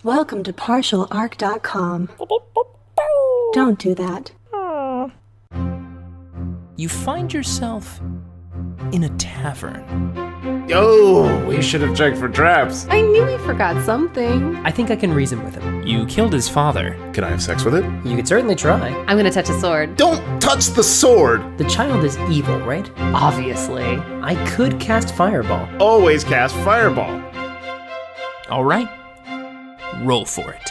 Welcome to partialarc.com. Don't do that. You find yourself in a tavern. Oh, we should have checked for traps. I knew he forgot something. I think I can reason with him. You killed his father. Can I have sex with it? You could certainly try. I'm gonna touch a sword. Don't touch the sword! The child is evil, right? Obviously. I could cast Fireball. Always cast fireball. All right. Roll for it.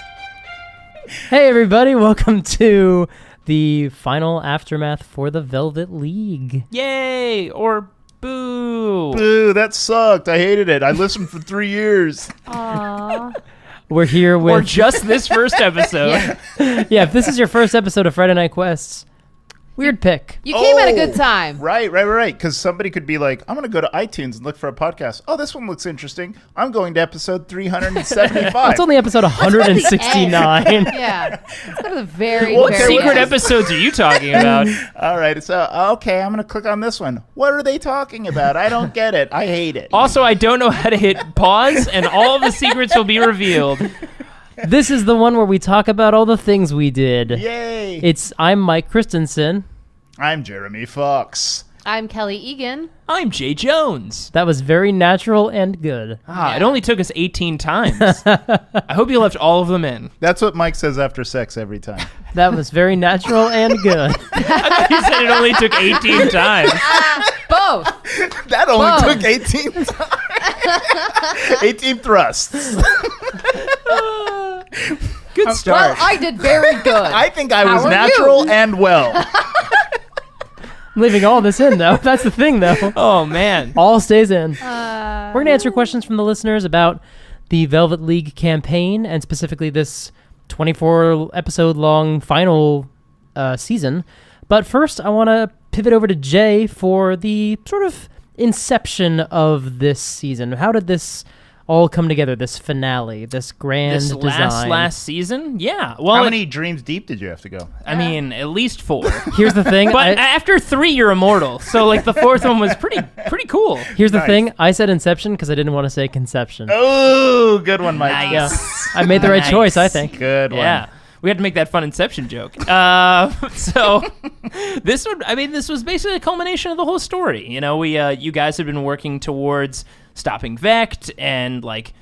Hey everybody, welcome to the final aftermath for the Velvet League. Yay! Or boo! Boo, that sucked. I hated it. I listened for 3 years. Aww. We're here with... Or just this first episode. Yeah, if this is your first episode of Friday Night Quests, weird pick. You came at a good time. Right. Because somebody could be like, I'm going to go to iTunes and look for a podcast. Oh, this one looks interesting. I'm going to episode 375. It's only episode 169. Yeah. Let's go to the very, What very secret end. episodes are you talking about? All right. So, okay, I'm going to click on this one. What are they talking about? I don't get it. I hate it. Also, I don't know how to hit pause, and all of the secrets will be revealed. This is the one where we talk about all the things we did. Yay. I'm Mike Christensen. I'm Jeremy Fox. I'm Kelly Egan. I'm Jay Jones. That was very natural and good. It only took us 18 times. I hope you left all of them in. That's what Mike says after sex every time. That was very natural and good. You said it only took 18 times. Both. That only Whoa. took 18 times. 18 thrusts. Good start. Well, I did very good. I think I was How are natural you? and well. I'm leaving all this in, though. That's the thing, though. Oh, man. All stays in. We're going to answer questions from the listeners about the Velvet League campaign, and specifically this 24-episode-long final season. But first, I want to pivot over to Jay for the sort of inception of this season. How did this all come together, this finale, this grand This design? last season? Yeah. Well, How many dreams deep did you have to go? I mean, at least 4. Here's the thing. But after 3, you're immortal. So, like, the 4th one was pretty cool. Here's the Nice. thing. I said inception because I didn't want to say conception. Oh, good one, Mike. Nice. Yeah. I made the right Nice. choice, I think. Good one. Yeah. We had to make that fun Inception joke. So this was basically a culmination of the whole story. You know, you guys have been working towards stopping Vect and, like,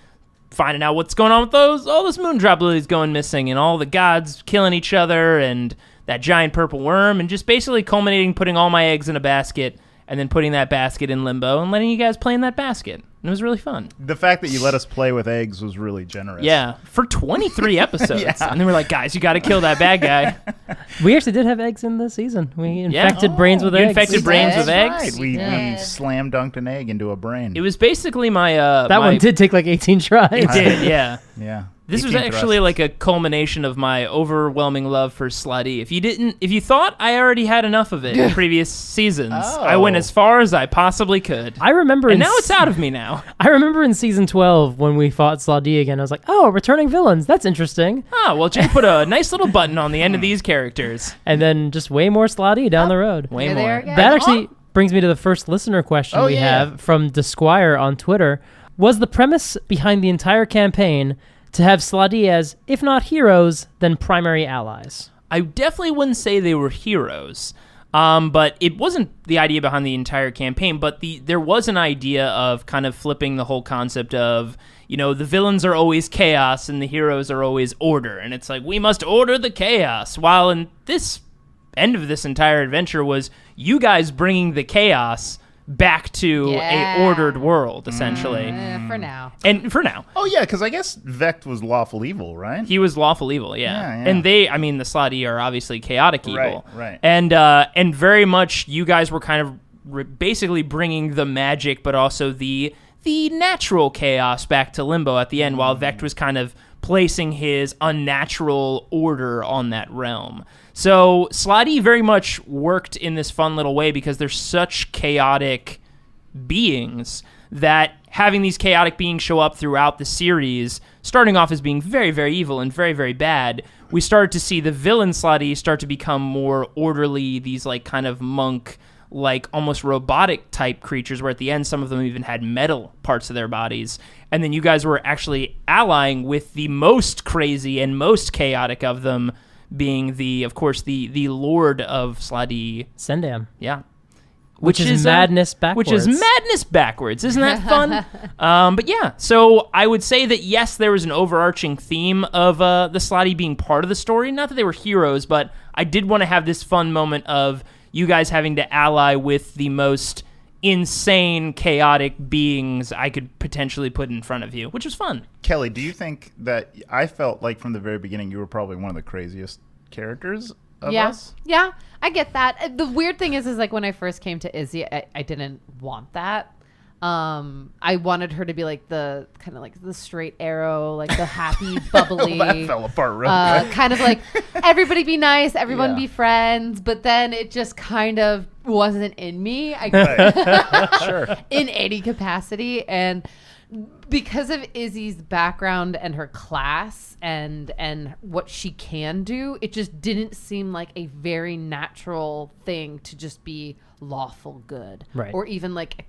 finding out what's going on with all this moondrop lilies going missing and all the gods killing each other and that giant purple worm, and just basically culminating putting all my eggs in a basket and then putting that basket in limbo and letting you guys play in that basket. And it was really fun. The fact that you let us play with eggs was really generous. Yeah, for 23 episodes. Yeah. And they were like, guys, you got to kill that bad guy. We actually did have eggs in this season. We Yeah. infected brains with You eggs. infected brains with Right. eggs. We did. slam dunked an egg into a brain. It was basically my That one did take like 18 tries. It did, yeah. Yeah. This was 18 actually thrusts. like a culmination of my overwhelming love for Slutty. If you thought I already had enough of it in previous seasons, I went as far as I possibly could. I remember And now it's out of me now. I remember in season 12 when we fought Slaudy again, I was like, oh, returning villains. That's interesting. Oh, well, Jay put a nice little button on the end of these characters. And then just way more Slaudy down the road. Way Here they are more. again. That actually brings me to the first listener question we yeah. have from Desquire on Twitter. Was the premise behind the entire campaign to have Slaudy as, if not heroes, then primary allies? I definitely wouldn't say they were heroes. But it wasn't the idea behind the entire campaign, but there was an idea of kind of flipping the whole concept of, you know, the villains are always chaos and the heroes are always order. And it's like, we must order the chaos. While in this end of this entire adventure was you guys bringing the chaos back to Yeah. a ordered world, essentially. For now. And for now. Oh, yeah, because I guess Vect was lawful evil, right? He was lawful evil, Yeah. And the Slutty are obviously chaotic evil. Right. And very much you guys were kind of basically bringing the magic, but also the natural chaos back to Limbo at the end, while Vect was kind of placing his unnatural order on that realm. So Slutty very much worked in this fun little way because they're such chaotic beings that having these chaotic beings show up throughout the series, starting off as being very, very evil and very, very bad, we started to see the villain Slutty start to become more orderly, these like kind of monk, like almost robotic type creatures, where at the end some of them even had metal parts of their bodies. And then you guys were actually allying with the most crazy and most chaotic of them, being of course, the Lord of Sladi. Sendam. Yeah. Which is madness backwards. Which is madness backwards. Isn't that fun? But yeah, so I would say that yes, there was an overarching theme of the Slotty being part of the story. Not that they were heroes, but I did want to have this fun moment of you guys having to ally with the most insane, chaotic beings I could potentially put in front of you, which was fun. Kelly, do you think that I felt like from the very beginning you were probably one of the craziest characters of us? Yeah, I get that. The weird thing is like when I first came to Izzy, I didn't want that. I wanted her to be like the kind of like the straight arrow, like the happy, bubbly. Well, that fell apart real quick. Kind of like everybody be nice, everyone be friends, but then it just kind of wasn't in me. Sure. In any capacity. And because of Izzy's background and her class and what she can do, it just didn't seem like a very natural thing to just be lawful good. Right. Or even like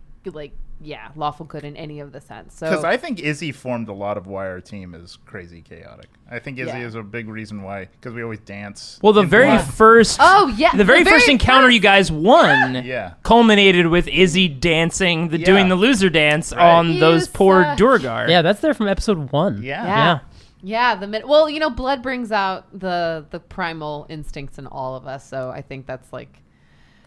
lawful good in any of the sense. So Because I think Izzy formed a lot of why our team is crazy chaotic. I think Izzy Yeah. is a big reason why, because we always dance. Well, the in very blood. first, the very first encounter you guys won, Yeah. culminated with Izzy dancing, doing the loser dance on He those is poor such- Durgar. Yeah, that's there from episode 1. Yeah. Yeah, well, blood brings out the primal instincts in all of us, so I think that's like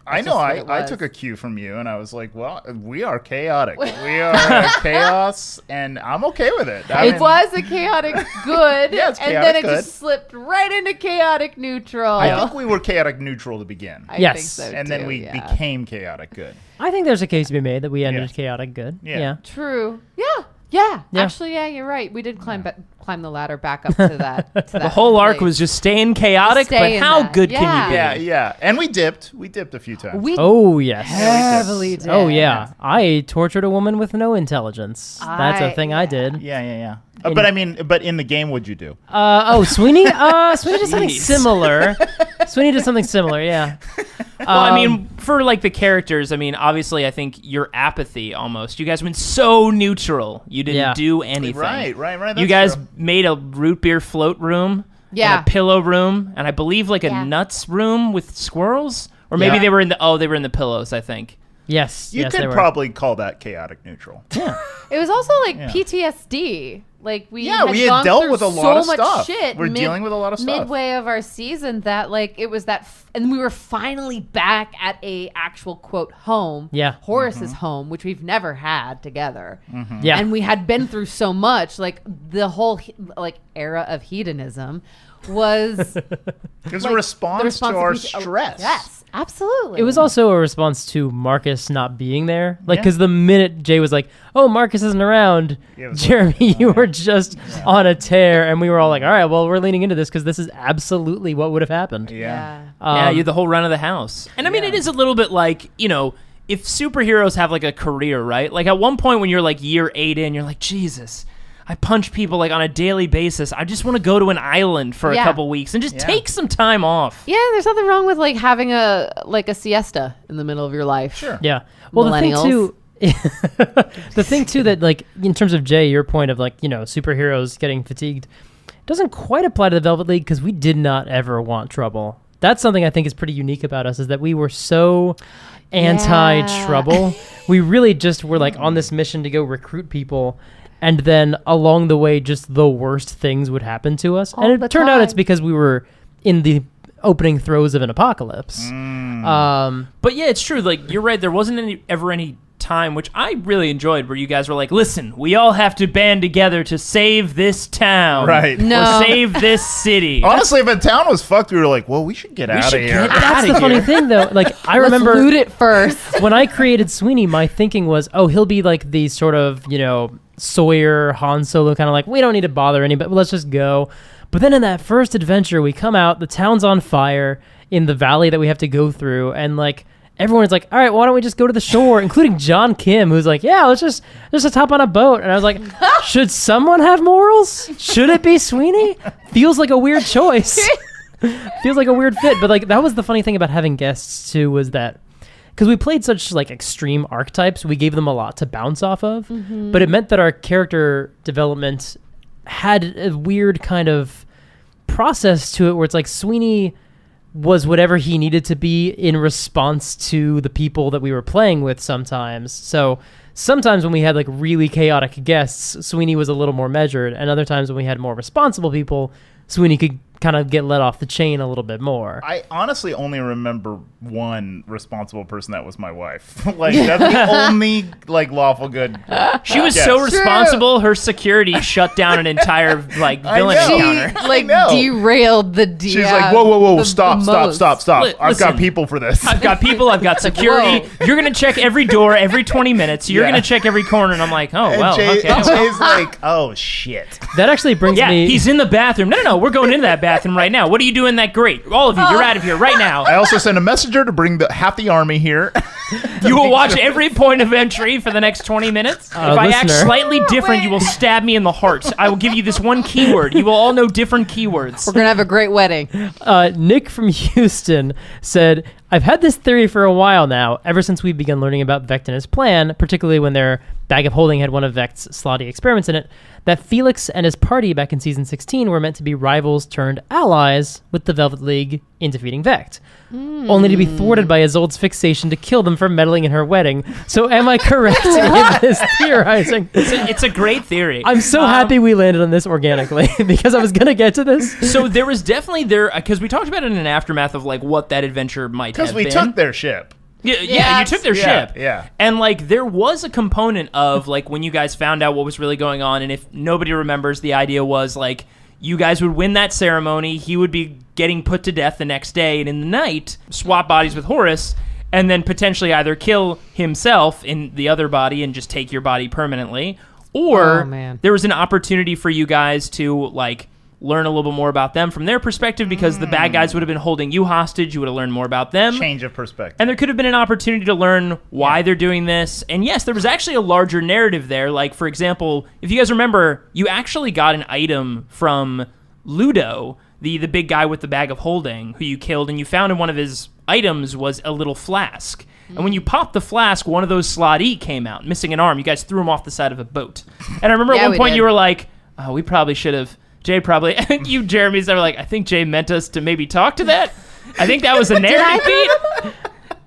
I know. just what it I was. took a cue from you, and I was like, "Well, we are chaotic. We are chaos, and I'm okay with it." It was a chaotic good, Yeah, it's and then chaotic it just slipped right into chaotic neutral. I think we were chaotic neutral to begin, I Yes. think so and then too, we yeah. became chaotic good. I think there's a case to be made that we ended Yeah. chaotic good. Yeah. Yeah. True. Yeah. Yeah. Actually, yeah, you're right. We did climb the ladder back up to that. The whole arc was just staying chaotic, Stay but in how that. good Yeah. can you be? Yeah, and we dipped a few times. we Oh, yes. heavily did. Oh, yeah. I tortured a woman with no intelligence. That's a thing I did. Yeah. But in the game, what'd you do? Sweeney? Sweeney did something Jeez. similar. Sweeney did something similar, yeah. Well, for like the characters, obviously, I think your apathy almost. You guys went so neutral. You didn't do anything. Right. You that's guys true. made a root beer float room, Yeah. and a pillow room, and I believe like a Yeah. nuts room with squirrels, or maybe Yeah. they were in the pillows. I think. Yes. You yes, they could were. probably call that chaotic neutral. It was also like PTSD. Like we had had gone dealt through with a so lot of much stuff. shit We're dealing with a lot of stuff. midway of our season that like it was and we were finally back at a actual quote home. Yeah. Horace's home, which we've never had together. Yeah. And we had been through so much, like the whole era of hedonism was It was a response to our stress. Yes, absolutely. It was also a response to Marcus not being there. Like, Yeah. because the minute Jay was like, oh, Marcus isn't around, Yeah, it was Jeremy, you were just on a tear. And we were all like, all right, well, we're leaning into this because this is absolutely what would have happened. Yeah. Yeah, you had the whole run of the house. And it is a little bit like, if superheroes have like a career, right? Like at one point when you're like year 8 in, you're like, Jesus, I punch people like on a daily basis. I just want to go to an island for a Yeah. couple weeks and just take some time off. Yeah, there's nothing wrong with like having a siesta in the middle of your life. Sure. Yeah. Well, the thing too, that like in terms of Jay, your point of like, superheroes getting fatigued doesn't quite apply to the Velvet League because we did not ever want trouble. That's something I think is pretty unique about us is that we were so anti-trouble. We really just were like on this mission to go recruit people. And then along the way, just the worst things would happen to us. All And the it turned out it's time. because we were in the opening throes of an apocalypse. But yeah, it's true. Like you're right. There wasn't ever any time, which I really enjoyed, where you guys were like, "Listen, we all have to band together to save this town, Right. No. or save this city." Honestly, if a town was fucked, we were like, well, we should get out of should here. get That's outta the funny here. thing, though. Like, I Let's remember loot it first. when I created Sweeney, my thinking was, oh, he'll be like the sort of, Sawyer, Han Solo kind of like, we don't need to bother anybody, let's just go. But then in that first adventure, we come out, the town's on fire in the valley that we have to go through, and like, everyone's like, all right, why don't we just go to the shore, including John Kim, who's like, yeah, let's just hop on a boat. And I was like, should someone have morals? Should it be Sweeney? Feels like a weird choice. Feels like a weird fit. But like, that was the funny thing about having guests too, was that because we played such like extreme archetypes, we gave them a lot to bounce off of, but it meant that our character development had a weird kind of process to it where it's like Sweeney was whatever he needed to be in response to the people that we were playing with sometimes. So sometimes when we had like really chaotic guests, Sweeney was a little more measured, and other times when we had more responsible people, Sweeney could kind of get let off the chain a little bit more. I honestly only remember one responsible person. That was my wife. Like, that's the only like lawful good. She was Yes. so responsible. Her security shut down an entire like villain know. encounter. She like know. derailed the DM. She's like, whoa, stop. Li- I've got listen. people for this. I've got people. I've got security. Whoa. You're gonna check every door every 20 minutes. You're Yeah. gonna check every corner, and I'm like, oh And well, okay. Jay's like, oh shit. That actually brings Yeah, me... he's in the bathroom. No, we're going into that bathroom right now. What are you doing that great? All of you, you're out of here right now. I also sent a messenger to bring half the army here. You will watch every point of entry for the next 20 minutes. If I act listener. slightly different, you will stab me in the heart. I will give you this one keyword. You will all know different keywords. We're gonna have a great wedding. Nick from Houston said, I've had this theory for a while now, ever since we began learning about Vect and his plan, particularly when their bag of holding had one of Vect's slotty experiments in it, that Felix and his party back in season 16 were meant to be rivals turned allies with the Velvet League in defeating Vect, only to be thwarted by Isolde's fixation to kill them for meddling in her wedding. So am I correct in this theorizing? It's a great theory. I'm so happy we landed on this organically because I was going to get to this. So there was definitely because we talked about it in an aftermath of like what that adventure might have Because we been. took their ship. Yeah, you Yes. took their Yeah, ship. yeah. And like there was a component of like when you guys found out what was really going on, and if nobody remembers, the idea was like you guys would win that ceremony, he would be getting put to death the next day, and in the night swap bodies with Horace, and then potentially either kill himself in the other body and just take your body permanently, or Oh, man. there was an opportunity for you guys to like learn a little bit more about them from their perspective, because the bad guys would have been holding you hostage. You would have learned more about them. Change of perspective. And there could have been an opportunity to learn why they're doing this. And yes, there was actually a larger narrative there. Like, for example, if you guys remember, you actually got an item from Ludo, the big guy with the bag of holding, who you killed, and you found in one of his items was a little flask. And when you popped the flask, one of those slotty came out, missing an arm. You guys threw him off the side of a boat. And I remember Yeah, at one we point did. you were like, oh, we probably should have... Jay probably... I think you, Jeremy, were like, I think Jay meant us to maybe talk to that. I think that was a narrative beat.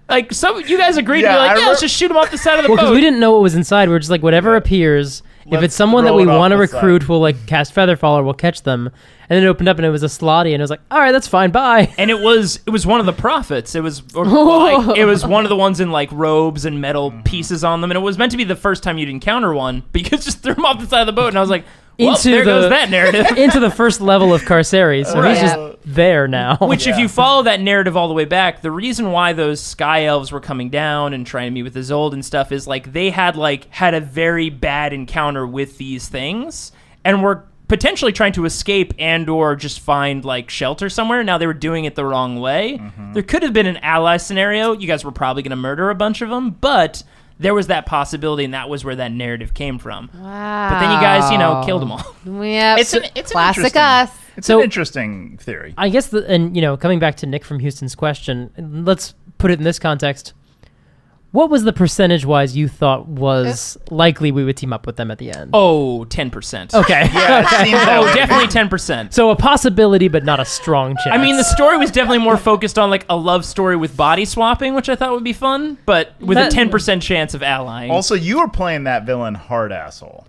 Like, you guys agreed to be Yeah, like, I yeah, let's just shoot him off the side of the Well, because boat. we didn't know what was inside. We were just like, whatever appears. If Let's it's someone that throw we it off want to the side. recruit, we'll like cast Featherfall or we'll catch them. And then it opened up and it was a slotty, and it was like, all right, that's fine, bye. And it was one of the prophets. It was it was one of the ones in like robes and metal pieces on them, and it was meant to be the first time you'd encounter one. But you could just throw him off the side of the boat, and I was like, well, there goes that narrative. into the first level of Carceri. So Right. he's just there now. Which, if you follow that narrative all the way back, the reason why those sky elves were coming down and trying to meet with Isolde and stuff is like they had a very bad encounter with these things and were potentially trying to escape and or just find like shelter somewhere. Now they were doing it the wrong way. There could have been an ally scenario. You guys were probably going to murder a bunch of them, but there was that possibility, and that was where that narrative came from. Wow. But then you guys, killed them all. Yeah, It's an classic interesting- us. It's So- an interesting theory. I guess, coming back to Nick from Houston's question, let's put it in this context. What was the percentage-wise you thought was likely we would team up with them at the end? Oh, 10%. Okay. Yeah, it seems that Oh, way. definitely 10%. So a possibility, but not a strong chance. I mean, the story was definitely more focused on like a love story with body swapping, which I thought would be fun, but with That- a 10% chance of allying. Also, you were playing that villain hard asshole.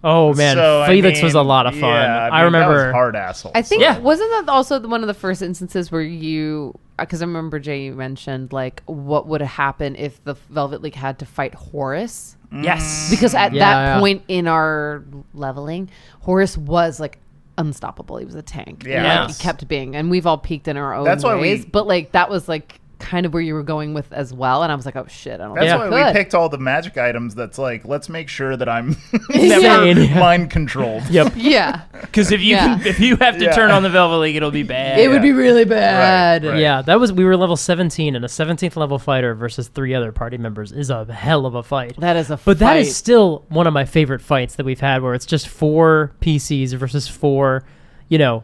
Oh man, So, I Felix was a mean, lot of fun. Yeah, I remember. that was hard asshole. I think Yeah. wasn't that also one of the first instances where you, because I remember Jay, you mentioned like what would happen if the Velvet League had to fight Horace, Yes. because at Yeah, that yeah. point in our leveling, Horace was like unstoppable. He was a tank. Yeah. Like, he kept being, and we've all peaked in our own That's why ways. we- But like that was like kind of where you were going with as well, and I was like, oh shit, I don't. That's think why I we could. picked all the magic items. That's like, let's make sure that I'm Insane. never mind controlled. Yep. Yeah, Because if you Yeah. if you have to Yeah. turn on the Velvet League, it'll be bad. it would be really bad. Right. Yeah, we were level 17, and a 17th level fighter versus 3 other party members is a hell of a fight. That is a But that fight. is still one of my favorite fights that we've had, where it's just 4 PCs versus 4,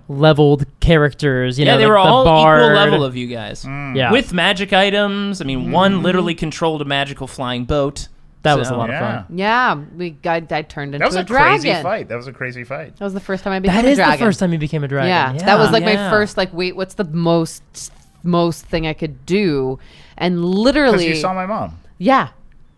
leveled characters. Yeah, they like were the all bard. equal level of you guys. Yeah. With magic items. I mean, one literally controlled a magical flying boat. That was a lot of Yeah. fun. Yeah, I turned into That was a a dragon. crazy fight. That was a crazy fight. That was the first time I became That a is dragon. the first time you became a dragon. Yeah, that was like my Yeah. first wait, what's the most thing I could do? And Because literally, you saw my mom. yeah,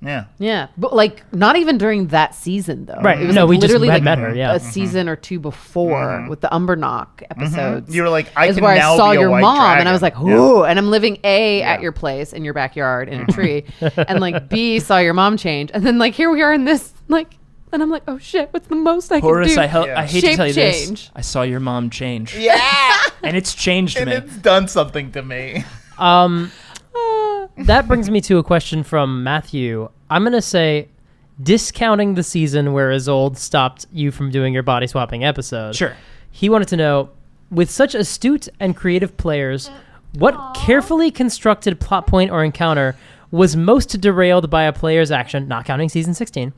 Yeah. but not even during that season though. Right. It was No, we just literally had met her, yeah. a season or two before with the Umbernock episodes. You were like, I is can where now I saw be a your white mom, dragon. and I was like, Yeah. "Ooh!" And I'm living at your place in your backyard in a tree, and B saw your mom change, and then here we are in this and I'm like, "Oh shit! What's the most I can Horace, do?" I hate to Shape tell you change. this. I saw your mom change. Yeah. And it's changed And me. it's done something to me. That brings me to a question from Matthew. I'm going to say, discounting the season where Isolde stopped you from doing your body swapping episode. Sure. He wanted to know, with such astute and creative players, what carefully constructed plot point or encounter was most derailed by a player's action, not counting season 16?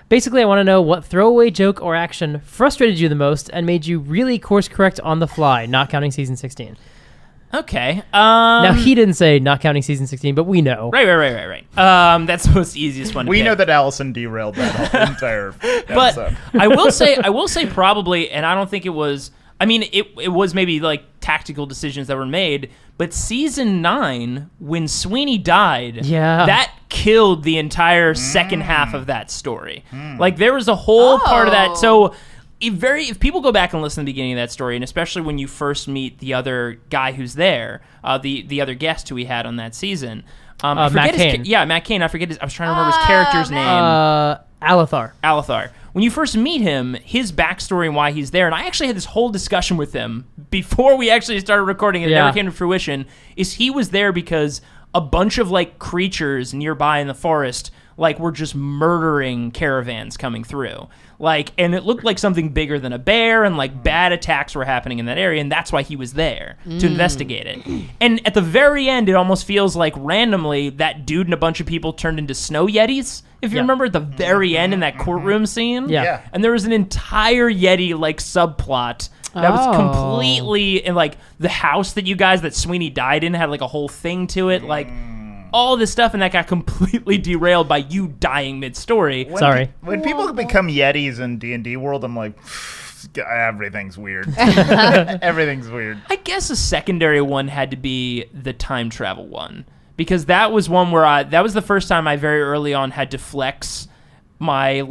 Basically, I want to know what throwaway joke or action frustrated you the most and made you really course correct on the fly, not counting season 16. Okay. Now, he didn't say not counting season 16, but we know. Right. That's the most easiest one to We pick. know that Allison derailed that whole entire But episode. I will say probably, and I don't think it was. I mean, it was maybe tactical decisions that were made, but season 9, when Sweeney died, that killed the entire second half of that story. There was a whole part of that. So if people go back and listen to the beginning of that story, and especially when you first meet the other guy who's there, the other guest who we had on that season, I forget Matt Cain. Matt Cain. I forget I was trying to remember his character's name. Alethar. Alethar. When you first meet him, his backstory and why he's there, and I actually had this whole discussion with him before we actually started recording, and it never came to fruition, is he was there because a bunch of creatures nearby in the forest were just murdering caravans coming through. And it looked like something bigger than a bear, and bad attacks were happening in that area, and that's why he was there to investigate it. And at the very end, it almost feels like randomly that dude and a bunch of people turned into snow yetis. If you remember at the very end in that courtroom scene. Yeah. And there was an entire Yeti subplot that was completely in the house that Sweeney died in had a whole thing to it. All this stuff, and that got completely derailed by you dying mid-story. Sorry. When people become Yetis in D&D world, I'm like, everything's weird. Everything's weird. I guess a secondary one had to be the time travel one, because that was one where that was the first time I very early on had to flex my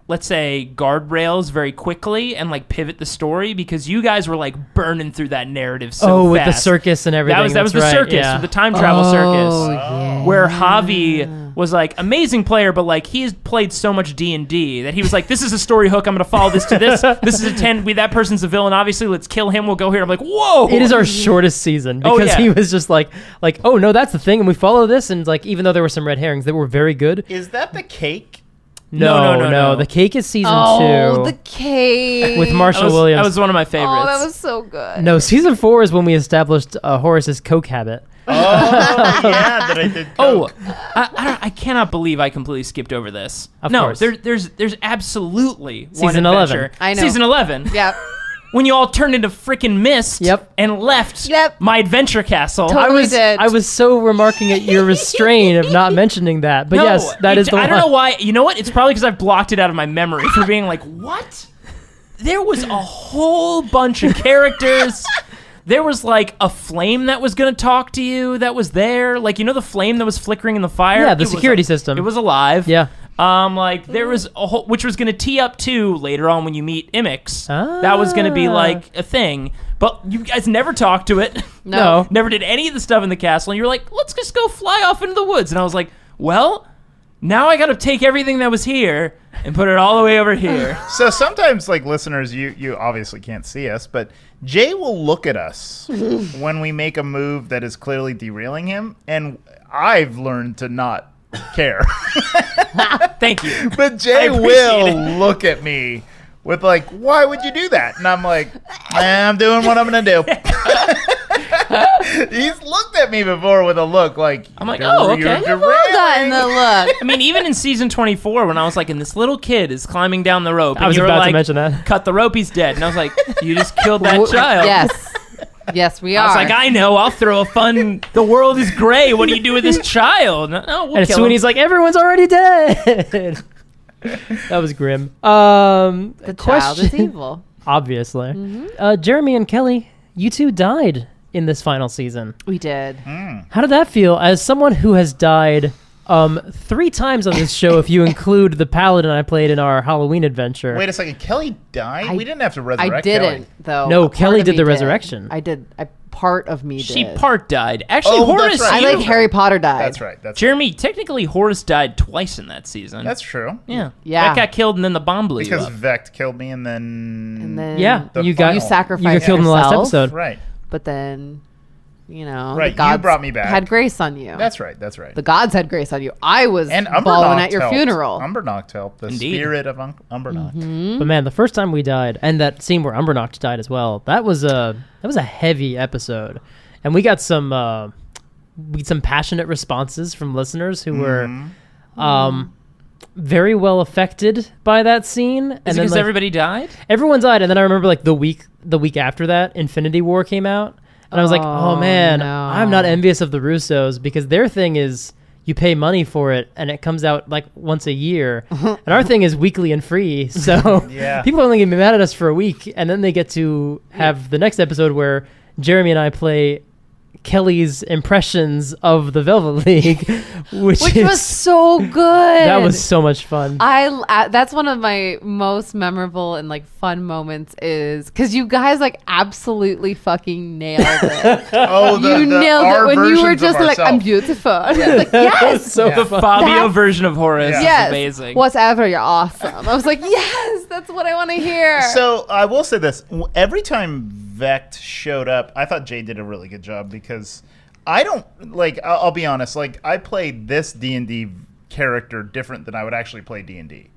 let's say guardrails very quickly and pivot the story, because you guys were burning through that narrative so fast. With the circus and everything. That was the right, circus, yeah. the time travel circus, yeah. where Javi was amazing player, but he has played so much D&D that he was this is a story hook, I'm gonna follow this to this. This is a 10. That person's a villain. Obviously, let's kill him. We'll go here. I'm whoa! It is our shortest season because he was just oh no, that's the thing, and we follow this, and even though there were some red herrings that were very good. Is that the cake? No. The cake is season 2. Oh, the cake with Marshall Williams. That was one of my favorites. Oh, that was so good. No, season 4 is when we established Horace's coke habit. Oh, yeah, that I did coke. I cannot believe I completely skipped over this. Of course. There's absolutely one Season adventure. 11. I know. Season 11. Yeah. When you all turned into freaking mist and left my adventure castle. Totally did. I was so remarking at your restraint of not mentioning that. But yes, that is the one. I don't know why. You know what? It's probably because I've blocked it out of my memory for being what? There was a whole bunch of characters. There was a flame that was going to talk to you that was there. The flame that was flickering in the fire? Yeah, the security system. It was alive. Yeah. There was a whole, which was going to tee up to later on when you meet Imix. That was going to be a thing. But you guys never talked to it. No. Never did any of the stuff in the castle. And you were let's just go fly off into the woods. And I was well, now I got to take everything that was here and put it all the way over here. So sometimes, listeners, you obviously can't see us, but Jay will look at us when we make a move that is clearly derailing him, and I've learned to not care. Thank you. But Jay will look at me with why would you do that? And I'm I'm doing what I'm going to do. He's looked at me before with a look like I'm like, oh, okay. you're We've Gotten the look. I mean, even in season 24, when I was like, and this little kid is climbing down the rope, and I was you were about like, to mention that. cut the rope, he's dead. And I was like, you just killed that child. Yes, we are. I was like, I know, I'll throw a fun, the world is gray, what do you do with this child? No, we'll And kill Sweeney's him. like, everyone's already dead. That was grim. the child is evil. Obviously. Jeremy and Kelly, you two died in this final season. We did. How did that feel as someone who has died 3 times on this show if you include the paladin I played in our Halloween adventure? Wait a second, Kelly died? We didn't have to resurrect I didn't, Kelly. though. No, A part Kelly of did me the resurrection. I did. Part of me She did. part died. Actually, Oh, Horace, that's right. I like Harry Potter died. That's right. That's Jeremy, technically Horace died twice in that season. That's true. yeah. Yeah. That got killed and then the bomb blew Because you up. Vecht killed me and then... And then Yeah, The you got final. you sacrificed you got killed in the last yourself, episode. Right. But then, you know, Right, the gods you brought me back. had grace on you. That's right. That's right. The gods had grace on you. I was And bawling Umbernoct at your helped. funeral. Umbernoct helped. The Indeed. spirit of Umbernoct. But man, the first time we died, and that scene where Umbernoct died as well, that was a heavy episode, and we got some passionate responses from listeners who were very well affected by that scene. Is it And then because everybody died? everyone died, and then I remember like the week after that, Infinity War came out, and I was like, oh man, no. I'm not envious of the Russos because their thing is you pay money for it and it comes out like once a year, and our thing is weekly and free. So Yeah. people are only gonna be mad at us for a week, and then they get to have the next episode where Jeremy and I play Kelly's impressions of the Velvet League, which was so good. that was so much fun. That's one of my most memorable and like fun moments is because you guys like absolutely fucking nailed it. Oh, You nailed our it when you were versions of just like, I'm ourselves. beautiful. I was like, yes, so Yeah. fun. Fabio That's- version of Horace Yeah. is yes, amazing. whatever, you're awesome. I was like, yes, that's what I want to hear. So I will say this: every time Vecht showed up, I thought Jay did a really good job because I don't like. I'll be honest. Like I played this D&D character different than I would actually play D&D.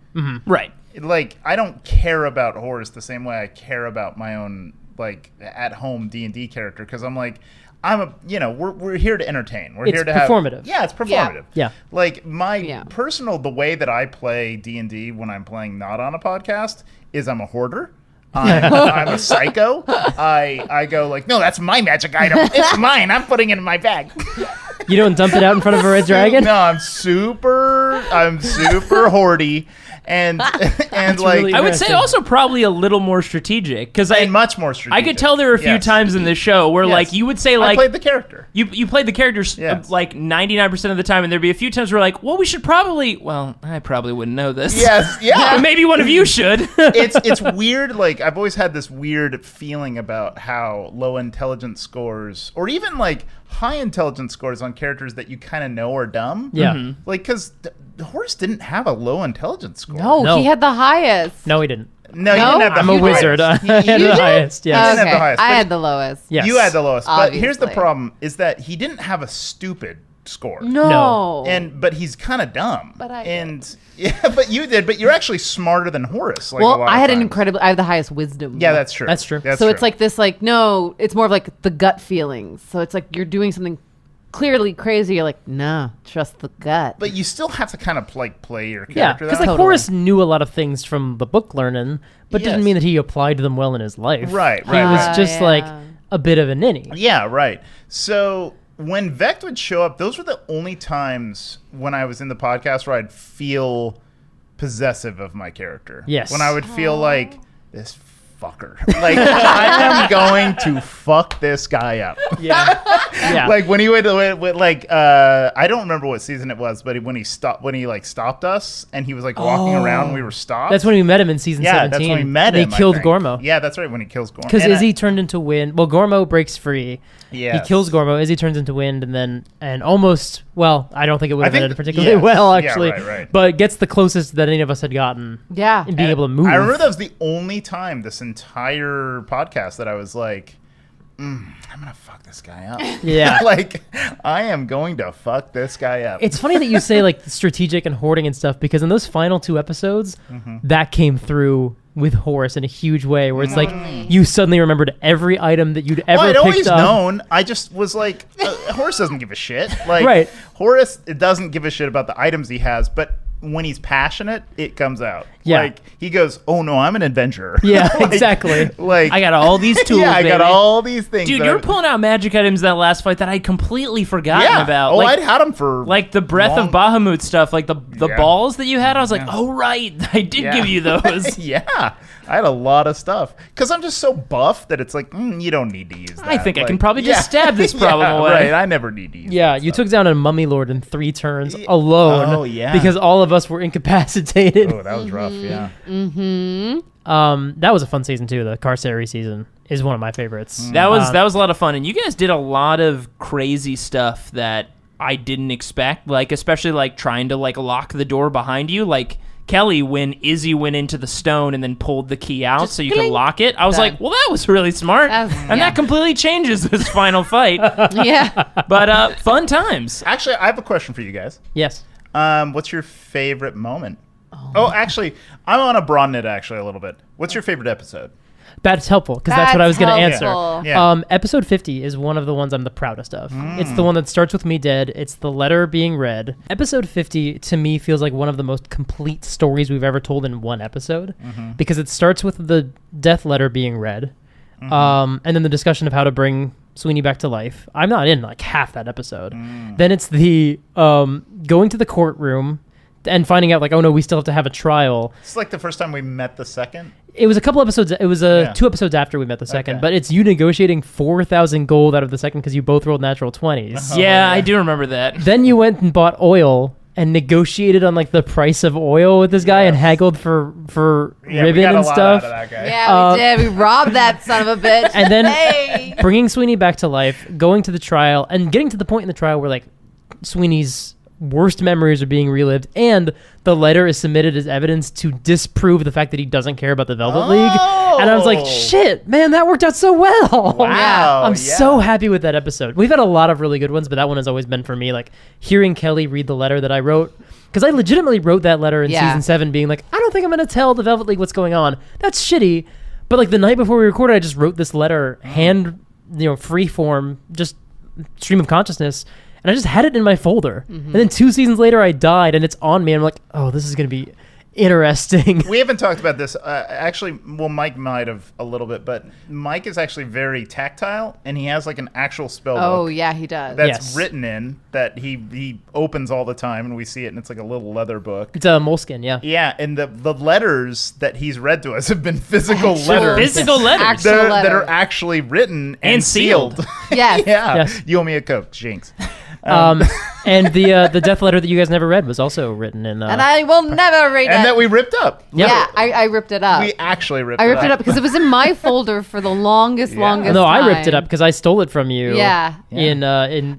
Right. Like I don't care about Horace the same way I care about my own like at home D&D character because I'm like. We're here to entertain. We're It's here to have performative. Yeah, it's performative. Yeah. Like my the way that I play D&D when I'm playing not on a podcast is I'm a hoarder. I'm a psycho. I go like, no, that's my magic item. It's mine. I'm putting it in my bag. You don't dump it out in front of a red dragon? No, I'm super hoardy. And like really I would say Interesting. also probably a little more strategic because and much more strategic. I could tell there were a few Yes. times in this show where Yes. like you would say I like played the character. you played the characters Yes. like 99% of the time, and there'd be a few times where like, well, we should probably. Well, I probably wouldn't know this. Yes, yeah. But maybe one of you should. It's weird. Like I've always had this weird feeling about how low intelligence scores, or even like high intelligence scores on characters that you kind of know are dumb. Yeah. Like because Horace didn't have a low intelligence score. no, he had the highest. No, he didn't. No, you No? didn't have the I'm a highest. wizard. I had You the did? highest. Yes. didn't have the highest, I but had the lowest. Yes. You had the lowest. But here's the Obviously. problem: is that he didn't have a stupid score. No. But he's kind of dumb. But I and yeah, but you did. But you're actually smarter than Horace. Like a well, lot I of had an times. incredible. I have the highest wisdom. Yeah, that's true. That's true. So it's like this, like no, it's more of like the gut feelings. So it's like you're doing something clearly crazy. You're like, nah, trust the gut. But you still have to kind of like play your Yeah, character. because that like way. Totally. Horace knew a lot of things from the book learning, but Yes. didn't mean that he applied them well in his life. Right, He right, was right. just like a bit of a ninny. Yeah, right. So when Vecht would show up, those were the only times when I was in the podcast where I'd feel possessive of my character. Yes. When I would feel like this fucker. Like I am going to fuck this guy up. Yeah, yeah. Like when he would like I don't remember what season it was, but when he stopped us and he was like walking around and we were stopped. That's when we met him in season 17. that's when we met and him. He I killed think. Gormo. Yeah, that's right. When he kills Gormo. Because And Izzy turned into wind. Well, Gormo breaks free. Yes. He kills Gormo. Izzy turns into wind, and almost. Well, I don't think it would I have think ended particularly yes. well, Yeah, actually. right. But gets the closest that any of us had gotten yeah. in being able to move. I remember that was the only time this entire podcast that I was like, I'm gonna fuck this guy up. Yeah. Like, I am going to fuck this guy up. It's funny that you say like strategic and hoarding and stuff, because in those final 2 episodes, that came through with Horace in a huge way, where it's like you suddenly remembered every item that you'd ever I'd picked always up. known. I just was like, Horace doesn't give a shit. Like, Right. Horace doesn't give a shit about the items he has, but when he's passionate, it comes out. Yeah. Like, he goes, "Oh no, I'm an adventurer." Yeah, Like- exactly. Like, I got all these tools, yeah, I got baby. all these things. Dude, that you were I- pulling out magic items that last fight that I'd completely forgotten yeah. about. Oh, like, I'd had them for like the Breath of long- Bahamut stuff, like the Yeah. balls that you had. I was like, oh, right. I did Yeah. give you those. Yeah, I had a lot of stuff because I'm just so buff that it's like you don't need to use that. I think I Like, can probably just stab this problem yeah, away. Right, I never need to use. Yeah, that you stuff. took down a mummy lord in 3 turns alone. Oh, yeah. Because all of us were incapacitated. Oh, that was rough. Yeah. That was a fun season too. The Carcerary season is one of my favorites. That was a lot of fun, and you guys did a lot of crazy stuff that I didn't expect. Like, especially like trying to like lock the door behind you, like Kelly when Izzy went into the stone and then pulled the key out Just so you could clink. lock it. I was Done. like, well, that was really smart, That was- and yeah. that completely changes this final fight. Yeah. But fun times. Actually, I have a question for you guys. Yes. What's your favorite moment? Oh, actually, I want to broaden it actually a little bit. What's your favorite episode? That's helpful, because that's what I was going to answer. helpful. Yeah. Episode 50 is one of the ones I'm the proudest of. It's the one that starts with me dead. It's the letter being read. Episode 50, to me, feels like one of the most complete stories we've ever told in one episode, because it starts with the death letter being read, and then the discussion of how to bring Sweeney back to life. I'm not in like half that episode. Then it's the going to the courtroom and finding out like, oh no, we still have to have a trial. It's like the first time we met the second. It was a couple episodes. It was Yeah. 2 episodes after we met the second, Okay. but it's you negotiating 4,000 gold out of the second because you both rolled natural 20s. Yeah, I do remember that. Then you went and bought oil and negotiated on like the price of oil with this guy and haggled for Yeah, we ribbon got a and lot stuff. out of that guy. Yeah, we did. We robbed that son of a bitch. And then Hey. bringing Sweeney back to life, going to the trial, and getting to the point in the trial where like Sweeney's worst memories are being relived, and the letter is submitted as evidence to disprove the fact that he doesn't care about the Velvet League. And I was like, Oh. shit, man, that worked out so well. Wow. I'm yeah. so happy with that episode. We've had a lot of really good ones, but that one has always been for me, like hearing Kelly read the letter that I wrote. Because I legitimately wrote that letter in Yeah. season 7 being like, I don't think I'm going to tell the Velvet League what's going on. That's shitty. But like the night before we recorded, I just wrote this letter, free form, just stream of consciousness. And I just had it in my folder. And then 2 seasons later, I died, and it's on me. I'm like, oh, this is going to be interesting. We haven't talked about this. Actually, well, Mike might have a little bit, but Mike is actually very tactile, and he has like an actual spell Oh, book yeah, he does. that's Yes. written in that he opens all the time, and we see it, and it's like a little leather book. It's a moleskin, yeah. Yeah, and the letters that he's read to us have been physical Actual- letters. Physical letters. Actual that letter. are actually written And sealed. Yes. yeah. Yes. You owe me a Coke, Jinx. And the death letter that you guys never read was also written in. And I will never read And it. that we ripped up. Yeah, I ripped it up. We actually ripped I it ripped up. it up because it was in my folder for the longest Yeah. no, time. I ripped it up because I stole it from you. Yeah. In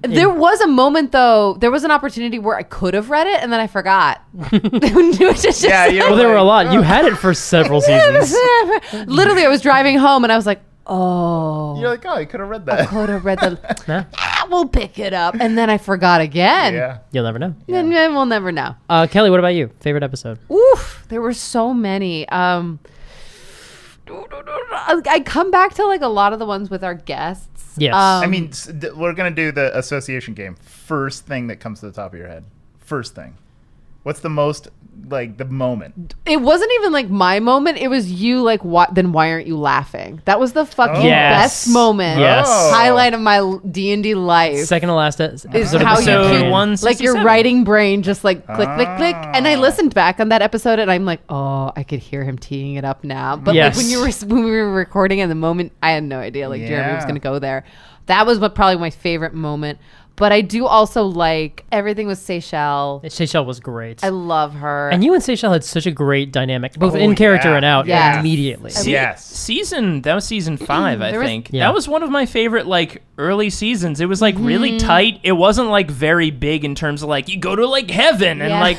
There was a moment though. There was an opportunity where I could have read it, and then I forgot. Yeah, you well, there were a lot. You had it for several seasons. Literally, I was driving home, and I was like, "Oh, You're like, oh, you could have read I that. could have read the. Nah, We'll pick it up." And then I forgot again. Yeah. you'll never know. And then we'll never know. Kelly, what about you? Favorite episode? Oof, there were so many. I come back to like a lot of the ones with our guests. Yes. I mean, we're going to do the association game. First thing that comes to the top of your head. First thing. What's the most, like, the moment? It wasn't even like my moment. It was you like, then why aren't you laughing? That was the fucking Yes. best moment. Yes. Oh. Highlight of my D&D life. Second to last episode Is of how the you So campaign. keep- 167. like your writing brain just like click, click, click. And I listened back on that episode and I'm like, oh, I could hear him teeing it up now. But Yes. like when we were recording at the moment, I had no idea like Jeremy was Yeah. going to go there. That was probably my favorite moment. But I do also like everything with Seychelles. Seychelles was great. I love her. And you and Seychelles had such a great dynamic, both Oh, in character yeah. and out Yes. immediately. Yes. That was season 5, I There was- think. Yeah. That was one of my favorite like early seasons. It was like really Mm-hmm. tight. It wasn't like very big in terms of like you go to like heaven and Yeah. like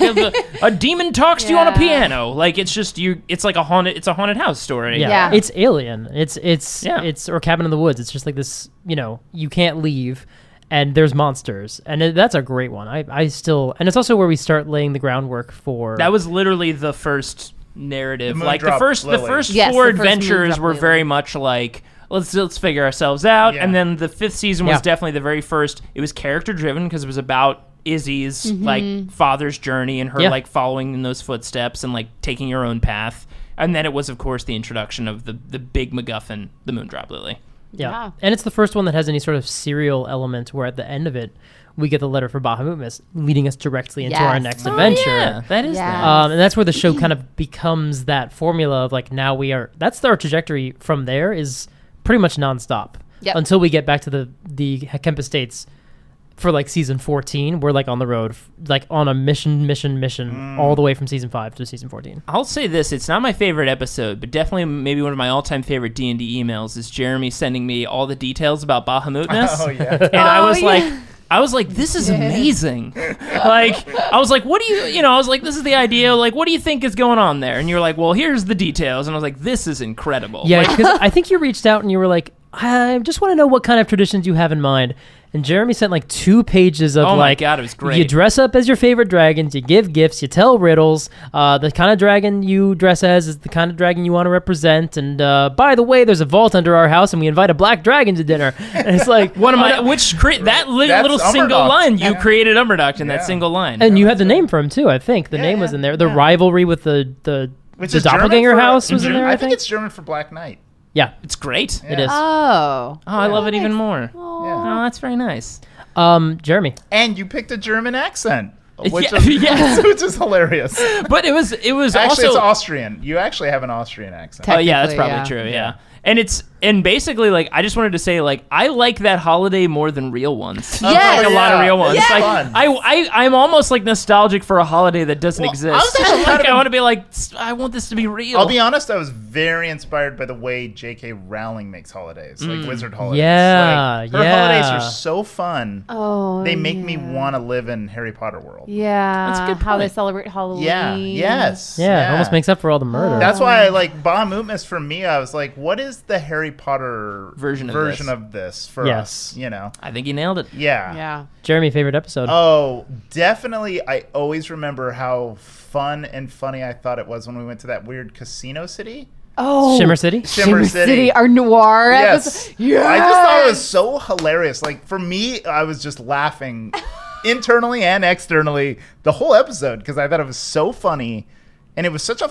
a demon talks to you on a Yeah. piano. Like it's just it's like a haunted house story. Yeah. Yeah. It's Alien. It's Yeah. or Cabin in the Woods. It's just like this, you can't leave and there's monsters. And that's a great one. I still, and it's also where we start laying the groundwork for That was literally the first narrative. The Like the Moondrop first Lily. Yes, four the first adventures Moondrop were Lily. very much like let's figure ourselves out. Yeah. And then the 5th season was Yeah. definitely the very first. It was character driven because it was about Izzy's Mm-hmm. like father's journey and her Yeah. like following in those footsteps and like taking her own path. And then it was of course the introduction of the big MacGuffin, the Moondrop Lily. Yeah. And it's the first one that has any sort of serial element where at the end of it, we get the letter for Bahamut, leading us directly into our Yes. next Oh, adventure. Yeah, that is Yeah. that. And that's where the show kind of becomes that formula of like, now that's our trajectory from there is pretty much nonstop Yep. until we get back to the Kemp Estates for like season 14. We're like on the road, like on a mission all the way from season 5 to season 14. I'll say this: it's not my favorite episode, but definitely maybe one of my all-time favorite D&D emails is Jeremy sending me all the details about Bahamutness. Oh yeah. And I was yeah. like, this is amazing. Like, I was like, what do I was like, this is the idea. Like, what do you think is going on there? And you're like, well, here's the details. And I was like, this is incredible. Yeah, Like, because I think you reached out and you were like, I just want to know what kind of traditions you have in mind. And Jeremy sent like 2 pages of Oh my like, God, it was great. You dress up as your favorite dragons, you give gifts, you tell riddles. The kind of dragon you dress as is the kind of dragon you want to represent. And by the way, there's a vault under our house, and we invite a black dragon to dinner. And it's like one of my, that little That's single Umberduct. line, you created Umberduct in Yeah. that single line. and you had the name for him too. I think the name was in there. The rivalry with the Which the is German doppelganger for- house was in there. I I think it's German for Black Knight. yeah, It's great. it is. Oh. Oh, I love it even more. Yeah. Oh, that's very nice. Jeremy. And you picked a German accent, which Yeah, is, yes. which is hilarious. But it was Actually, also it's Austrian. You actually have an Austrian accent. Oh yeah, that's Technically, probably yeah. true. Yeah. And basically, like, I just wanted to say, like, I like that holiday more than real ones. Yes. Like a lot of real ones. It's Like, fun. I'm almost like nostalgic for a holiday that doesn't Well, exist. I was actually Like, kind of- I want to be like, I want this to be real. I'll be honest, I was very inspired by the way J.K. Rowling makes holidays, like Wizard holidays. Yeah, Like, her holidays yeah. are so fun. Oh. They make me yeah. want to live in Harry Potter world. Yeah. That's a good How they point. celebrate Halloween. Yeah. Yes. Yeah, it almost makes up for all the murder. That's why I like Bahamutmas. For me, I was like, what is the Harry Potter Version of this for Yes. us? You know? I think you nailed it. Yeah. Yeah. Jeremy, favorite episode. Oh, definitely. I always remember how fun and funny I thought it was when we went to that weird casino city. Oh. Shimmer City. Shimmer City. Our noir Yes. episode. Yes. I just thought it was so hilarious. Like, for me, I was just laughing internally and externally the whole episode because I thought it was so funny. And it was such a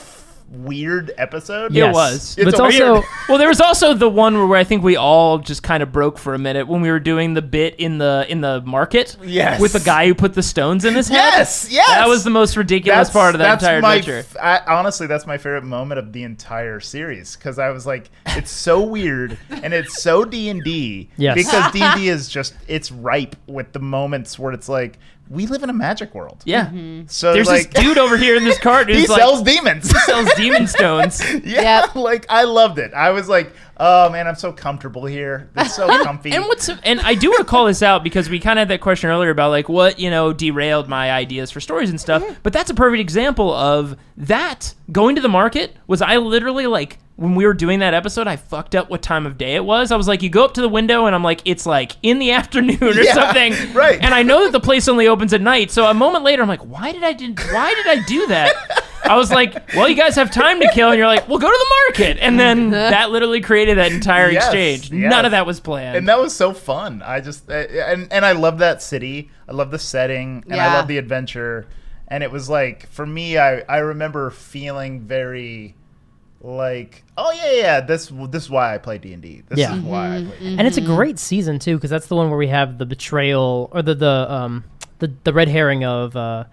weird episode. Yes. It was. But it's a also weird- Well, there was also the one where I think we all just kind of broke for a minute when we were doing the bit in the market. Yes. With the guy who put the stones in his head. Yes, yes. That was the most ridiculous part of that entire adventure. Honestly, that's my favorite moment of the entire series because I was like, it's so weird and it's so D&D. Yes. Because D&D is just, it's ripe with the moments where it's like, we live in a magic world. Yeah. So There's like, this dude over here in this cart who's he like sells demons. sells demon stones. Yeah, Yep. like I loved it. I was like, oh man, I'm so comfortable here. It's so comfy. And I do want to call this out because we kind of had that question earlier about like what, derailed my ideas for stories and stuff. But that's a perfect example of that. Going to the market was I literally like when we were doing that episode, I fucked up what time of day it was. I was like, you go up to the window and I'm like, it's like in the afternoon or Yeah, something. right. And I know that the place only opens at night. So a moment later, I'm like, why did I do that? I was like, well, you guys have time to kill. And you're like, well, go to the market. And then that literally created that entire Yes, exchange. yes. None of that was planned. And that was so fun. I just and I love that city. I love the setting, and I Yeah. love the adventure. And it was like for me, I remember feeling very like, oh yeah, this is why I play D&D. This Yeah. is why I play D&D. And it's a great season too, because that's the one where we have the betrayal or the red herring of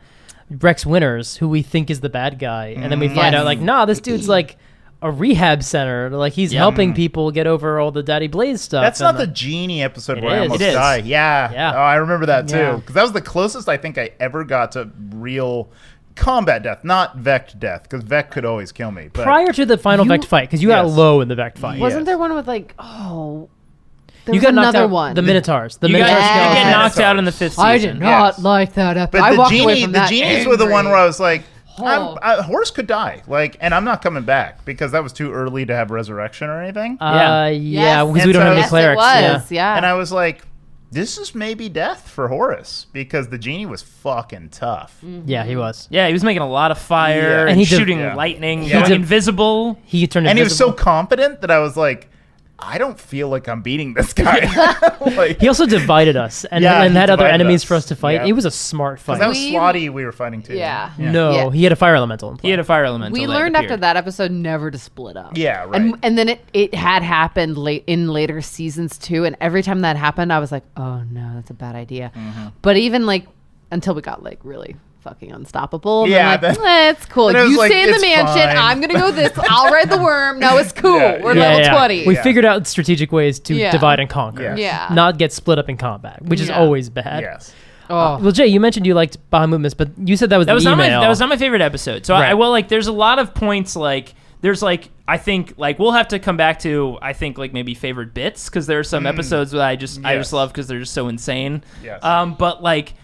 Rex Winters, who we think is the bad guy, and then we find Yes. out like, nah, this dude's like a rehab center. Like he's helping people get over all the Daddy Blaze stuff. That's not the genie episode where I almost It is. die. Yeah. Yeah. Oh, I remember that too. Yeah. Because that was the closest I think I ever got to real combat death, not Vect death, because Vect could always kill me. But prior to the final Vect fight, because you got Yes. low in the Vect fight. Wasn't Yes. there one with like, oh, there You was got knocked another out. one. The Minotaurs. The You Minotaurs. get Yes. knocked out in the 5th season. I did not Yes. like that episode. but I the walked away genie, from the that genies were the one angry. where I was like, Oh. Horace could die, like, and I'm not coming back because that was too early to have resurrection or anything. Yeah, Yes. because And we don't so- have any Yes, it clerics. was, yeah. And I was like, this is maybe death for Horace because the genie was fucking tough. Yeah, he was. Yeah, he was making a lot of fire Yeah. and And he shooting yeah. lightning, Yeah. going He invisible. He turned And he was so invisible. confident that I was like, I don't feel like I'm beating this guy. Like, He also divided us and, Yeah, and he had other divided enemies us. for us to fight. Yeah. It was a smart fight. because that was We- Slotty we were fighting too. Yeah. No, Yeah. he had a fire elemental in play. He had a fire elemental. We that learned after appeared. that episode never to split up. Yeah, right. And then it had happened late in later seasons too. And every time that happened, I was like, oh no, that's a bad idea. Mm-hmm. But even like until we got like really fucking unstoppable. And Yeah, I'm like, that- it's cool. then it was You like, stay in the it's mansion. fine. I'm gonna go this. I'll ride the worm. No, it's cool. Yeah, We're yeah. level 20. We Yeah. figured out strategic ways to Yeah. divide and conquer. Yeah. Yeah. Not get split up in combat, which is Yeah. always bad. Yes. Oh. Well, Jay, you mentioned you liked Bahamutmas, but you said that was That the was not email. my favorite episode. So Right. I will like. There's a lot of points like. There's like I think like we'll have to come back to I think like maybe favorite bits because there are some episodes that I just Yes. love because they're just so insane. Yes. But like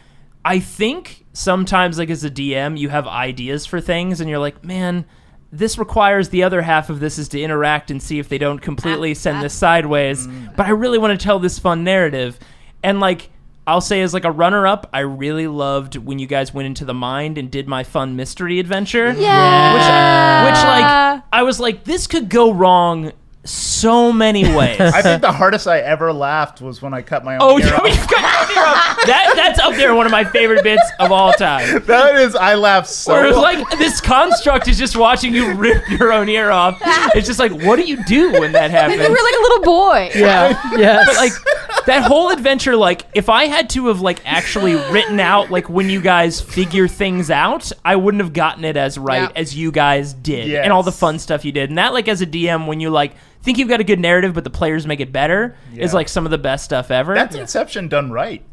I think sometimes like as a DM you have ideas for things and you're like, man, this requires the other half of this is to interact and see if they don't completely send this sideways. But I really want to tell this fun narrative. And like I'll say as like a runner-up, I really loved when you guys went into the mind and did my fun mystery adventure. Yeah. Which like I was like, this could go wrong so many ways. I think the hardest I ever laughed was when I cut my own Oh, ear yeah, off. you've got your ear off. That's up there, one of my favorite bits of all time. That is, I laughed so Where it was hard. like this construct is just watching you rip your own ear off. It's just like, what do you do when that happens? You were like a little boy. Yeah. Yes. But like that whole adventure, like if I had to have like actually written out like when you guys figure things out, I wouldn't have gotten it as right Yep. as you guys did, Yes. and all the fun stuff you did. And that like as a DM, when you like think you've got a good narrative, but the players make it better, is Yeah. like some of the best stuff ever. That's Inception done right.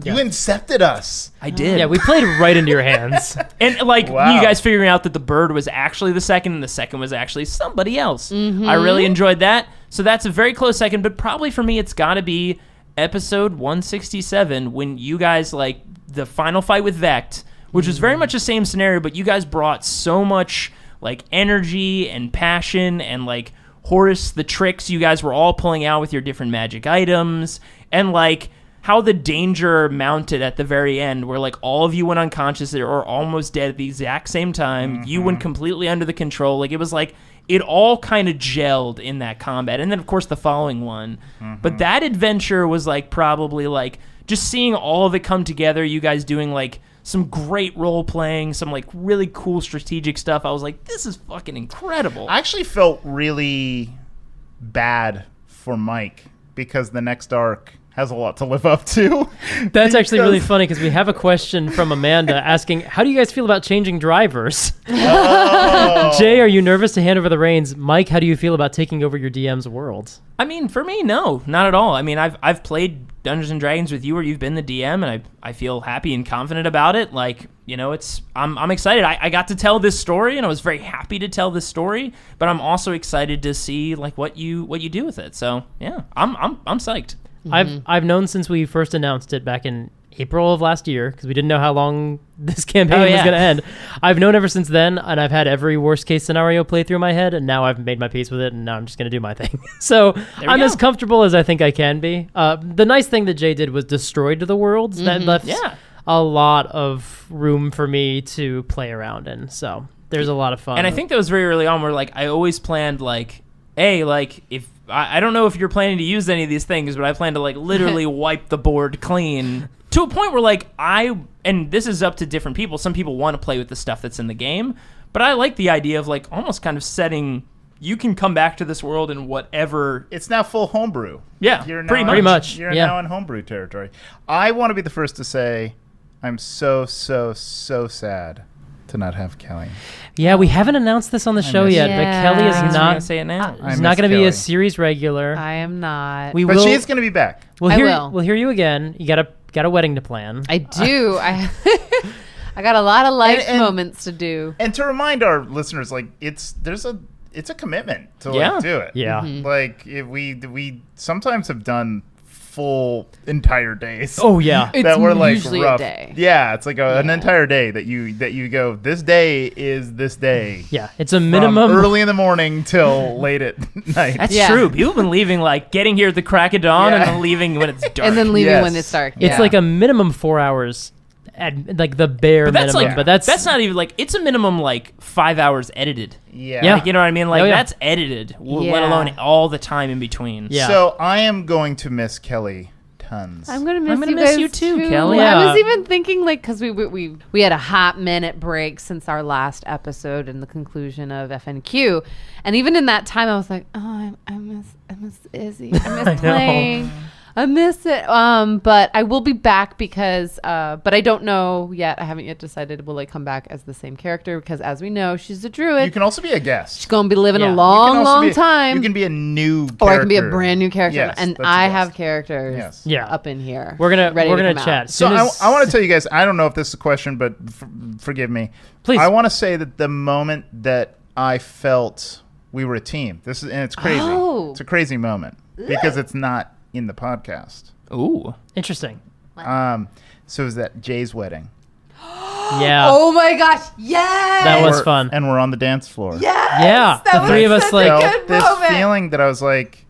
You incepted us. I did. yeah, we played right into your hands. And like Wow. you guys figuring out that the bird was actually the second and the second was actually somebody else. I really enjoyed that. So that's a very close second, but probably for me it's got to be episode 167 when you guys like the final fight with Vect, which was very much the same scenario, but you guys brought so much like energy and passion and like Horace, the tricks you guys were all pulling out with your different magic items and like how the danger mounted at the very end where like all of you went unconscious or almost dead at the exact same time. You went completely under the control. Like it was like it all kind of gelled in that combat. And then of course the following one. But that adventure was like probably like just seeing all of it come together, you guys doing like some great role playing, some like really cool strategic stuff. I was like, this is fucking incredible. I actually felt really bad for Mike because the next arc has a lot to live up to. That's actually really Because- funny because we have a question from Amanda asking, how do you guys feel about changing drivers? Oh. Jay, are you nervous to hand over the reins? Mike, how do you feel about taking over your DM's world? I mean, for me, no, not at all. I mean, I've played Dungeons and Dragons with you where you've been the DM, and I feel happy and confident about it. Like, you know, I'm excited. I got to tell this story, and I was very happy to tell this story. But I'm also excited to see like what you do with it. So yeah, I'm psyched. I've known since we first announced it back in April of last year because we didn't know how long this campaign was yeah. going to end. I've known ever since then, and I've had every worst case scenario play through my head, and now I've made my peace with it, and now I'm just going to do my thing. So I'm go. as comfortable as I think I can be. The nice thing that Jay did was destroyed the worlds. That left Yeah. a lot of room for me to play around in. So there's a lot of fun. And I think that was very early on where like I always planned like, hey, like if I don't know if you're planning to use any of these things, but I plan to like literally wipe the board clean to a point where like and this is up to different people. Some people want to play with the stuff that's in the game, but I like the idea of like almost kind of setting, you can come back to this world in whatever. It's now full homebrew. Yeah, You're now pretty much. You're yeah. now in homebrew territory. I want to be the first to say I'm so sad to not have Kelly. Yeah, we haven't announced this on the show miss yet, you. but Kelly is Yeah. I'm not. gonna say it now. I She's not miss going to be Kelly. a series regular. I am not. We But will. she's going to be back. We'll I hear. will. We'll hear you again. You got a wedding to plan. I do. I got a lot of life And- moments to do. And to remind our listeners, like it's a commitment to Yeah. like do it. Yeah. Like we sometimes have done full entire days. Oh yeah. It's that were like usually rough. a day. Yeah, it's like an entire day that you go. This day is this day. Yeah. It's a From minimum. early in the morning till late at night. That's Yeah. true. People have been leaving, like, getting here at the crack of dawn Yeah. and then leaving when it's dark. And then leaving Yes. when it's dark. It's Yeah. like a minimum 4 hours. At like the bare But that's minimum. like, but that's not even, like, it's a minimum, like, 5 hours edited. Yeah. Yeah. Like, you know what I mean? Like, Oh, yeah. that's edited, let Yeah. alone all the time in between. Yeah. So I am going to miss Kelly tons. I'm gonna miss I'm gonna you miss guys you too, Kelly. I was Yeah. even thinking like because we had a hot minute break since our last episode and the conclusion of FNQ, and even in that time I was like, oh, I miss Izzy. I I miss know. playing. I miss it. But I will be back because but I don't know yet. I haven't yet decided will I come back as the same character because as we know she's a druid. You can also be a guest. She's gonna be living Yeah. a You long, long You time. can be a new character. or I can be a brand new character, Yes, and that's a I guest. have characters Yes. Yeah. up in here. we're gonna ready to come chat. out. So I want to tell you guys, I don't know if this is a question, but forgive me. Please. I want to say that the moment that I felt we were a team, and it's crazy. Oh. It's a crazy moment because it's not in the podcast. Ooh. Interesting. So it was at Jay's wedding. Yeah. Oh my gosh! Yes. That was We're- fun. And we're on the dance floor. Yeah. That The three of was us such a like. good Felt this moment. feeling that I was like,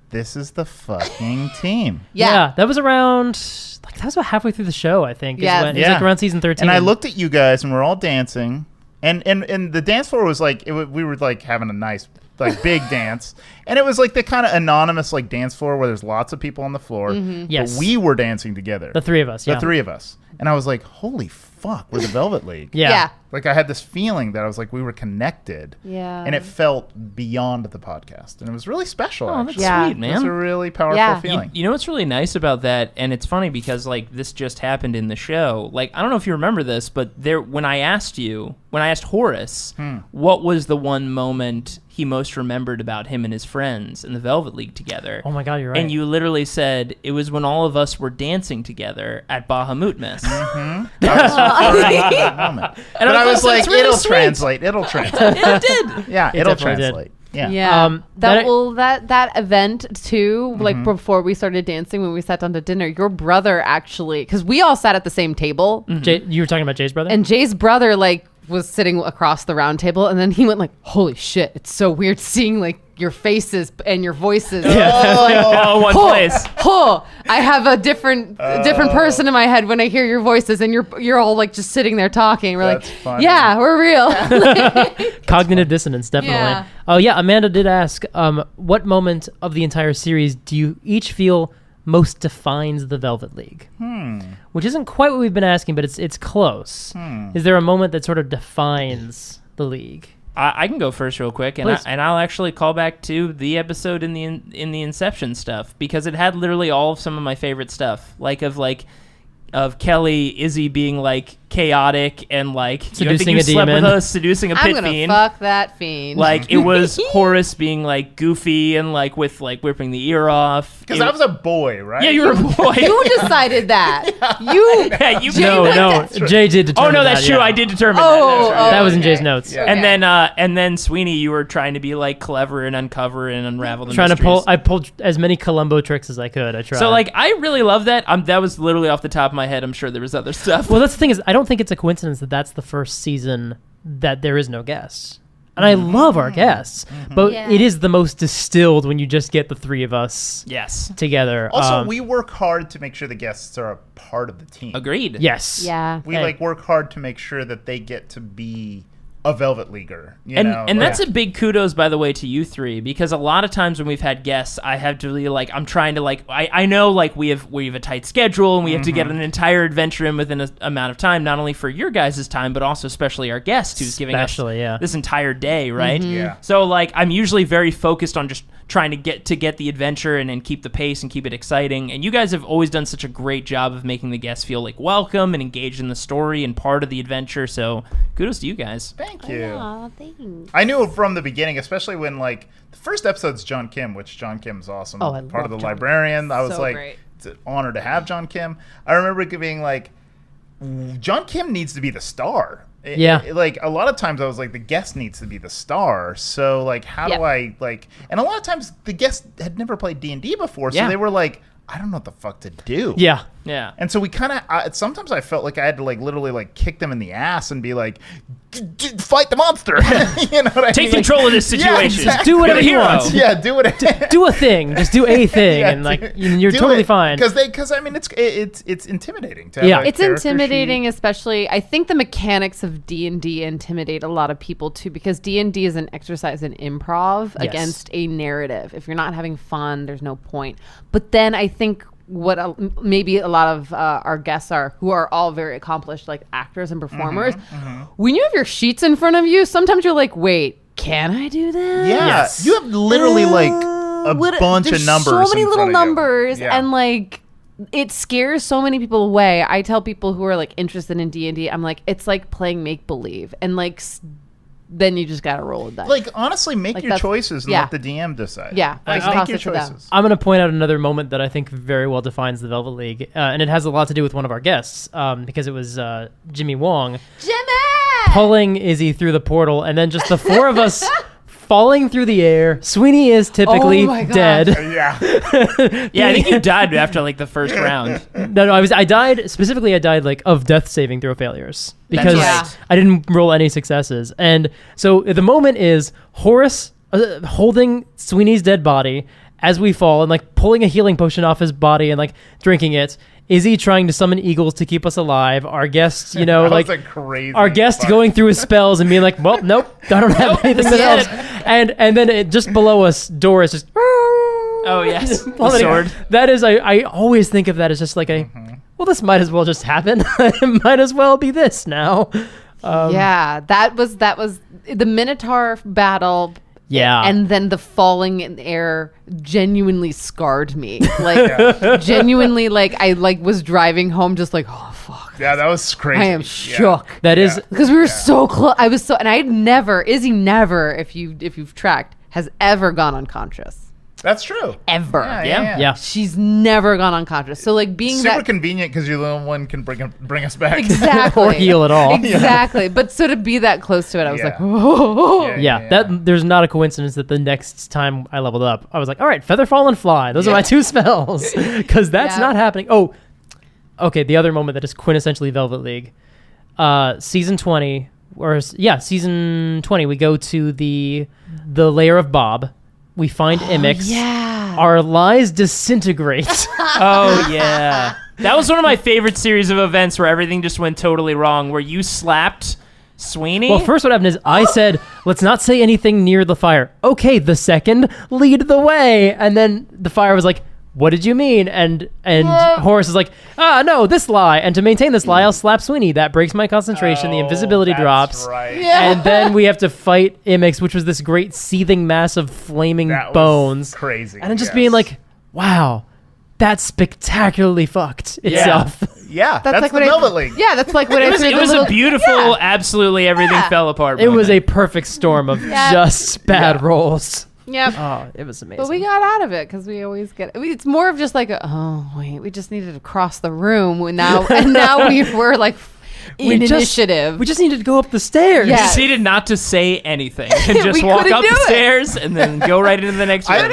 this is the fucking team. Yeah. That was around. Like that was about halfway through the show. I think. Yeah. It was like around season 13. And I looked at you guys, and we're all dancing, and the dance floor was like we were like having a nice like big dance, and it was like the kind of anonymous like dance floor where there's lots of people on the floor. Yes. But we were dancing together, The three of us. Yeah. the three of us, and I was like, holy fuck, we're the Velvet League. Yeah. Yeah. Like I had this feeling that I was like we were connected. Yeah. And it felt beyond the podcast, and it was really special. Oh, that's actually. Yeah. sweet, It was a man. really powerful Yeah. feeling. You know what's really nice about that, and it's funny because like this just happened in the show. Like I don't know if you remember this, but when I asked Horace, what was the one moment he most remembered about him and his friends in the Velvet League together? Oh my God, you're right. And you literally said it was when all of us were dancing together at Bahamutmas. That was that moment. And But I was thought like, that's really it'll sweet. translate. It'll translate. It did. Yeah, It it'll definitely did. translate. Yeah. Yeah. that- that event too, like before we started dancing when we sat down to dinner, your brother actually, because we all sat at the same table, Jay, you were talking about Jay's brother. and Jay's brother like was sitting across the round table, and then he went like, "Holy shit! It's so weird seeing like your faces and your voices." All one place. Oh, I have a different person in my head when I hear your voices, and you're all like just sitting there talking. We're That's like, funny. yeah, we're real. Cognitive dissonance, definitely. Yeah. Oh yeah, Amanda did ask, what moment of the entire series do you each feel most defines the Velvet League? Which isn't quite what we've been asking, but it's close. Is there a moment that sort of defines the league? I can go first real quick, and Please. I'll actually call back to the episode in the Inception stuff because it had literally all of some of my favorite stuff, of Kelly, Izzy being like chaotic and like Seducing you a slept demon. with us, seducing a I'm pit gonna fiend. fuck that fiend. Like it was Horace being like goofy and like with like whipping the ear off. Because I was a boy, right? Yeah, you were a boy. you decided that. You. Yeah, you No, Jay did determine Oh no, that's that, true. yeah. I did determine Oh, that. That's right. That was in okay. Jay's notes. Yeah. And then Sweeney, you were trying to be like clever and uncover and unravel the Trying to mysteries. I pulled as many Columbo tricks as I could. I tried. So like I really love that. That was literally off the top of my head. I'm sure there was other stuff. well, that's the thing is, I don't think it's a coincidence that that's the first season that there is no guests. And I love our guests, but Yeah. it is the most distilled when you just get the three of us Yes. together. Also, we work hard to make sure the guests are a part of the team. Agreed. yes, Yeah. We Hey. like work hard to make sure that they get to be a Velvet Leaguer. And that's a big kudos, by the way, to you three, because a lot of times when we've had guests, I have to really I'm trying to I know we have a tight schedule and we have to get an entire adventure in within an amount of time, not only for your guys' time, but also especially our guest who's giving us this entire day, right? Yeah. So I'm usually very focused on just trying to get the adventure and keep the pace and keep it exciting. And you guys have always done such a great job of making the guests feel welcome and engaged in the story and part of the adventure. So kudos to you guys. Thank you. Aw, thanks. I knew from the beginning, especially when the first episode's John Kim, which John Kim's awesome. Oh, I part of love the John. librarian. I was So great. it's an honor to have John Kim. I remember it being John Kim needs to be the star. Yeah. A lot of times I was the guest needs to be the star. So how do I and a lot of times the guest had never played D&D before, so they were I don't know what the fuck to do. Yeah. Yeah. And so we kind of sometimes I felt I had to literally kick them in the ass and be fight the monster. You know what I mean? Take control of this situation. Yeah, exactly. Just do whatever you want. Yeah, do it. Do a thing. Just do a thing, and you're totally fine. Because I mean, it's intimidating. To have a It's character intimidating, sheet. especially. I think the mechanics of D&D intimidate a lot of people too, because D&D is an exercise in improv against a narrative. If you're not having fun, there's no point. But then I think what maybe a lot of our guests who are all very accomplished actors and performers, when you have your sheets in front of you, sometimes you're wait, can I do that? Yeah, Yes. you have literally a bunch of numbers. So many in little front of you. numbers, Yeah. and it scares so many people away. I tell people who are interested in D&D, I'm it's like playing make believe, and then you just gotta roll with that. Honestly, make your that's- choices and yeah. let the DM decide. Yeah, make toss your it to them. choices. I'm going to point out another moment that I think very well defines the Velvet League, and it has a lot to do with one of our guests, because it was Jimmy Wong Jimmy! pulling Izzy through the portal, and then just the four of us falling through the air. Sweeney is typically Oh my gosh. dead. Yeah. Yeah, I think you died after the first round. No, I died of death saving throw failures because right. I didn't roll any successes. And so the moment is Horace holding Sweeney's dead body as we fall and pulling a healing potion off his body and drinking it. Izzy trying to summon eagles to keep us alive. Our guest, That was a crazy our guest fuck. going through his spells and being well, nope, I don't have anything this is else. And then just below us, Doris just. Oh, yes. The plummeting. sword. That is, I always think of that as just well, this might as well just happen. It might as well be this now. Yeah, that was the Minotaur battle. Yeah. And then the falling in the air genuinely scarred me. Genuinely, I was driving home just oh fuck. Yeah, that was crazy. I am shook. That is, Because we were so close. I was so, and Izzy never, if you've tracked, has ever gone unconscious. That's true. Ever. yeah. She's never gone unconscious. So being Super that convenient because you're the only one can bring us back. exactly Or heal at all. Exactly. But so to be that close to it, I was Yeah. oh. Yeah, that there's not a coincidence that the next time I leveled up, I was all right, Feather, Fall, and Fly. Those are my two spells. Because that's Yeah. not happening. Oh, okay, the other moment that is quintessentially Velvet League. Season 20, season 20, we go to the lair of Bob. We find Imix. Yeah. Our lies disintegrate. Oh, yeah. That was one of my favorite series of events where everything just went totally wrong, where you slapped Sweeney. Well, first what happened is I said, let's not say anything near the fire. Okay, the second, lead the way. And then the fire was what did you mean? And Horace is no, this lie. And to maintain this lie, I'll slap Sweeney. That breaks my concentration. The invisibility that's drops. Right. Yeah. And then we have to fight Imix, which was this great seething mass of flaming That was bones. crazy. And I'm just being wow, that's spectacularly fucked itself. Yeah, that's the what Velvet League. Yeah, that's when I it was, threw it the was little, a beautiful, absolutely everything Yeah. fell apart. It was moment. a perfect storm of Yeah. just bad rolls. Yep. Oh, it was amazing. But we got out of it because we always get. It's more of just we just needed to cross the room. And now we were initiative. We just needed to go up the stairs. Yeah. Just needed not to say anything and just We walk couldn't up do the it. stairs and then go right into the next room.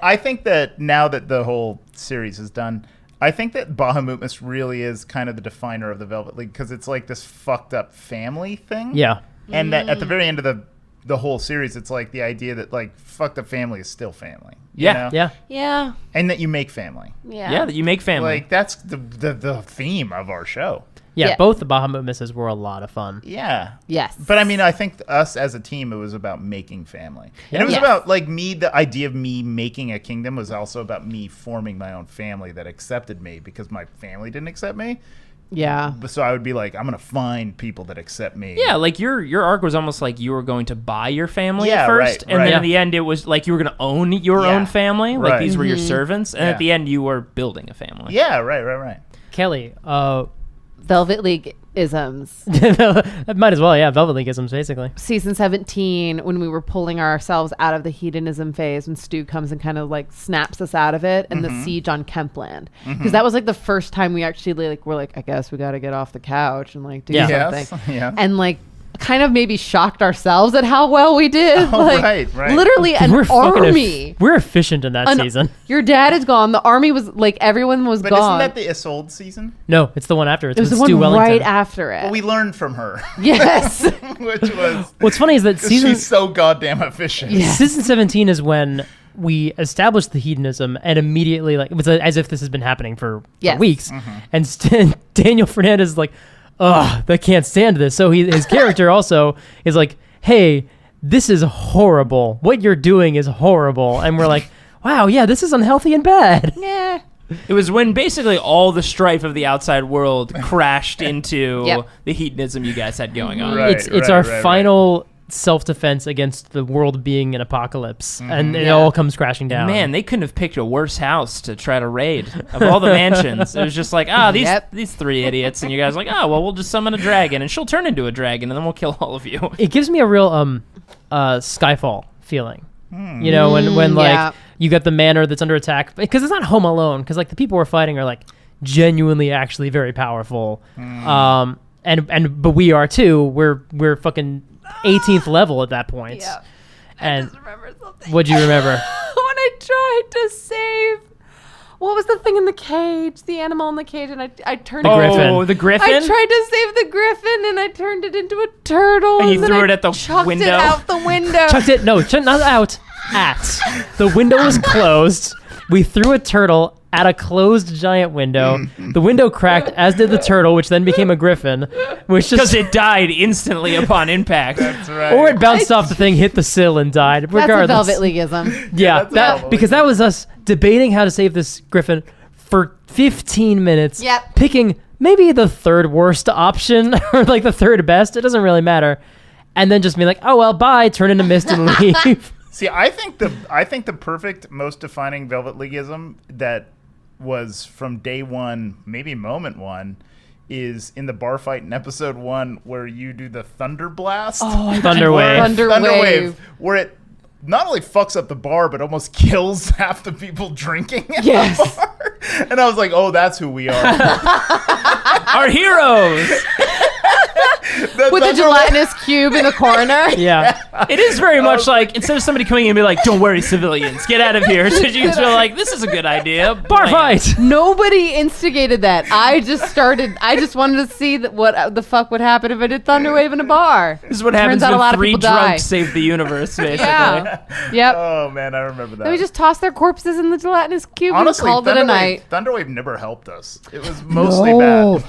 I think that now that the whole series is done, I think that Bahamutmus really is kind of the definer of the Velvet League because it's this fucked up family thing. Yeah. And that at the very end of the the whole series, it's like the idea that like fuck the family is still family. you Yeah. know? Yeah. Yeah. And that you make family. Yeah. Yeah, that you make family. Like that's the theme of our show. Yeah, Yeah. both the Bahamut misses were a lot of fun. Yeah. Yes. But I mean, I think us as a team, it was about making family. And it was Yes. about, like, the idea of me making a kingdom was also about me forming my own family that accepted me because my family didn't accept me. Yeah. So I would be like, I'm going to find people that accept me. Yeah, like your arc was almost like you were going to buy your family Yeah, at first, right, and right. then in the end it was like you were going to own your Yeah, own family. Like right. these were your servants, and Yeah. at the end you were building a family. Yeah, right. Kelly, Velvet League isms. might as well, yeah, Velvet Leagueisms, basically. Season 17, when we were pulling ourselves out of the hedonism phase, when Stu comes and kind of like snaps us out of it, and the siege on Kempland, because that was like the first time we actually like were like, I guess we got to get off the couch and like do Yeah. something, Yes, yeah. and like kind of maybe shocked ourselves at how well we did. Oh, like right. literally an fucking army. we're efficient in that season. Your dad is gone. The army was like everyone was But gone. isn't that the Isolde season? No, it's the one after. It's it was with the Stu one Wellington. right after it. Well, we learned from her, yes. which was What's funny is that she's so goddamn efficient. Yeah. season 17 is when we established the hedonism, and immediately, like, it was as if this has been happening for Yes. weeks. And Daniel Fernandez is like, ugh, I can't stand this. So his character also is like, hey, this is horrible. What you're doing is horrible. And we're like, wow, yeah, this is unhealthy and bad. Yeah. It was when basically all the strife of the outside world crashed into Yep. the hedonism you guys had going on. Right. It's our final self-defense against the world being an apocalypse, and it Yeah. all comes crashing down. Man, they couldn't have picked a worse house to try to raid. Of all the mansions, it was just like, these three idiots, and you guys are like, we'll just summon a dragon, and she'll turn into a dragon, and then we'll kill all of you. It gives me a real Skyfall feeling. You know, when like yeah. you got the manor that's under attack, because it's not Home Alone, because like the people we're fighting are like genuinely actually very powerful. But we are too. We're fucking 18th level at that point. Yeah. And Remember something? what'd you remember? when I tried to save, what was the thing in the cage? The animal in the cage, and I turned The it. griffin. Oh, the griffin? I tried to save the griffin, and I turned it into a turtle. And you then threw I it at the chucked window? It out the window. Chucked it. No, not out. At. The window was closed. We threw a turtle at a closed giant window. The window cracked, as did the turtle, which then became a griffin, which Because just it died instantly upon impact. That's right. or it bounced off the thing, hit the sill, and died. That's Regardless, a Velvet Leagueism. yeah, that's that Velvet because that was us debating how to save this griffin for 15 minutes. Yep. Picking maybe the third worst option or like the third best. It doesn't really matter. And then just being like, oh well, bye, turn into mist and leave. See, I think the perfect, most defining Velvet Leagueism that was from day one, maybe moment one, is in the bar fight in episode 1 where you do the thunder blast. Thunderwave. Thunderwave. Where it not only fucks up the bar, but almost kills half the people drinking in Yes. the bar. And I was like, oh, that's who we are. Our heroes! With a gelatinous cube in the corner. Yeah. It is very much like, instead of somebody coming in and be like, don't worry, civilians, get out of here. So you just feel like, this is a good idea. Bar Blam. fight. Nobody instigated that. I just wanted to see what the fuck would happen if I did Thunderwave in a bar. This is what Turns happens out a lot when of 3 people die. drunks save the universe, basically. Yeah. Yep. Oh, man, I remember that. Then we just tossed their corpses in the gelatinous cube Honestly, and called it a night. Thunderwave never helped us. It was mostly bad.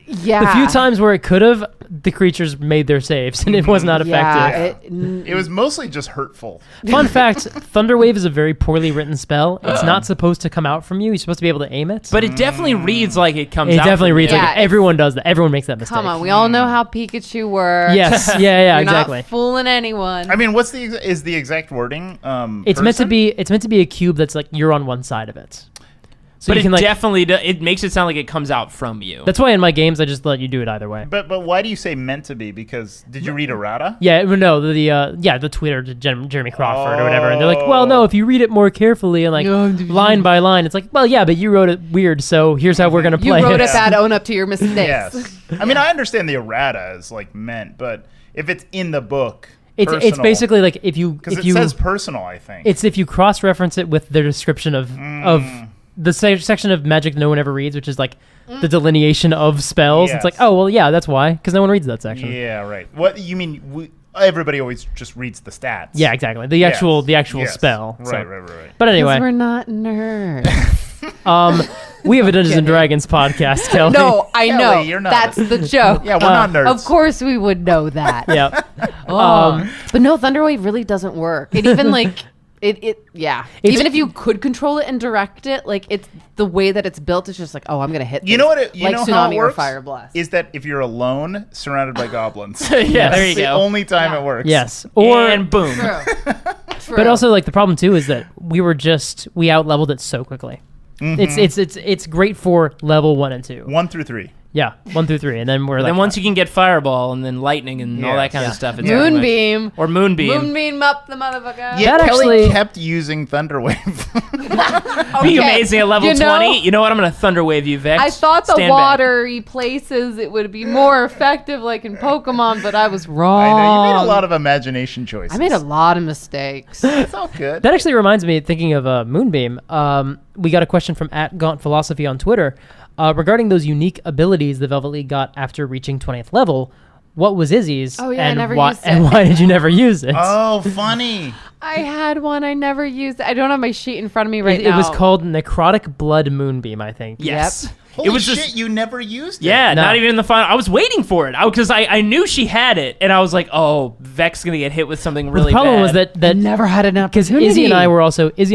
Yeah. The few times where it could have, the creatures made their saves, and it was not effective. Yeah. It was mostly just hurtful. Fun fact, Thunderwave is a very poorly written spell. It's not supposed to come out from you. You're supposed to be able to aim it. But it definitely reads like it comes it out. definitely from reads you. like Yeah, it. Everyone does that. Everyone makes that mistake. Come on, we all know how Pikachu works. Yes. Yeah, You're exactly. not fooling anyone. I mean, what's the exact wording? It's meant to person? be a cube that's like you're on one side of it. So But you it can like definitely it makes it sound like it comes out from you. that's why in my games I just let you do it either way. But why do you say meant to be? Because did you read errata? Yeah, no, the tweeter to Jeremy Crawford or whatever, and they're like, well, no, if you read it more carefully and like line by line, it's like, well, yeah, but you wrote it weird, so here's how we're gonna you play wrote it. it bad. Own up to your mistakes. Yes. I mean, I understand the errata is like meant, but if it's in the book, It's basically like if you because it says personal. I think it's if you cross reference it with their description of the section of magic no one ever reads, which is like the delineation of spells. Yes. It's like, oh well, yeah, that's why, because no one reads that section. Yeah, right. What you mean? everybody always just reads the stats. Yeah, exactly. The actual Yes. spell. Right, So. right. But anyway, We're not nerds. we have a Dungeons and Dragons podcast, Kelly. No, I Kelly, know. you're not. That's the joke. Yeah, we're not nerds. Of course we would know that. Yeah. But no, Thunderwave really doesn't work. It even It's- even if you could control it and direct it, like it's the way that it's built. It's just like, oh, I'm gonna hit. You this, know what? You like know tsunami how it or works? fire blast. Is that if you're alone, surrounded by goblins? Yeah, there you It's the go. only time it works. Yes. Or and boom. True. but also like the problem too is that we out leveled it so quickly. It's great for level 1 and 2. 1 through 3. Yeah, 1 through 3, and then we're like. Then once you can get fireball and then lightning and all that kind of stuff, it's pretty much- Moonbeam. or moonbeam. Moonbeam up the motherfucker. Yeah, That Kelly actually- kept using Thunderwave. Be Okay. amazing at level You know- 20. You know what? I'm gonna thunderwave you, Vex. I thought the Stand back. watery places it would be more effective, like in Pokemon, but I was wrong. I know you made a lot of imagination choices. I made a lot of mistakes. It's all good. That actually reminds me, thinking of Moonbeam, we got a question from @GauntPhilosophy on Twitter regarding those unique abilities the Velvet League got after reaching 20th level. What was Izzy's? Oh, yeah, I and never why, used it. And why did you never use it? Oh, funny. I had one. I never used it. I don't have my sheet in front of me right It now. was called Necrotic Blood Moonbeam, I think. Yes. Holy it was shit, just you never used it. yeah, No. not even in the final. I was waiting for it because I knew she had it, and I was like, oh, Vex gonna get hit with something really the problem bad. was that never had an because opportunity. Izzy and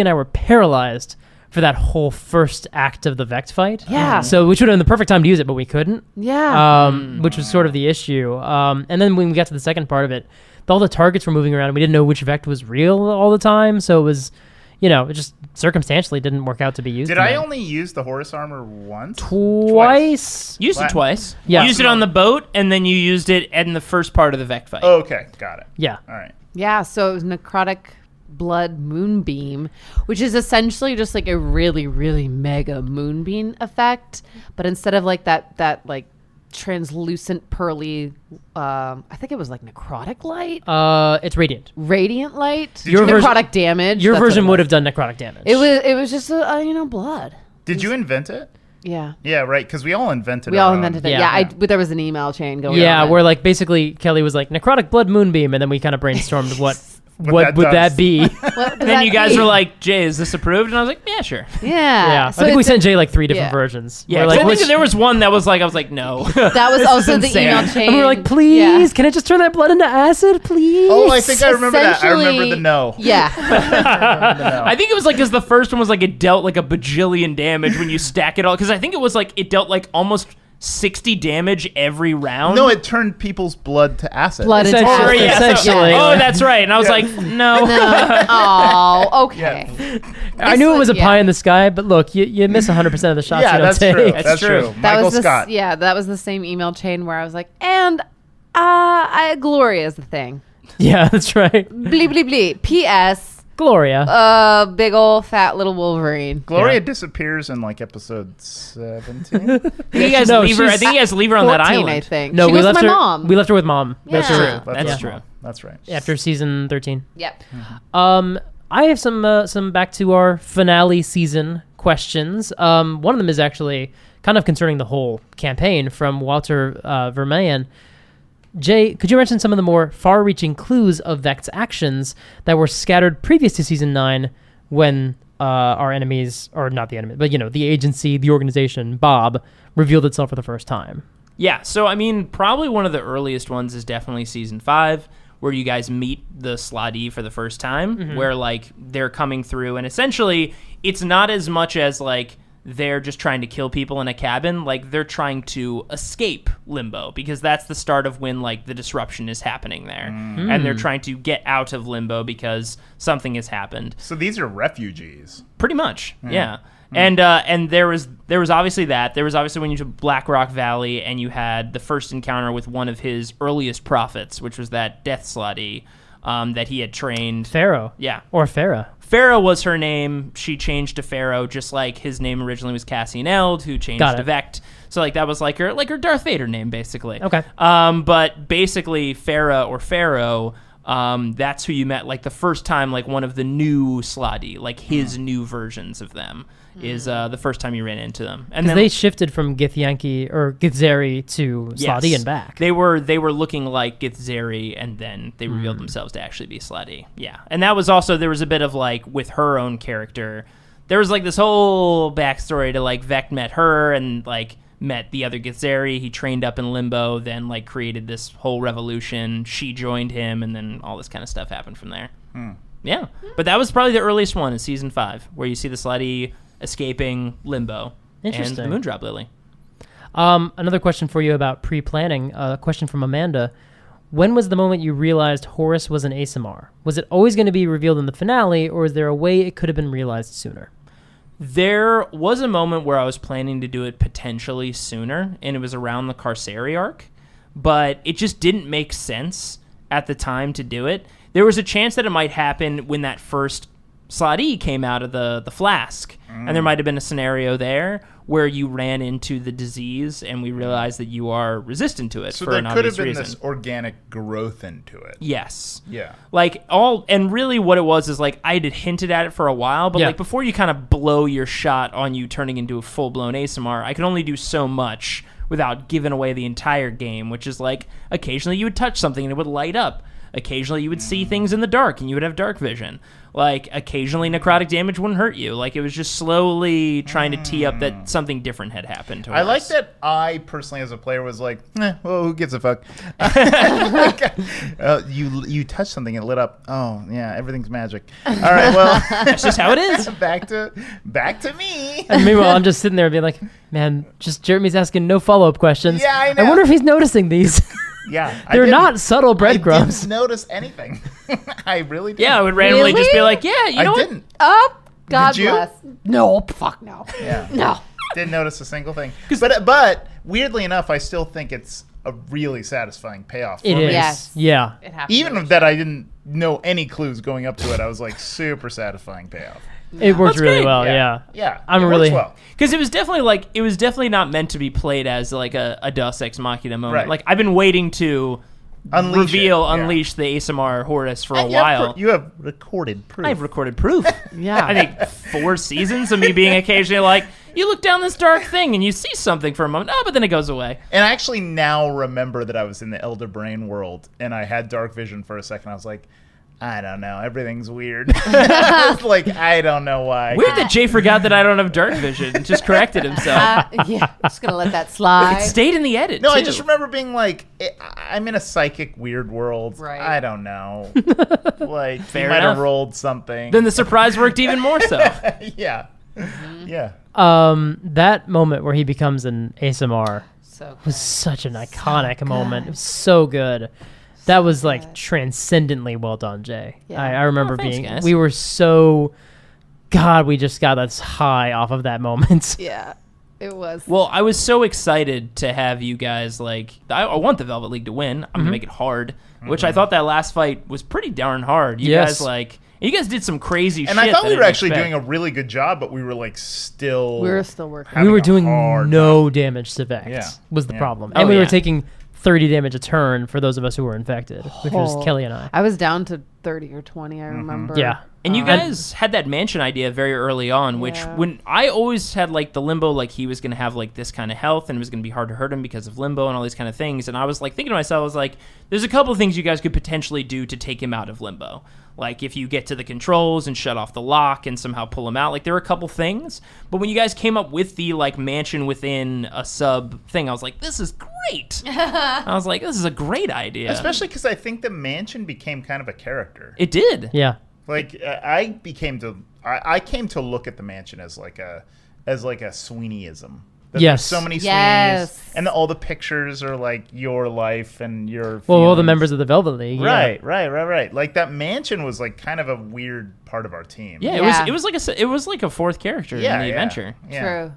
I were paralyzed for that whole first act of the Vex fight. Yeah. So which would have been the perfect time to use it, but we couldn't. Yeah. Which was sort of the issue. And then when we got to the second part of it, all the targets were moving around, and we didn't know which Vex was real all the time. So it was, it just circumstantially didn't work out to be used. Did in I that. only use the Horus armor once? Twice? used it What? twice. Yeah. You used it on the boat, and then you used it in the first part of the Vex fight. Oh, okay, got it. Yeah. All right. Yeah, so it was Necrotic Blood Moonbeam, which is essentially just like a really, really mega moonbeam effect. But instead of like that like translucent pearly, I think it was like necrotic light, It's radiant. radiant light, Your version- necrotic damage. Your That's what version it would was. have done necrotic damage. It was just blood. Did you invent it? Yeah. Yeah, right, because we all invented We our all own. invented it. Yeah. Yeah, but there was an email chain going on. Yeah, it. where like basically Kelly was like necrotic blood moonbeam, and then we kind of brainstormed what What that would does. that be? What does And then that you guys mean? were like, Jay, is this approved? And I was like, yeah, sure. Yeah. Yeah, So I think we it's sent Jay like 3 different yeah. versions. Yeah, We're 'cause like, I think there was one that was like, I was like, no. that was also the insane. email chain. and we were like, please, Yeah. can I just turn that blood into acid, please? Oh, I think I remember that. I remember Essentially- the no. Yeah. I think it was like because the first one was like it dealt like a bajillion damage when you stack it all. Because I think it was like it dealt like almost 60 damage every round. No, it turned people's blood to acid. Blood into Essentially- Oh, acid. yeah, so- essentially. oh, that's right. And I was like, no. Oh, okay. I knew it was a yeah. pie in the sky, but look, you miss 100% of the shots Yeah, you don't that's take. true. That's That's true. true. That Michael was the Scott. yeah, that was the same email chain where I was like, and Gloria's the thing. Yeah, that's right. Bleep bleep bleep. P.S. Gloria. Big old fat little Wolverine. Gloria Yeah. disappears in like episode 17. I think you guys No, leave her. I she's think you guys leave her on that 14, island. I think. No, she we goes left with her. my mom. We left her with mom. Yeah. That's right. true. That's right. After season 13. Yep. I have some back to our finale season questions. One of them is actually kind of concerning the whole campaign from Walter Vermeyen. Jay, could you mention some of the more far-reaching clues of Vect's actions that were scattered previous to season 9 when our enemies, or not the enemy, but the agency, the organization, Bob, revealed itself for the first time? Yeah, so I mean, probably one of the earliest ones is definitely season 5, where you guys meet the Slotty for the first time, where like they're coming through, and essentially it's not as much as like they're just trying to kill people in a cabin, like they're trying to escape Limbo, because that's the start of when like the disruption is happening there, and they're trying to get out of Limbo because something has happened. So these are refugees. Pretty much, yeah. And there was obviously that. There was obviously when you took Black Rock Valley and you had the first encounter with one of his earliest prophets, which was that Death Slotty that he had trained. Pharaoh. Yeah. Or Farah. Pharaoh was her name. She changed to Pharaoh, just like his name originally was Cassian Eld, who changed Got to it. Vect. So like that was like her Darth Vader name, basically. Okay. But basically Pharaoh, that's who you met like the first time, like one of the new Slotty, like his new versions of them. is the first time you ran into them. And Because they shifted from Githyanki or Githzeri to Sladi and back. They were looking like Githzeri, and then they revealed themselves to actually be Sladi. Yeah, and that was also, there was a bit of like with her own character, there was like this whole backstory to like Vect met her and like met the other Githzeri. He trained up in Limbo, then like created this whole revolution. She joined him, and then all this kind of stuff happened from there. Yeah, but that was probably the earliest one in season 5, where you see the Sladi escaping Limbo and the Moondrop Lily. Another question for you about pre-planning. A question from Amanda. When was the moment you realized Horace was an Aasimar? Was it always going to be revealed in the finale, or is there a way it could have been realized sooner? There was a moment where I was planning to do it potentially sooner, and it was around the Carceri arc, but it just didn't make sense at the time to do it. There was a chance that it might happen when that first Sladi came out of the flask, and there might have been a scenario there where you ran into the disease and we realized that you are resistant to it for an obvious reason. So there could have been this organic growth into it. Yes. Yeah. Like and really what it was is like I had hinted at it for a while, but like before you kind of blow your shot on you turning into a full-blown Aasimar, I could only do so much without giving away the entire game, which is like occasionally you would touch something and it would light up. Occasionally you would see things in the dark and you would have dark vision. Like occasionally necrotic damage wouldn't hurt you. Like it was just slowly trying to tee up that something different had happened to us. I like that I personally as a player was like, well, who gives a fuck? You touched something and it lit up. Oh yeah, everything's magic. All right, well that's just how it is. back to me. And meanwhile, I'm just sitting there being like, man, just Jeremy's asking no follow-up questions. Yeah, I know. I wonder if he's noticing these. Yeah, They're not subtle breadcrumbs. I didn't notice anything. I really didn't. Yeah, I would randomly just be like, yeah, you know what? I didn't. Oh, God Did you? bless. No, fuck no. Yeah. No. Didn't notice a single thing. But weirdly enough, I still think it's a really satisfying payoff. It is. Yes. Yeah. It happened. Even that I didn't know any clues going up to it, I was like super satisfying payoff. It worked That's really great. well, yeah. Yeah. I'm it works really well. Because it was definitely not meant to be played as like a Deus Ex Machina moment. Right. Like I've been waiting to unleash the Aasimar Horus for a while. You have recorded proof. I have recorded proof. Yeah. I think 4 seasons of me being occasionally like, you look down this dark thing and you see something for a moment. Oh, but then it goes away. And I actually now remember that I was in the Elder Brain world and I had dark vision for a second. I was like, I don't know. Everything's weird. It's like, I don't know why. Weird that Jay forgot that I don't have dark vision and just corrected himself. Yeah. Just going to let that slide. It stayed in the edit, No, too. I just remember being like, I'm in a psychic weird world. Right. I don't know. Like, Fair you might enough. have rolled something. Then the surprise worked even more so. Yeah. Yeah. That moment where he becomes an Aasimar So was such an iconic moment. It was so good. That was like transcendently well done, Jay. Yeah. I remember thanks, guys. we were so, God, we just got this high off of that moment. yeah, it was. Well, I was so excited to have you guys, like, I want the Velvet League to win. I'm going to make it hard, which I thought that last fight was pretty darn hard. You Yes. guys, like, you guys did some crazy shit. And I thought that we were didn't actually expect. doing a really good job, but we were like still. We were still working. We were having a doing hard no damage to Vex, Yeah. was the Yeah. problem. Oh, And we yeah. were taking 30 damage a turn for those of us who were infected, which was Oh. Kelly and I. I was down to 30 or 20, I remember. Yeah. And you guys had that mansion idea very early on, which Yeah. when I always had like the Limbo, like he was going to have like this kind of health and it was going to be hard to hurt him because of Limbo and all these kind of things. And I was like thinking to myself, I was like, there's a couple of things you guys could potentially do to take him out of Limbo. Like if you get to the controls and shut off the lock and somehow pull him out, like there were a couple things. But when you guys came up with the like mansion within a sub thing, I was like, this is great. I was like, this is a great idea. Especially because I think the mansion became kind of a character. It did. Yeah. Like I came to look at the mansion as like a Sweeneyism. That Yes. there's so many Yes. Sweeneys, and all the pictures are like your life and your. Well, all the feelings. members of the Velvet League. yeah. Right. Like that mansion was like kind of a weird part of our team. Yeah, Yeah. it was like a fourth character in the adventure. Yeah. True.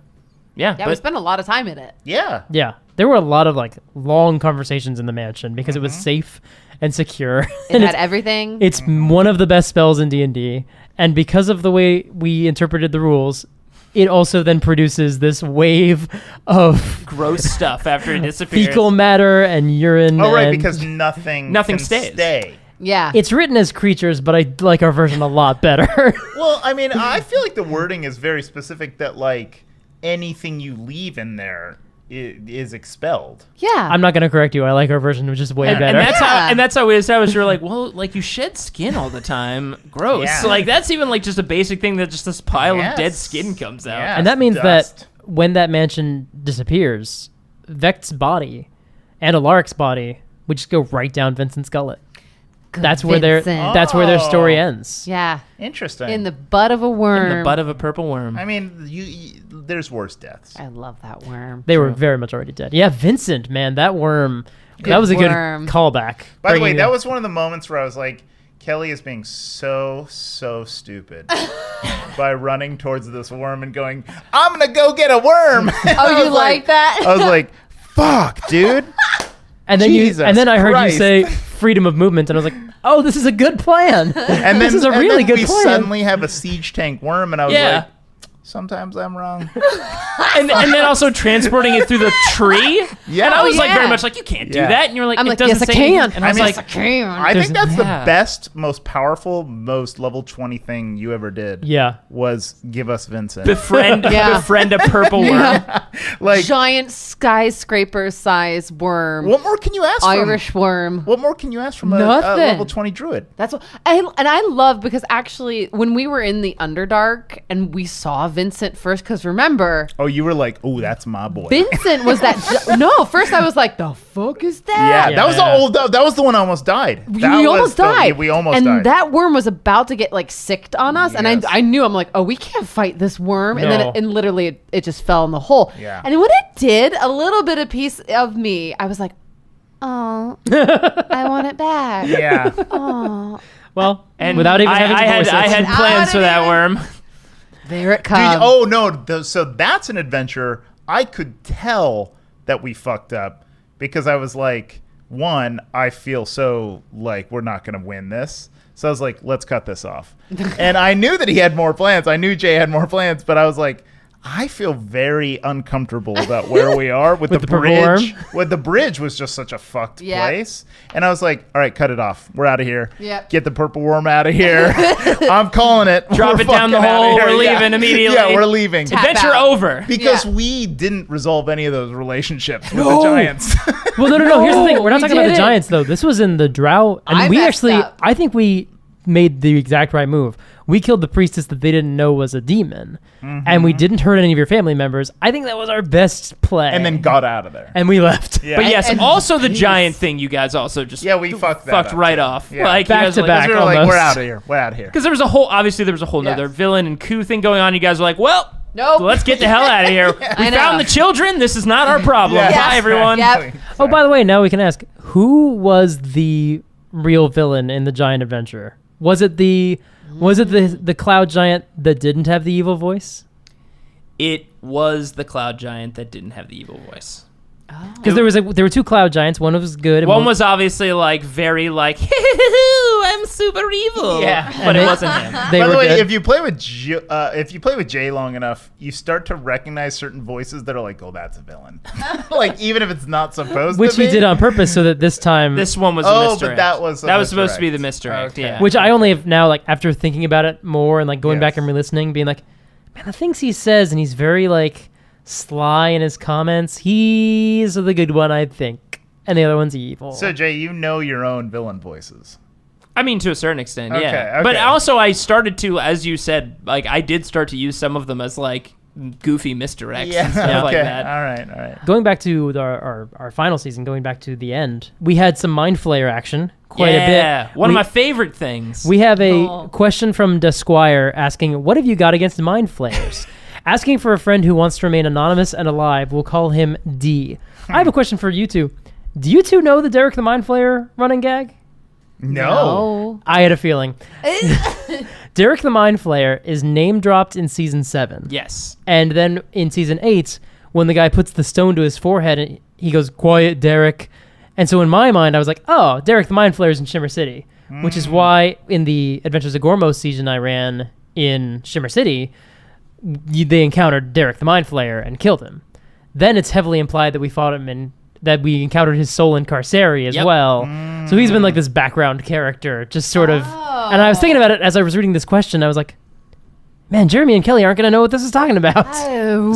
Yeah, Yeah, we but spent a lot of time in it. Yeah. Yeah. There were a lot of like long conversations in the mansion because it was safe and secure. It and had everything. it's one of the best spells in D&D. And because of the way we interpreted the rules, it also then produces this wave of gross stuff after it disappears. fecal matter and urine. Oh, right, and because nothing Nothing can stays. stay. Yeah. It's written as creatures, but I like our version a lot better. Well, I mean, I feel like the wording is very specific that, like, anything you leave in there is expelled. Yeah. I'm not going to correct you. I like our version, which is way better. And that's how we established. You're like, well, like you shed skin all the time. Gross. Yeah. So, like that's even like just a basic thing that just this pile Yes. of dead skin comes out. Yeah. And that means Dust. that when that mansion disappears, Vect's body and Alaric's body would just go right down Vincent's gullet. That's where Vincent. that's where their story ends. Yeah. Interesting. In the butt of a worm. In the butt of a purple worm. I mean, there's worse deaths. I love that worm. They were very much already dead. Yeah, Vincent, man, that worm. That was a worm. good callback. By the way, Bringing that the- was one of the moments where I was like, Kelly is being so stupid by running towards this worm and going, I'm going to go get a worm. Oh, you like that? I was like, fuck, dude. And then Jesus I heard Christ. you say freedom of movement, and I was like, "Oh, this is a good plan. And then, this is a and really then good we plan." suddenly have a siege tank worm, and I was Yeah. like, sometimes I'm wrong. and then also transporting it through the tree. Yeah. And I was like yeah. very much like, you can't do Yeah. that. And you're like, I'm it like, doesn't yes, I say anything. can. And I was Yes, like, I can. I think that's yeah. the best, most powerful, most level 20 thing you ever did. Yeah. Was give us Vincent. befriend Yeah. a purple worm. Like, Giant skyscraper size worm. what more can you ask Irish worm. from? What more can you ask from a Nothing. level 20 druid? That's what I love, because actually when we were in the Underdark and we saw Vincent first, because remember, Oh, you were like, oh, that's my boy. Vincent was that no, first I was like, the fuck is Yeah, that? that was the old. That was the one I almost died. We That was almost died. We almost and died. that worm was about to get like sicked on us, Yes. and I knew, I'm like, oh, we can't fight this worm. And No. then and literally it just fell in the hole. Yeah. And when it did, a little bit of piece of me, I was like, oh, I want it back. yeah. Oh, Well, And without even having to I voice had it. plans for that worm. there it Dude, comes. oh no. So that's an adventure. I could tell that we fucked up because I was like, one, I feel so like we're not going to win this. So I was like, let's cut this off. And I knew that he had more plans. I knew Jay had more plans, but I was like, I feel very uncomfortable about where we are with, With the the purple bridge. worm? With the bridge was just such a fucked Yeah. place. And I was like, all right, cut it off. We're out of here. Yep. Get the purple worm out of here. I'm calling it. Drop We're it down the fucking outta hole. here. We're Yeah. leaving immediately. Yeah, we're leaving. Tap Adventure out. over. Because Yeah. we didn't resolve any of those relationships with the Giants. Well, no. Here's the thing. We're not we talking about the didn't. Giants, though. This was in the drought, and I we messed actually, up. I think we made the exact right move. We killed the priestess that they didn't know was a demon, and we didn't hurt any of your family members. I think that was our best play. and then got out of there. and we left. Yeah. But yes, And- also the giant thing you guys also just Yeah, we fucked that fucked up, right too. off. Yeah. Like, Back you guys to were back. we were like, almost. we're out of here. We're out of here. Because there was a whole nother Yes. villain and coup thing going on. You guys were like, well, Nope. let's get the hell out of here. We I know. found the children. This is not our problem. Yes. Bye, everyone. Yep. Oh, by the way, now we can ask, who was the real villain in the Giant Adventure? Was it the cloud giant that didn't have the evil voice? It was the cloud giant that didn't have the evil voice. Because there were two cloud giants. One was good. And One was obviously like very like, I'm super evil. Yeah. But it wasn't him. They By were the way, good. if you play with Jay long enough, you start to recognize certain voices that are like, oh, that's a villain. Like even if it's not supposed Which to be. he did on purpose so that this time, This one was Oh, a but misdirect. that was a supposed to be the misdirect. misdirect. Okay. Yeah. which I only have now, like after thinking about it more and like going back Yes. and re-listening, being like, man, the things he says, and he's very like sly in his comments. He's the good one, I think, and the other one's evil. So Jay, you know your own villain voices. I mean, to a certain extent, Okay, yeah. okay. But also, I started to, as you said, like I did start to use some of them as like goofy misdirects and stuff like okay. that. All right. Going back to our final season, going back to the end, we had some mind flayer action quite a bit. One of We- my favorite things. We have a Oh. question from Desquire asking, what have you got against mind flayers? Asking for a friend who wants to remain anonymous and alive. We'll call him D. I have a question for you two. Do you two know the Derek the Mind Flayer running gag? No. I had a feeling. Derek the Mind Flayer is name dropped in season 7. yes. And then in season 8, when the guy puts the stone to his forehead, and he goes, quiet, Derek. And so in my mind, I was like, oh, Derek the Mind Flayer's in Shimmer City. Which is why in the Adventures of Gormos season I ran in Shimmer City, they encountered Derek the Mind Flayer and killed him. Then it's heavily implied that we fought him in that we encountered his soul in Carceri as well. So he's been like this background character, just sort of. And I was thinking about it as I was reading this question. I was like, man, Jeremy and Kelly aren't going to know what this is talking about.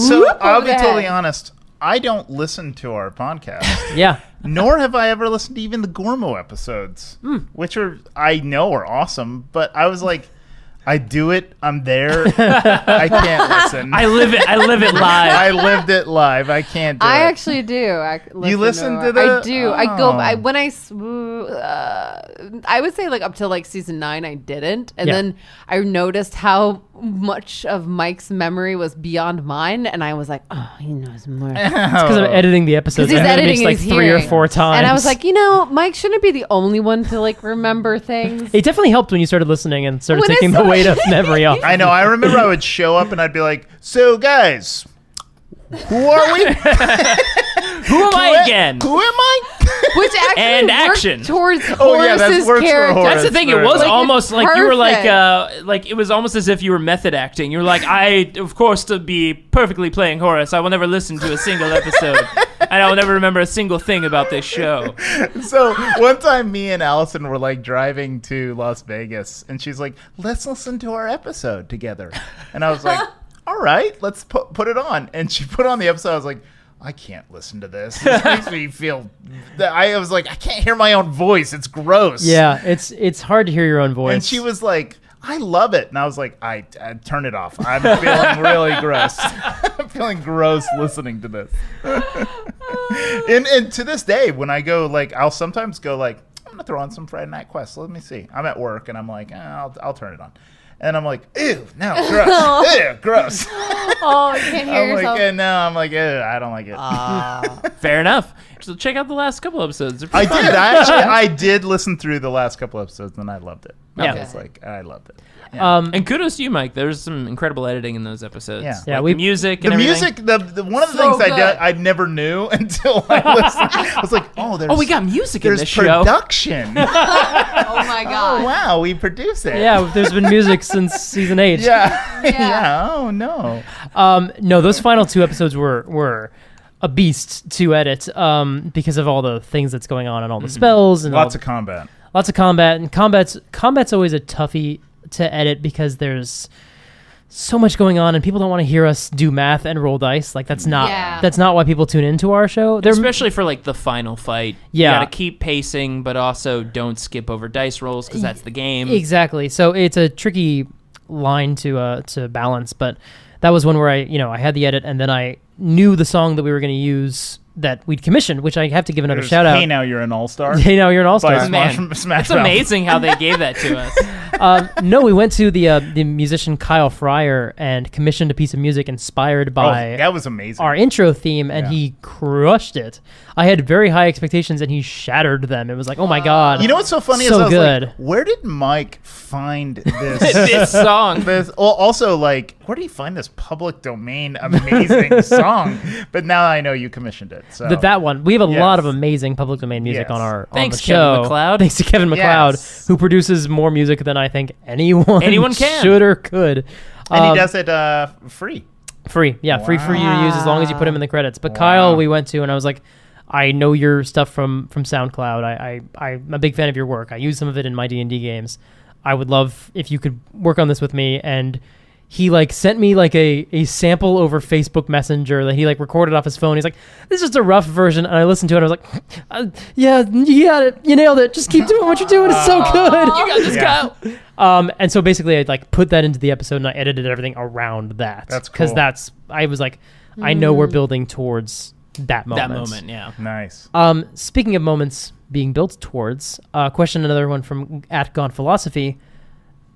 So I'll be totally honest. I don't listen to our podcast. Yeah. Nor have I ever listened to even the Gormo episodes, which I know are awesome. But I was like, I do it. I'm there. I can't listen. I live it live. I lived it live. I can't do it. I actually do. You listen to I do. Oh. I go. I would say like up to like season 9, I didn't, and then I noticed how much of Mike's memory was beyond mine, and I was like, oh, he knows more. It's because I'm editing the episodes. He's and editing it makes and like he's 3 or hearing. 4 times. And I was like, Mike shouldn't be the only one to like remember things. it definitely helped when you started listening and started When I taking the saw- weight of memory off. I know. I remember I would show up and I'd be like, so guys, who are we? Who am I again? Who am I? Which actually And worked action. towards Oh, yeah, that Horace's works for character. Horace. That's the thing. It Right. was Like, almost like you were perfect. like it was almost as if you were method acting. You were like, I, of course, to be perfectly playing Horace, I will never listen to a single episode, and I will never remember a single thing about this show. So one time me and Allison were like driving to Las Vegas and she's like, let's listen to our episode together. And I was like, all right, let's put it on. And she put on the episode. I was like, I can't listen to this. This makes me feel. I was like, I can't hear my own voice. It's gross. Yeah, it's hard to hear your own voice. And she was like, I love it. And I was like, I turn it off. I'm feeling really gross. I'm feeling gross listening to this. and to this day, when I go, like, I'll sometimes go like, I'm going to throw on some Friday Night Quest. Let me see. I'm at work and I'm like, I'll turn it on. And I'm like, ew, no, gross. Ew, gross. Oh, you can't hear I'm yourself. like, and now I'm like, ew, I don't like it. Fair enough. So check out the last couple episodes. They're I pretty did. fun. I did listen through the last couple episodes and I loved it. Yeah. I was like, I loved it. Yeah. And kudos to you, Mike. There's some incredible editing in those episodes. Yeah. Yeah, Like we- the music The and everything. music, the one of the So things good. I never knew until I listened. I was like, oh, there's Oh, we got music in there's this show. production. Oh my Oh god. wow, we produce it. yeah, there's been music since season 8. yeah, Yeah. yeah. Oh no. No, those final 2 episodes were a beast to edit because of all the things that's going on and all the spells and Lots all, of combat. lots of combat. And combat's always a toughie to edit because there's so much going on and people don't want to hear us do math and roll dice. Like that's not why people tune into our show. They're Especially for like the final fight. Yeah. You gotta keep pacing, but also don't skip over dice rolls because that's the game. Exactly. So it's a tricky line to balance, but that was one where I had the edit and then I knew the song that we were going to use that we'd commissioned, which I have to give another There's, shout out. Hey, now you're an all-star. Hey, now you're an all-star. By Man, Smash it's Mouth. amazing how they gave that to us. No, we went to the musician Kyle Fryer and commissioned a piece of music inspired Oh, by that was amazing. our intro theme, and Yeah. he crushed it. I had very high expectations, and he shattered them. It was like, oh my god! You know what's so funny is So I was good. like, where did Mike find this? This song. Also, like, where did he find this public domain amazing song? But now I know you commissioned it. So That one. We have a Yes. lot of amazing public domain music Yes. on our Thanks, on the show. Kevin MacLeod. Thanks to Kevin MacLeod, Yes. who produces more music than I think anyone can. should or could. and he does it free. Free, yeah, free for you to use as long as you put him in the credits. But Kyle, we went to, and I was like, I know your stuff from SoundCloud. I'm a big fan of your work. I use some of it in my D&D games. I would love if you could work on this with me. And he like sent me like a sample over Facebook Messenger that he like recorded off his phone. He's like, this is just a rough version. And I listened to it. And I was like, yeah, you got it. You nailed it. Just keep doing what you're doing. It's so good. You got this, Yeah. Kyle. And so basically I like put that into the episode and I edited everything around that. That's Because cool. I was like, I know we're building towards that moment. That moment, yeah. Nice. Speaking of moments being built towards, another one from @GonePhilosophy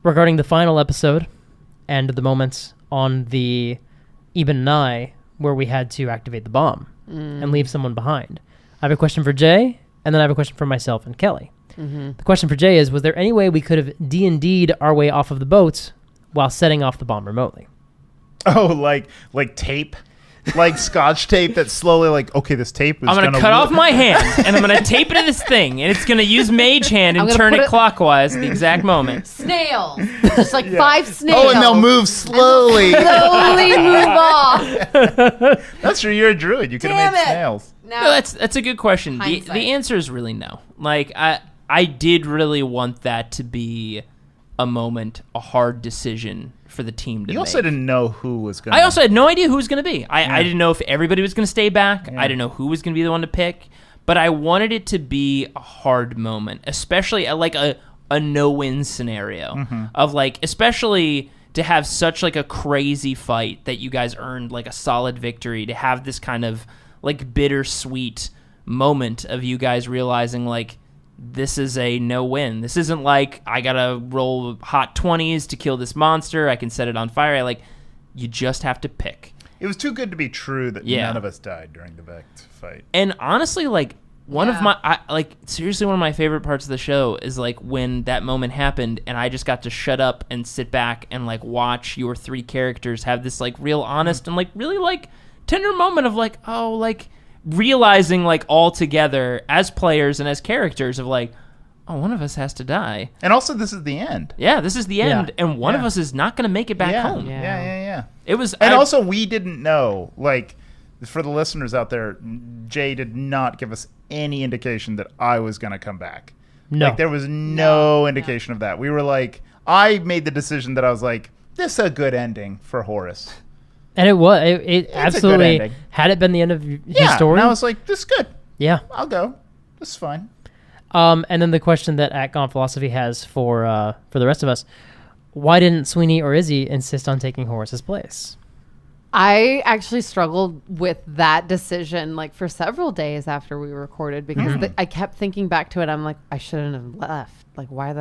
regarding the final episode and the moments on the Eben and I where we had to activate the bomb and leave someone behind. I have a question for Jay, and then I have a question for myself and Kelly. The question for Jay is, was there any way we could have D&D'd our way off of the boat while setting off the bomb remotely? Oh, like tape. like Scotch tape that's slowly like, okay, this tape is I'm gonna cut off my hand and I'm gonna tape it to this thing, and it's gonna use mage hand and I'm gonna turn put it it- clockwise at the exact moment. Snails. Just like 5 snails. Oh, and they'll move slowly. Slowly move off. That's true. You're a druid. You could have Damn made it. snails. Now, No, that's a good question. The Hindsight. answer is really no. Like I did really want that to be a moment, a hard decision for the team to You make. also didn't know who was going. I also had no idea who was going to be. I didn't know if everybody was going to stay back. I didn't know who was going to be the one to pick. But I wanted it to be a hard moment, especially at like a no-win scenario of like, especially to have such like a crazy fight that you guys earned like a solid victory, to have this kind of like bittersweet moment of you guys realizing like, this is a no-win. This isn't like I gotta roll hot 20s to kill this monster. I can set it on fire. Like, you just have to pick. It was too good to be true that Yeah. none of us died during the Vect fight. And honestly, like one of my seriously one of my favorite parts of the show is like when that moment happened and I just got to shut up and sit back and like watch your 3 characters have this like real honest and like really like tender moment of like, oh, like realizing like all together as players and as characters of like, oh, one of us has to die. And also, this is the end. Yeah, this is the end, and one of Yeah. us is not going to make it back yeah. home. Yeah. It was, And I- also, we didn't know. Like, for the listeners out there, Jay did not give us any indication that I was going to come back. No. Like, there was no indication of that. We were like, I made the decision that I was like, this is a good ending for Horace. And it was. It a good absolutely, ending. had it been the end of his Yeah. story. And I was like, this is good. yeah. I'll go. This is fine. And then the question that At Gone Philosophy has for the rest of us: why didn't Sweeney or Izzy insist on taking Horace's place? I actually struggled with that decision like for several days after we recorded because I kept thinking back to it. I'm like, I shouldn't have left. Like, why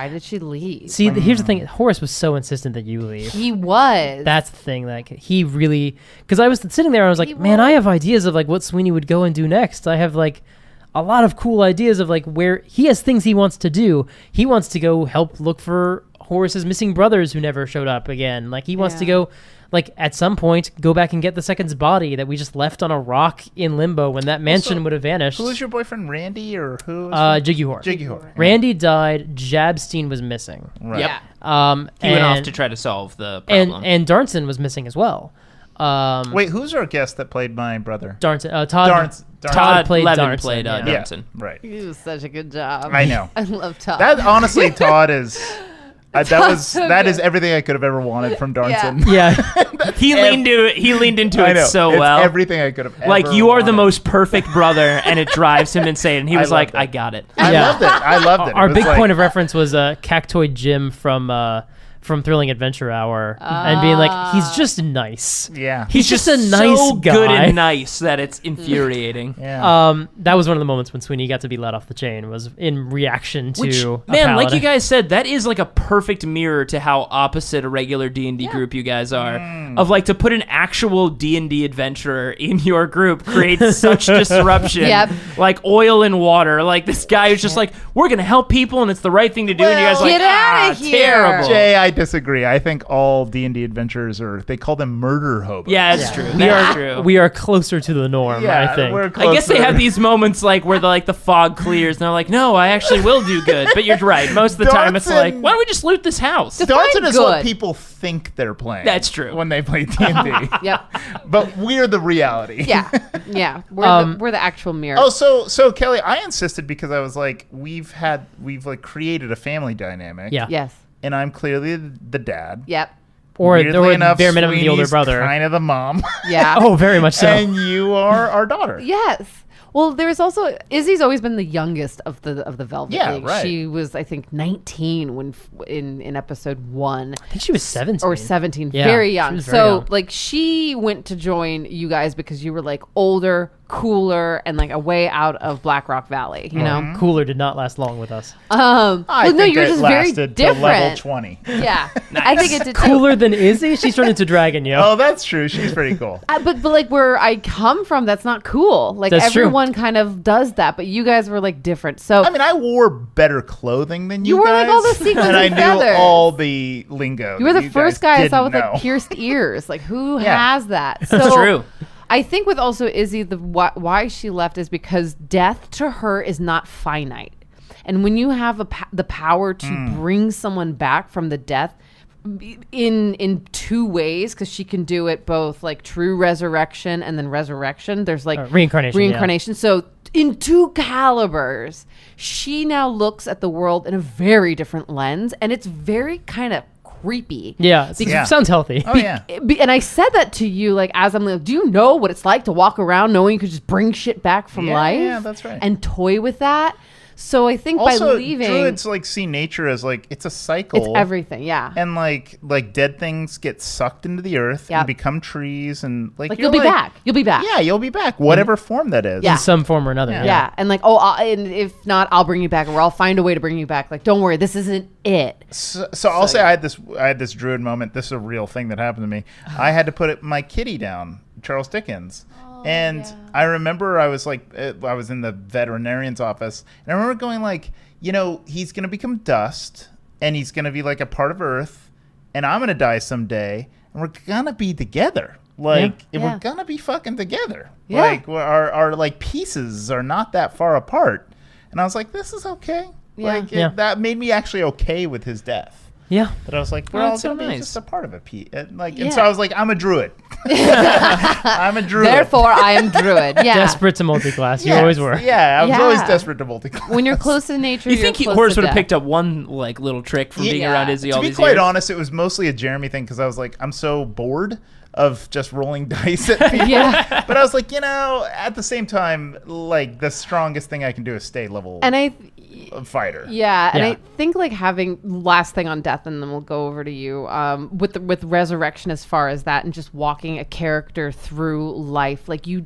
did she leave? See, here's the thing: Horace was so insistent that you leave. He was. That's the thing. Like, he really, because I was sitting there, and I was like, He man, was. I have ideas of like what Sweeney would go and do next. I have like a lot of cool ideas of like where he has things he wants to do. He wants to go help look for Horace's missing brothers who never showed up again. Like, he wants to go, like, at some point, go back and get the second's body that we just left on a rock in limbo when that mansion would have vanished. Who was your boyfriend, Randy, or who? Was Jiggy Whore. Jiggy Whore. Randy died. Jabstein was missing. Right. Yep. Yeah. He went off and- to try to solve the problem. and Darnson was missing as well. Wait, who's our guest that played my brother? Darnson, Todd. Darnson. Todd played Levin Darnson, played yeah. Yeah, Darnson. right. He was such a good job. I know. I love Todd. That honestly, Todd is. That so is good. everything I could have ever wanted from Darnson. Yeah. He leaned into I it know. so It's well. everything I could have. Like, ever you are the wanted. most perfect brother, and it drives him insane. And he I was like, loved it. I got it. I Yeah. loved it. I loved it. Our It was big like- point of reference was Cactoid Jim from Thrilling Adventure Hour, and being like, he's just nice. Yeah. He's just a nice so guy. good and nice that it's infuriating. Yeah. That was one of the moments when Sweeney got to be let off the chain, was in reaction to Which, a man, like paladin. you guys said, that is like a perfect mirror to how opposite a regular D&D group you guys are. Of like, to put an actual D&D adventurer in your group creates such disruption. Yep. Like oil and water. Like, this guy who's just like, we're going to help people and it's the right thing to do. And you guys are like, Get outta here. terrible. Jay, I disagree. I think all D&D adventurers they call them murder hobos. Yeah, that's true. we That's are true. we are closer to the norm, Yeah, I think. we're I guess they closer. have these moments like where the fog clears and they're like, no, I actually will do good. But you're right. Most of the time it's like, Dodson- why don't we just loot this house? Darnson is good. what people think they're playing. That's true. When they play D&D. Yep. But we're the reality. Yeah. Yeah. We're the actual mirror. Oh, so Kelly, I insisted because I was like, we've like created a family dynamic. Yeah. Yes. And I'm clearly the dad. Yep. Or Weirdly enough, bare minimum the older Sweeney's brother. kind of the mom. Yeah. Oh, very much so. And you are our daughter. Yes. Well, there's also Izzy's always been the youngest of the Velvet Yeah, League. right. She was, I think, 19 when in episode 1 I think she was 17. or 17, Yeah, very she young. was very So young. like she went to join you guys because you were like older, cooler, and like a way out of Black Rock Valley. You know. Cooler did not last long with us. I Well, no, think you're it just very lasted to level different. 20. Yeah. I think it did too. Cooler than Izzy? She's turned into Dragon, yo. Oh, that's true. She's pretty cool. But like where I come from, that's not cool. Like That's true. everyone everyone kind of does that, but you guys were like different. So I mean, I wore better clothing than you wore guys. like all the sequins and I and knew feathers. all the lingo. You were that the first guy I saw with didn't know. like pierced ears. Like, who Yeah. has that? That's So true. I think with also Izzy, why she left is because death to her is not finite. And when you have the power to bring someone back from the death in two ways, because she can do it both like true resurrection and then resurrection. There's like Reincarnation, Reincarnation. So in two calibers, she now looks at the world in a very different lens, and it's very kind of creepy. Yeah, Yeah. sounds healthy. Oh yeah. And I said that to you, like, as I'm like, do you know what it's like to walk around knowing you could just bring shit back from life? Yeah, that's right. And toy with that. So I think Also, by leaving, druids like see nature as like it's a cycle. it's everything. Yeah. And like dead things get sucked into the earth Yep. and become trees, and like Like you're you'll be back. You'll be back. Yeah, you'll be back, whatever form that is. Yeah. In some form or another. Yeah. And like, and if not, I'll bring you back, or I'll find a way to bring you back. Like, don't worry, this isn't it. So I'll say I had this druid moment. This is a real thing that happened to me. I had to put my kitty down, Charles Dickens. And I remember I was like, I was in the veterinarian's office, and I remember going like, he's going to become dust, and he's going to be like a part of Earth, and I'm going to die someday, and we're going to be together. Like, and we're going to be fucking together. Yeah. Like, our like pieces are not that far apart. And I was like, this is okay. Yeah. Like, Yeah. that made me actually okay with his death. Yeah. But I was like, we're Oh, all that's so going to be nice. just a part of a piece. And Yeah. so I was like, I'm a druid. I'm a druid. Therefore, I am druid. Yeah. Desperate to multi-class. You Yes. always were. Yeah, I was always Yeah. desperate to multi-class. When you're close to nature, You you're think close Horace to would have death. picked up one like little trick from being Yeah. around Izzy all To be these quite years? honest, it was mostly a Jeremy thing because I was like, I'm so bored of just rolling dice at people. Yeah. But I was like, at the same time, like the strongest thing I can do is stay level And I, fighter. yeah, and Yeah. I think like having last thing on death, and then we'll go over to you with resurrection as far as that, and just walking a character through life. Like you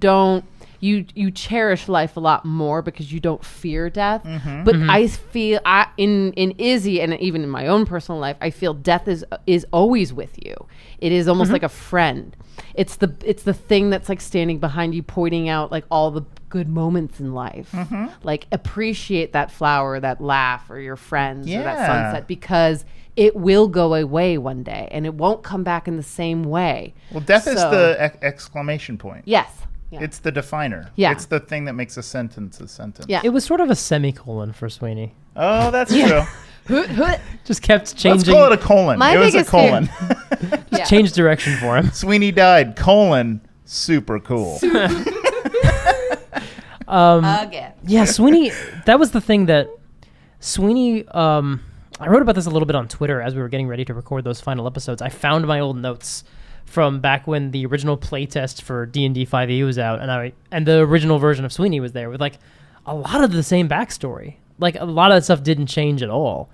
cherish life a lot more because you don't fear death. But I feel in Izzy, and even in my own personal life, I feel death is always with you. It is almost like a friend. It's the thing that's like standing behind you, pointing out like all the good moments in life. Like appreciate that flower, that laugh, or your friends, or that Yeah. sunset, because it will go away one day, and it won't come back in the same way. Well, death is So- the exclamation point. Yes. Yeah. It's the definer. Yeah. It's the thing that makes a sentence a sentence. Yeah. It was sort of a semicolon for Sweeney. Oh, that's true. Just kept Let's changing. call it a colon. My It was a biggest fear- colon. Yeah. Changed direction for him. Sweeney died, colon, super cool. Again. Yeah, Sweeney. That was the thing that Sweeney. I wrote about this a little bit on Twitter as we were getting ready to record those final episodes. I found my old notes from back when the original playtest for D&D 5e was out, and the original version of Sweeney was there with like a lot of the same backstory. Like a lot of that stuff didn't change at all.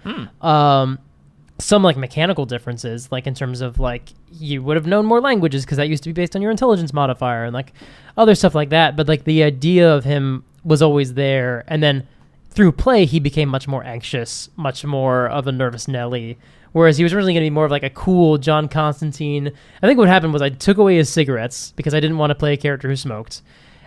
Some like mechanical differences, like in terms of like you would have known more languages because that used to be based on your intelligence modifier and like other stuff like that. But like the idea of him was always there, and then through play he became much more anxious, much more of a nervous Nelly. Whereas he was originally going to be more of like a cool John Constantine. I think what happened was I took away his cigarettes because I didn't want to play a character who smoked,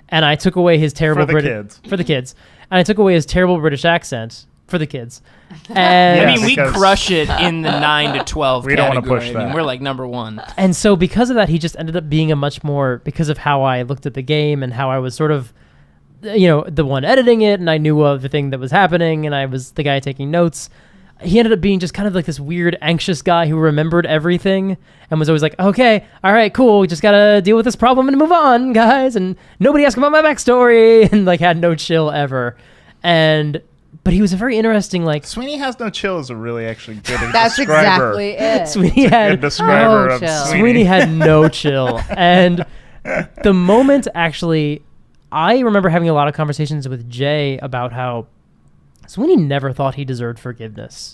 and I took away his terrible For the kids. for the kids, and I took away his terrible British accent for the kids. And I Yeah, mean, we because- crush it in the 9 to 12 We don't wanna category. push I mean, that. we're like number one. And so because of that, he just ended up being a much more, because of how I looked at the game and how I was sort of, the one editing it, and I knew of the thing that was happening, and I was the guy taking notes. He ended up being just kind of like this weird, anxious guy who remembered everything and was always like, okay, all right, cool. We just got to deal with this problem and move on, guys. And nobody asked about my backstory, and like had no chill ever. But he was a very interesting, like, Sweeney has no chill is a really actually good That's describer. exactly it. Sweeney Good had describer No of chill. Sweeney. Sweeney had no chill. And the moment, actually, I remember having a lot of conversations with Jay about how Sweeney never thought he deserved forgiveness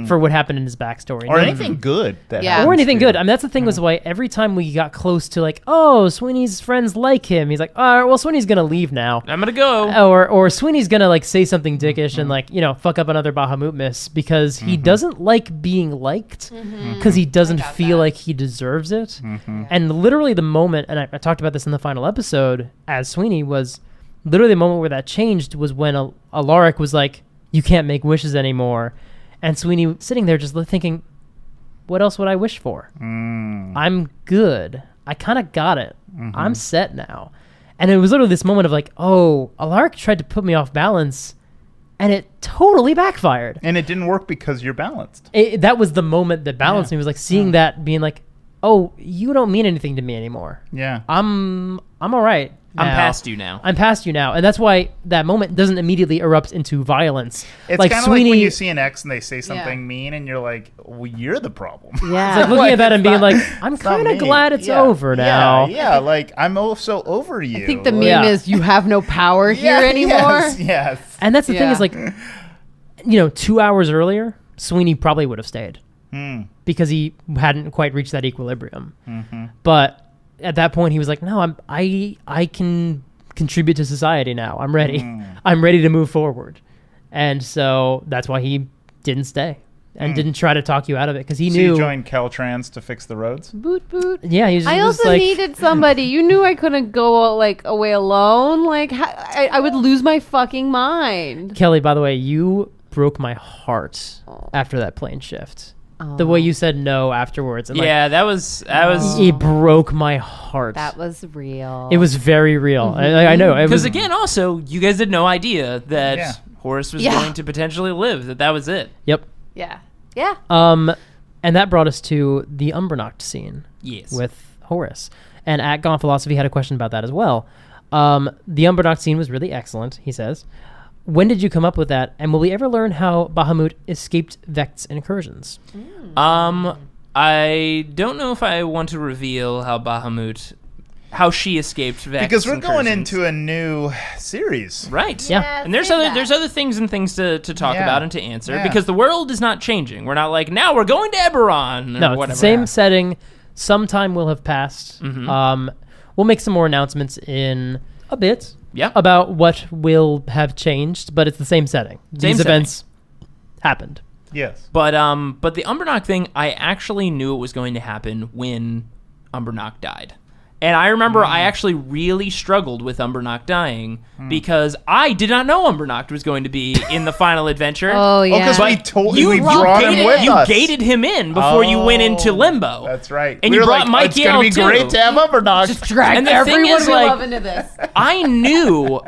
for what happened in his backstory. Or No- anything good that Yeah. happens or anything to you. good. I mean, that's the thing was why every time we got close to like, oh, Sweeney's friends like him, he's like, all right, well, Sweeney's going to leave now. I'm gonna go. Or Sweeney's going to like say something dickish and like, fuck up another Bahamut miss because he doesn't like being liked because he doesn't feel like he deserves it. And literally the moment, and I talked about this in the final episode as Sweeney, was literally the moment where that changed was when Alaric was like, you can't make wishes anymore. And Sweeney sitting there just thinking, what else would I wish for? I'm good. I kind of got it. I'm set now. And it was literally this moment of like, oh, Alaric tried to put me off balance, and it totally backfired. And it didn't work because you're balanced. That was the moment that balanced me. It was like seeing that, being like, oh, you don't mean anything to me anymore. Yeah. I'm all right. I'm now. past you now. I'm past you now. And that's why that moment doesn't immediately erupt into violence. It's like kind of Sweeney, like when you see an ex and they say something Yeah. mean and you're like, well, you're the problem. Yeah. it's like looking at that and being like, I'm It's not kind of me. glad it's Yeah. over now. Yeah, like, I'm so over you. I think the Like, meme Yeah. is you have no power here anymore. Yes. And that's the thing Yeah. is like, 2 hours earlier, Sweeney probably would have stayed because he hadn't quite reached that equilibrium. But at that point, he was like, no, I can contribute to society now. I'm ready. I'm ready to move forward. And so that's why he didn't stay and didn't try to talk you out of it because he So knew. you joined Caltrans to fix the roads? Boot boot. Yeah, he was I just also like, needed somebody. You knew I couldn't go away alone. Like I would lose my fucking mind. Kelly, by the way, you broke my heart after that plane shift. The way you said no afterwards. And Yeah, that was it broke my heart. That was real. It was very real. I know. It because was, again, also you guys had no idea that Yeah. Horace was Yeah. going to potentially live. That was it. Yep. Yeah. Yeah. And that brought us to the Umbernacht scene Yes. with Horace. And at Gone Philosophy had a question about that as well. The Umbernacht scene was really excellent, he says. When did you come up with that? And will we ever learn how Bahamut escaped Vekt's incursions? I don't know if I want to reveal how she escaped Vekt's Because we're going incursions. into a new series. Right. Yeah. And there's other things to talk Yeah. about and to answer Yeah. because the world is not changing. We're not like now we're going to Eberron or No, it's whatever. the same setting. Some time will have passed. We'll make some more announcements in a bit Yeah. about what will have changed, but it's the same setting. These setting. events happened. Yes. But the Umbernacht thing, I actually knew it was going to happen when Umbernacht died. And I remember I actually really struggled with Umbernacht dying because I did not know Umbernacht was going to be in the final adventure. Oh yeah. because we told You we've drawn him with you us. gated him in before you went into limbo. That's right. And we you were brought like, Mike it's going to be Yale, great too. to have Umbernacht. drag And the thing everyone is, we like- love into this. I knew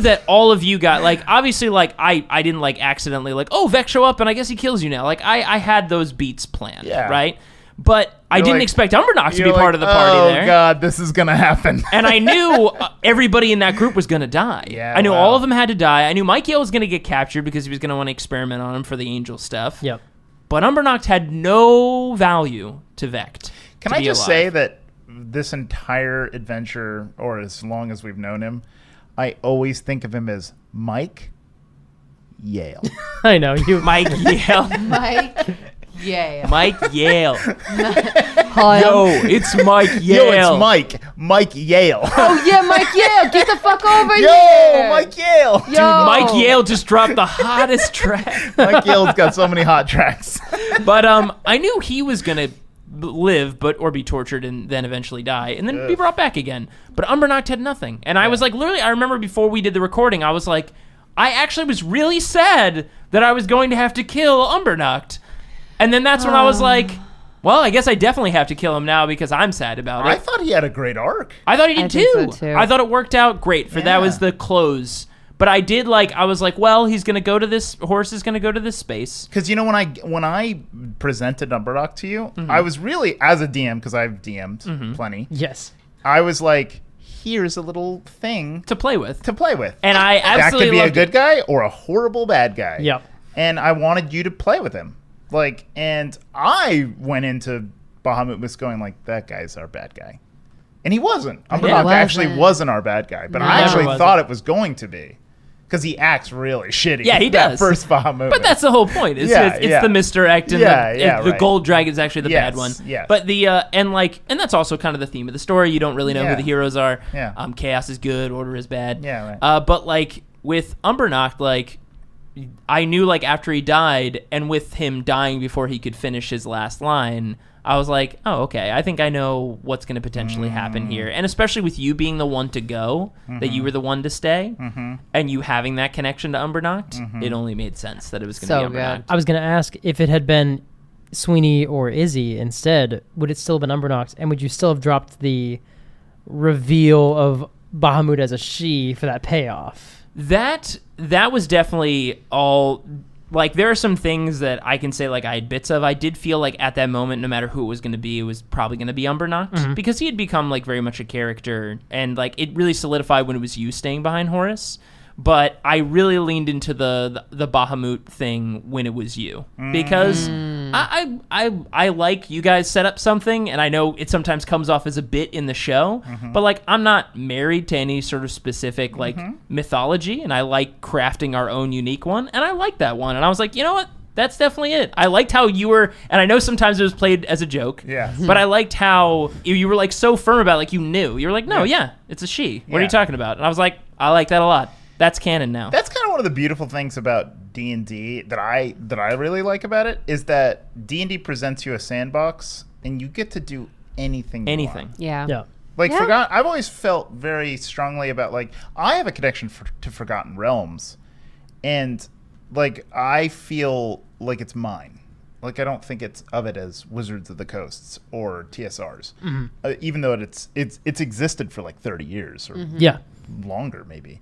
that all of you got like obviously like I didn't like accidentally like oh Vect show up and I guess he kills you now like I had those beats planned Yeah. right but I You're didn't like- expect Umbernacht to You're be part like, of the party oh, there God, this is going to happen. and I knew everybody in that group was gonna die. Yeah, I knew wow. all of them had to die. I knew Mike Yale was gonna get captured because he was gonna want to experiment on him for the angel stuff. Yep. But Umbernacht had no value to Vect. Can to I be just alive. say that this entire adventure, or as long as we've known him, I always think of him as Mike Yale. I know. You. Mike Yale? Mike. Yeah. Mike Yale. Hi, Yo, it's Mike Yale. Yo, it's Mike Yale. Oh yeah, Mike Yale, get the fuck over Yo, here. Mike Yale. Yo. Dude, Mike Yale just dropped the hottest track. Mike Yale's got so many hot tracks. But I knew he was gonna live, or be tortured and then eventually die, and then be brought back again. But Umbernacht had nothing, and I was like, literally, I remember before we did the recording, I was like, I actually was really sad that I was going to have to kill Umbernacht, and then that's when I was like, well, I guess I definitely have to kill him now because I'm sad about it. I thought he had a great arc. I thought he did I think too. so, too. I thought it worked out great for that Yeah. was the close. But I did I was like, well, he's gonna go to this. Horace is gonna go to this space. Because when I presented Umbernacht to you, Mm-hmm. I was really, as a DM, because I've DM'd plenty, Yes. I was like, here's a little thing To play with, to play with. and I That absolutely could be a loved good it. guy or a horrible bad guy. Yep. And I wanted you to play with him. And I went into Bahamut going like, that guy's our bad guy. And he wasn't. Umbernacht actually wasn't our bad guy. But I Never actually wasn't. thought it was going to be. Because he acts really shitty. Yeah, he that does. first Bahamut. But that's the whole point. It's Yeah, it's yeah. the misdirect, and the right. gold dragon's actually the Yes, bad one. yes. But and that's also kind of the theme of the story. You don't really know who Yeah. the heroes are. Yeah. Chaos is good, order is bad. Yeah, right. But with Umbernacht, I knew after he died, and with him dying before he could finish his last line, I was like, oh, okay, I think I know what's going to potentially happen here. And especially with you being the one to go, that you were the one to stay, and you having that connection to Umbernacht, it only made sense that it was going to be Umbernacht. I was going to ask, if it had been Sweeney or Izzy instead, would it still have been Umbernacht? And would you still have dropped the reveal of Bahamut as a she for that payoff? That was definitely all... Like, there are some things that I can say, like, I had bits of. I did feel like at that moment, no matter who it was going to be, it was probably going to be Umbernacht. Because he had become, like, very much a character. And, like, it really solidified when it was you staying behind Horace. But I really leaned into the Bahamut thing when it was you. Because I like you guys set up something, and I know it sometimes comes off as a bit in the show, but, like, I'm not married to any sort of specific, like, mythology, and I like crafting our own unique one, and I like that one. And I was like, you know what? That's definitely it. I liked how you were, and I know sometimes it was played as a joke, but I liked how you were, like, so firm about it, like, you knew. You were like, no, it's a she. What are you talking about? And I was like, I like that a lot. That's canon now. That's kind of one of the beautiful things about D&D that I really like about it, is that D&D presents you a sandbox and you get to do anything you want. Yeah. Like, I've always felt very strongly about, like, I have a connection to Forgotten Realms, and, like, I feel like it's mine. Like, I don't think it's of it as Wizards of the Coasts or TSR's, even though it's existed for like 30 years or longer maybe.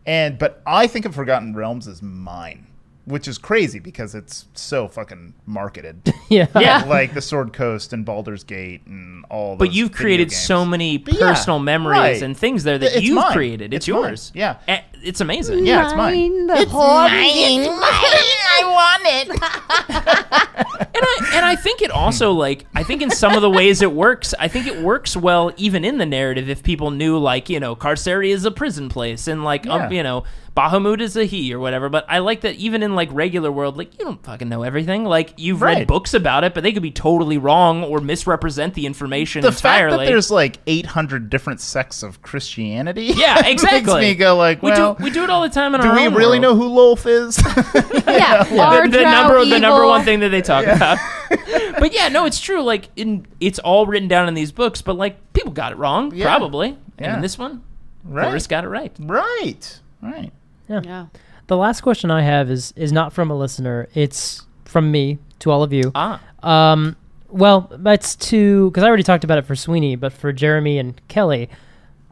But I think of Forgotten Realms as mine, which is crazy because it's so fucking marketed. Like the Sword Coast and Baldur's Gate and all. But you've created so many personal memories and things there that you've created. It's yours. Mine. Yeah, it's amazing. Yeah, it's mine. It's mine. I want it. And I think it also, like, I think in some of the ways it works, I think it works well even in the narrative if people knew, like, you know, Carceria is a prison place and, like, you know, Bahamut is a he or whatever. But I like that even in, like, regular world, like, you don't fucking know everything. Like, you've read books about it, but they could be totally wrong or misrepresent the information entirely. The fact that there's, like, 800 different sects of Christianity exactly. makes me go, like, well... We do it all the time in our own Do we really know who Lolf is? The number one thing that they talk about. But yeah, no, it's true. Like, it's all written down in these books, but, like, people got it wrong, probably. And in this one, Horace got it right. Right. Yeah. The last question I have is not from a listener. It's from me to all of you. Well, that's because I already talked about it for Sweeney, but for Jeremy and Kelly,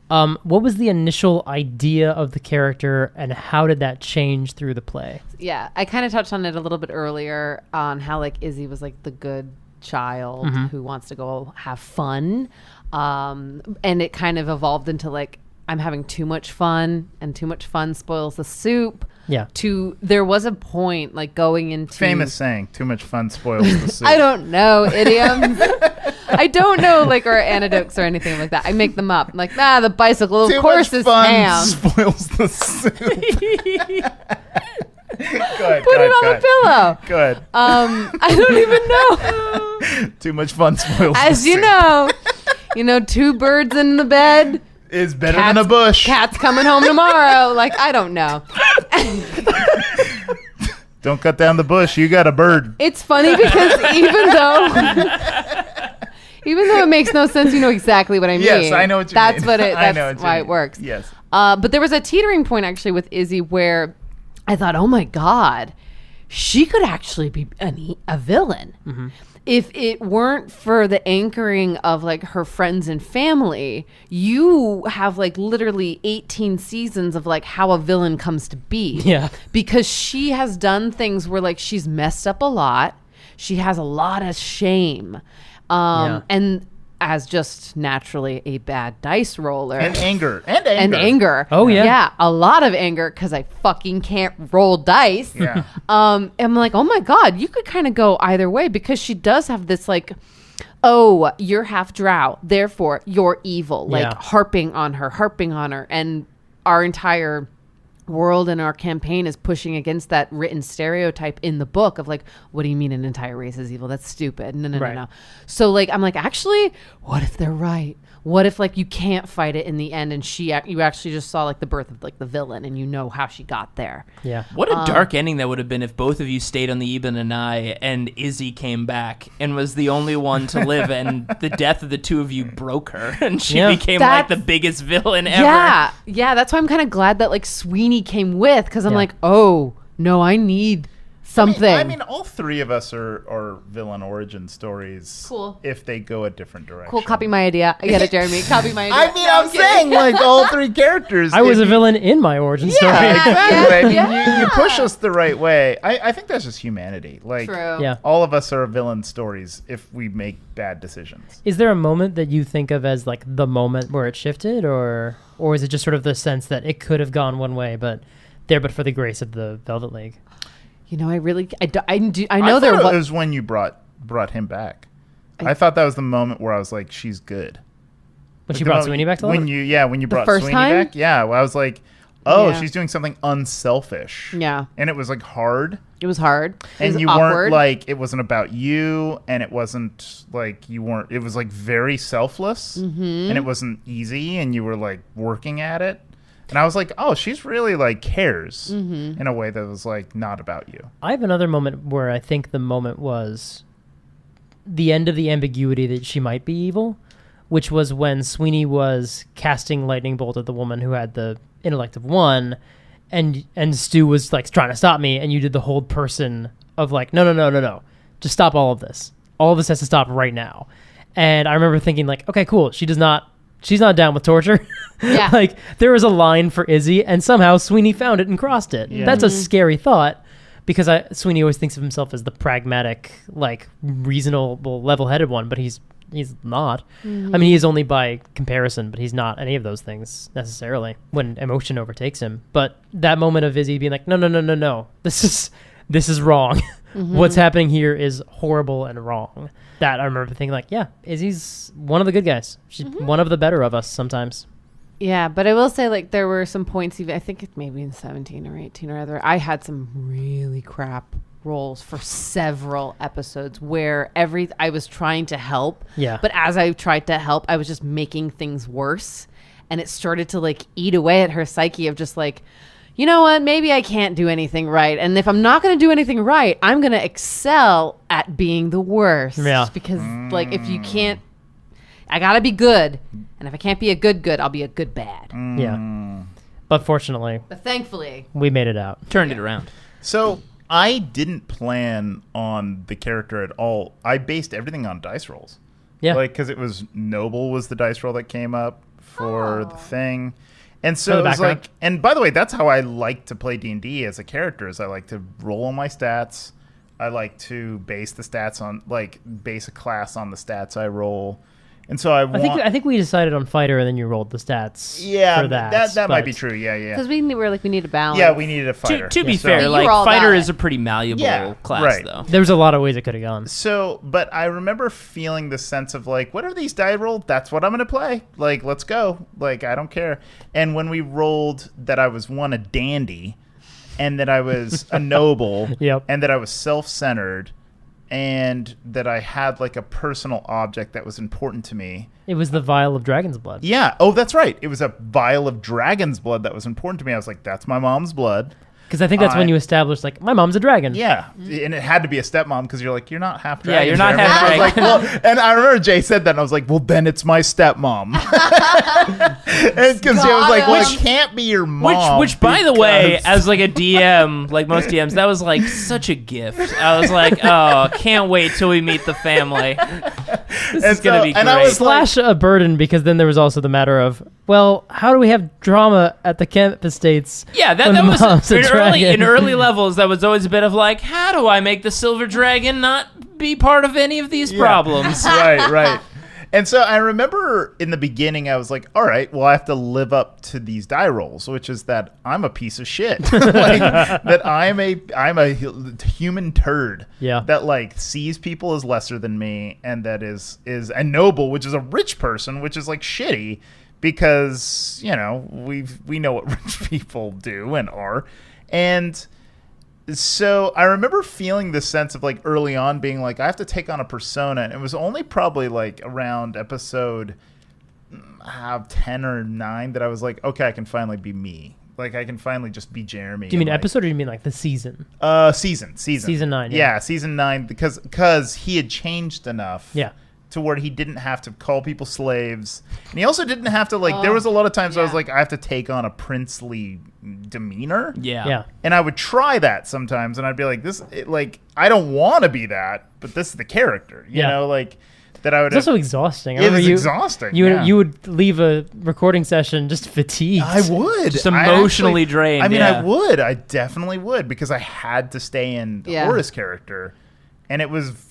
what was the initial idea of the character and how did that change through the play? Yeah, I kind of touched on it a little bit earlier on how, like, Izzy was like the good child who wants to go have fun. And it kind of evolved into, like, I'm having too much fun and too much fun spoils the soup. Yeah. There was a point, like, going into... Famous saying, too much fun spoils the soup. I don't know idioms. I don't know, like, or anecdotes or anything like that. I make them up. I'm like, the bicycle, of course, is ham. Spoils the soup. Put it on a pillow. Go ahead. I don't even know. Too much fun spoils the soup. As you know, 2 birds in the bed is better than a bush. Cat's coming home tomorrow. Like, I don't know. Don't cut down the bush. You got a bird. It's funny because even though it makes no sense, you know exactly what I mean. Yes, I know what you mean. That's why it works. Yes. But there was a teetering point actually with Izzy where I thought, oh my God, she could actually be a villain. Mm-hmm. If it weren't for the anchoring of, like, her friends and family, you have, like, literally 18 seasons of, like, how a villain comes to be. Yeah. Because she has done things where, like, she's messed up a lot. She has a lot of shame. And as just naturally a bad dice roller. And anger. Oh, yeah. Yeah, a lot of anger because I fucking can't roll dice. Yeah. And I'm like, oh my God, you could kind of go either way because she does have this, like, oh, you're half drow, therefore you're evil. Like, harping on her. And our entire world and our campaign is pushing against that written stereotype in the book of like, what do you mean an entire race is evil? That's stupid. No. Right. So like, I'm like, actually, what if they're right? What if like you can't fight it in the end and you actually just saw like the birth of like the villain and you know how she got there? Yeah. What a dark ending that would have been if both of you stayed on the Eben and I and Izzy came back and was the only one to live and the death of the two of you broke her and she became like the biggest villain ever. Yeah. That's why I'm kind of glad that like Sweeney came with, because I'm Yeah. like, oh no, I need something. I mean, all three of us are villain origin stories. Cool. If they go a different direction. Cool. Copy my idea. I get it, Jeremy. Copy my idea. I mean, I'm saying like all three characters. I was a villain in my origin story. Yeah, exactly. I mean, Yeah. you push us the right way. I think that's just humanity. Like, True. Yeah. all of us are villain stories if we make bad decisions. Is there a moment that you think of as like the moment where it shifted, or is it just sort of the sense that it could have gone one way, but for the grace of the Velvet League? You know, I know there there it was when you brought him back. I thought that was the moment where I was like, she's good. When she The brought moment- Sweeney back to life? when you brought first Sweeney time? back, yeah. Well, I was like, oh, Yeah. she's doing something unselfish. Yeah. And it was like hard. It was hard. It And was you awkward. weren't like, it wasn't about you, and it wasn't like you weren't, it was like very selfless, and it wasn't easy, and you were like working at it. And I was like, oh, she's really like cares in a way that was like not about you. I have another moment where I think the moment was the end of the ambiguity that she might be evil, which was when Sweeney was casting lightning bolt at the woman who had the intellect of 1, and Stu was like trying to stop me, and you did the hold person of like, no, just stop all of this. All of this has to stop right now. And I remember thinking like, okay, cool. She's not down with torture. Yeah. Like there was a line for Izzy, and somehow Sweeney found it and crossed it. Yeah. That's a scary thought, because Sweeney always thinks of himself as the pragmatic, like reasonable, level-headed one, but he's not. I mean, he is only by comparison, but he's not any of those things necessarily when emotion overtakes him. But that moment of Izzy being like, no, this is wrong. What's happening here is horrible and wrong. That I remember thinking like, yeah, Izzy's one of the good guys. She's one of the better of us sometimes. Yeah, but I will say, like, there were some points, even I think it maybe in 17 or 18 or other, I had some really crap roles for several episodes where I was trying to help. Yeah. But as I tried to help, I was just making things worse. And it started to, like, eat away at her psyche of just, like, you know what, maybe I can't do anything right. And if I'm not going to do anything right, I'm going to excel at being the worst. Yeah. Because, like, if you can't, I got to be good. And if I can't be a good, I'll be a good bad. Yeah. But fortunately, But thankfully, we made it out. Turned it around. So I didn't plan on the character at all. I based everything on dice rolls. Yeah. Like, because it was Noble was the dice roll that came up for the thing. And For so the it was background. like, and by the way, that's how I like to play D&D as a character, is I like to roll on my stats. I like to base the stats on, like, base a class on the stats I roll. And so I think we decided on fighter, and then you rolled the stats. yeah, for that. that might but- be true. Yeah. because we were like, we need a balance. Yeah, we needed a fighter. To be So- fair, You like were all fighter about is it. a pretty malleable Yeah, class, right. though. There was a lot of ways it could have gone. So, but I remember feeling the sense of like, what are these die rolled? That's what I'm going to play. Like, let's go. Like, I don't care. And when we rolled that I was a dandy, and that I was a noble, Yep. and that I was self-centered, and that I had like a personal object that was important to me. It was the vial of dragon's blood. Yeah. Oh, that's right. It was a vial of dragon's blood that was important to me. I was like, that's my mom's blood. Because I think that's when I- you established, like, my mom's a dragon. Yeah, and it had to be a stepmom because you're like, you're not half dragon. Yeah, you're not Jeremy. half And I was dragon. like, well, and I remember Jay said that, and I was like, well, then it's my stepmom. Because Jay was like, well, it can't be your mom. Which, by the way, because- as like a DM, like most DMs, that was like such a gift. I was like, oh, can't wait till we meet the family. This is gonna be great. and I was Slash a burden, because then there was also the matter of, well, how do we have drama at the Kemp Estates? Yeah, when that was mom's a dragon? in early levels. That was always a bit of like, how do I make the silver dragon not be part of any of these problems? right. And so I remember in the beginning, I was like, all right, well, I have to live up to these die rolls, which is that I'm a piece of shit. Like, that I'm a human turd. Yeah. That like sees people as lesser than me, and that is a noble, which is a rich person, which is like shitty because, you know, we know what rich people do and are. And so I remember feeling this sense of, like, early on being like, I have to take on a persona. And it was only probably, like, around episode 10 or 9 that I was like, okay, I can finally be me. Like, I can finally just be Jeremy. Do you mean like, episode or do you mean like the season? Season. Season 9. Yeah, season 9, because he had changed enough. Yeah. To where he didn't have to call people slaves. And he also didn't have to, like, there was a lot of times I was like, I have to take on a princely demeanor. Yeah. And I would try that sometimes, and I'd be like, I don't want to be that, but this is the character, you know, like, that I would. It's also exhausting. It was exhausting. You would leave a recording session just fatigued. I would. Just emotionally drained. I mean, yeah. I would. I definitely would, because I had to stay in Horace character. And it was...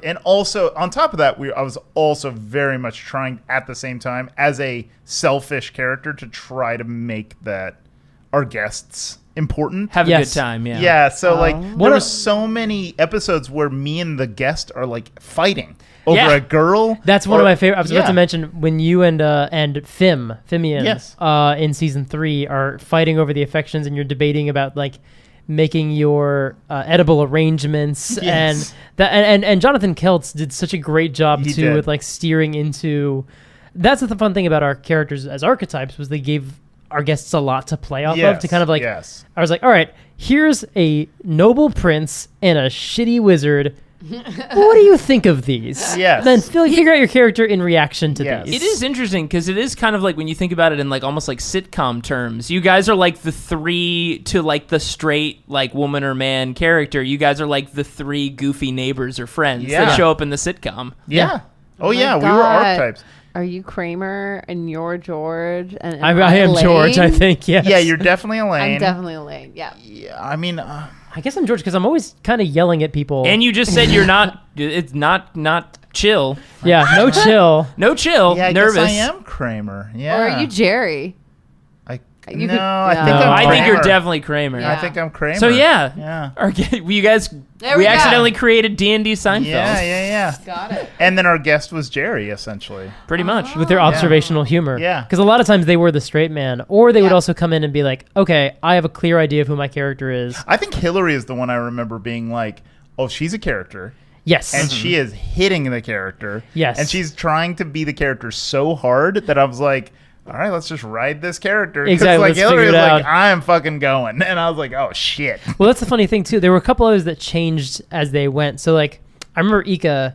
and also, on top of that, I was also very much trying at the same time as a selfish character to try to make that our guests important. Have a good time, yeah. Yeah, so like there were so many episodes where me and the guest are like fighting over a girl. That's one of my favorite. I was about to mention when you and Fimian Yes. In season 3 are fighting over the affections and you're debating about like making your edible arrangements and Jonathan Keltz did such a great job too with like steering into. That's the fun thing about our characters as archetypes was they gave our guests a lot to play off of to kind of like. Yes. I was like, all right, here's a noble prince and a shitty wizard. What do you think of these? Yes. Then figure out your character in reaction to these. It is interesting because it is kind of like when you think about it in like almost like sitcom terms. You guys are like the 3 to like the straight like woman or man character. You guys are like the 3 goofy neighbors or friends that show up in the sitcom. Yeah. Oh yeah, we God. were archetypes. Are you Kramer and you're George? And I am Elaine? George, I think. Yes. Yeah, you're definitely Elaine. I'm definitely Elaine. Yeah. Yeah, I mean, I guess I'm George because I'm always kind of yelling at people. And you just said you're not. It's not chill. Yeah, no chill. No chill. yeah, I nervous. guess I am Kramer. Yeah. Or are you Jerry? I You no, could- I think no. I'm I Kramer. think you're definitely Kramer. Yeah. I think I'm Kramer. So yeah. Yeah. You guys. There we we go. accidentally created D&D Seinfeld. Yeah. Got it. And then our guest was Jerry, essentially. Pretty much. With their observational humor. Yeah. Because a lot of times they were the straight man, or they would Yeah. also come in and be like, okay, I have a clear idea of who my character is. I think Hillary is the one I remember being like, oh, she's a character. Yes. And she is hitting the character. Yes. And she's trying to be the character so hard that I was like, all right, let's just ride this character. 'Cause, Exactly, like, let's Hillary figure was it like, out. I am fucking going. And I was like, oh, shit. Well, that's the funny thing, too. There were a couple others that changed as they went. So, like, I remember Ika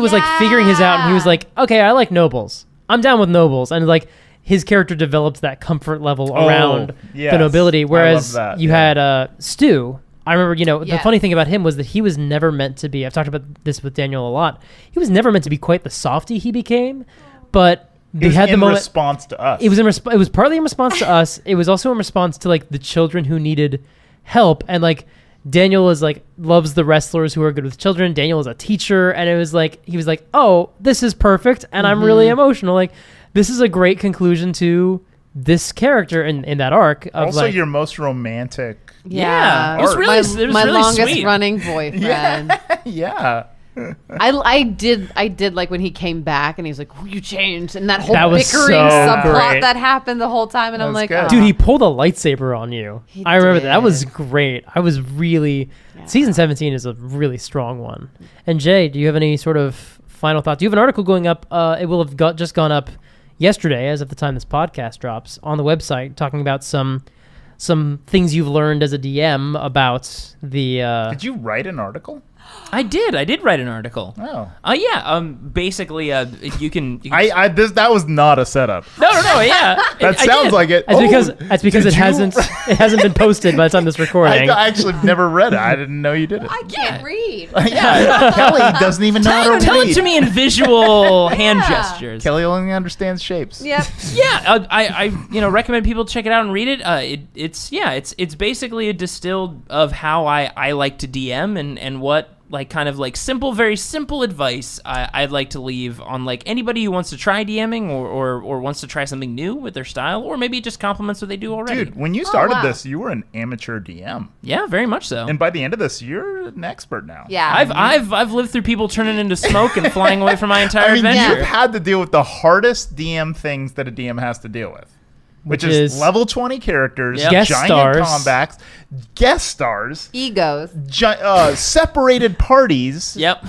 was, like, figuring his out, and he was like, okay, I like nobles. I'm down with nobles. And, like, his character developed that comfort level around yes. the nobility. Whereas I love that, you had Stu. I remember, the Yes. funny thing about him was that he was never meant to be, I've talked about this with Daniel a lot, he was never meant to be quite the softie he became, but they had the moment. Response to us. It was it was partly in response to us. It was also in response to like the children who needed help, and like Daniel is like loves the wrestlers who are good with children. Daniel is a teacher, and it was like he was like, oh, this is perfect, and I'm really emotional. Like this is a great conclusion to this character in that arc. Of also like, your most romantic. Yeah. It was Art. really, my, it was my really longest sweet. running boyfriend. Yeah. I did like when he came back and he was like, "Oh, you changed," and that whole That was bickering so subplot great. that happened the whole time, and I'm That was like, good. "Oh." dude, he pulled a lightsaber on you. He I remember that. That was did. great. I was really season 17 is a really strong one. And Jay, do you have any sort of final thoughts? Do you have an article going up? It will have just gone up yesterday, as of the time this podcast drops, on the website, talking about some things you've learned as a DM about the. Did you write an article? I did write an article. Oh. Basically, you can. That was not a setup. No, yeah. That I sounds did. like it. That's because it hasn't been posted by the time this recording. I actually never read it. I didn't know you did it. I can't read. Yeah, Kelly doesn't even know how to Tell read. it to me in visual hand gestures. Kelly only understands shapes. Yep. Yeah, I recommend people check it out and read it. It's basically a distilled of how I like to DM and what like kind of like very simple advice I'd like to leave on like anybody who wants to try DMing or wants to try something new with their style, or maybe it just complements what they do already. Dude, when you started wow. this, you were an amateur DM. Yeah, very much so. And by the end of this, you're an expert now. Yeah. I've lived through people turning into smoke and flying away from my entire I mean, adventure. you've had to deal with the hardest DM things that a DM has to deal with. Which is level 20 characters, Yep. Guest giant stars. combats, guest stars, Egos. separated parties. Yep.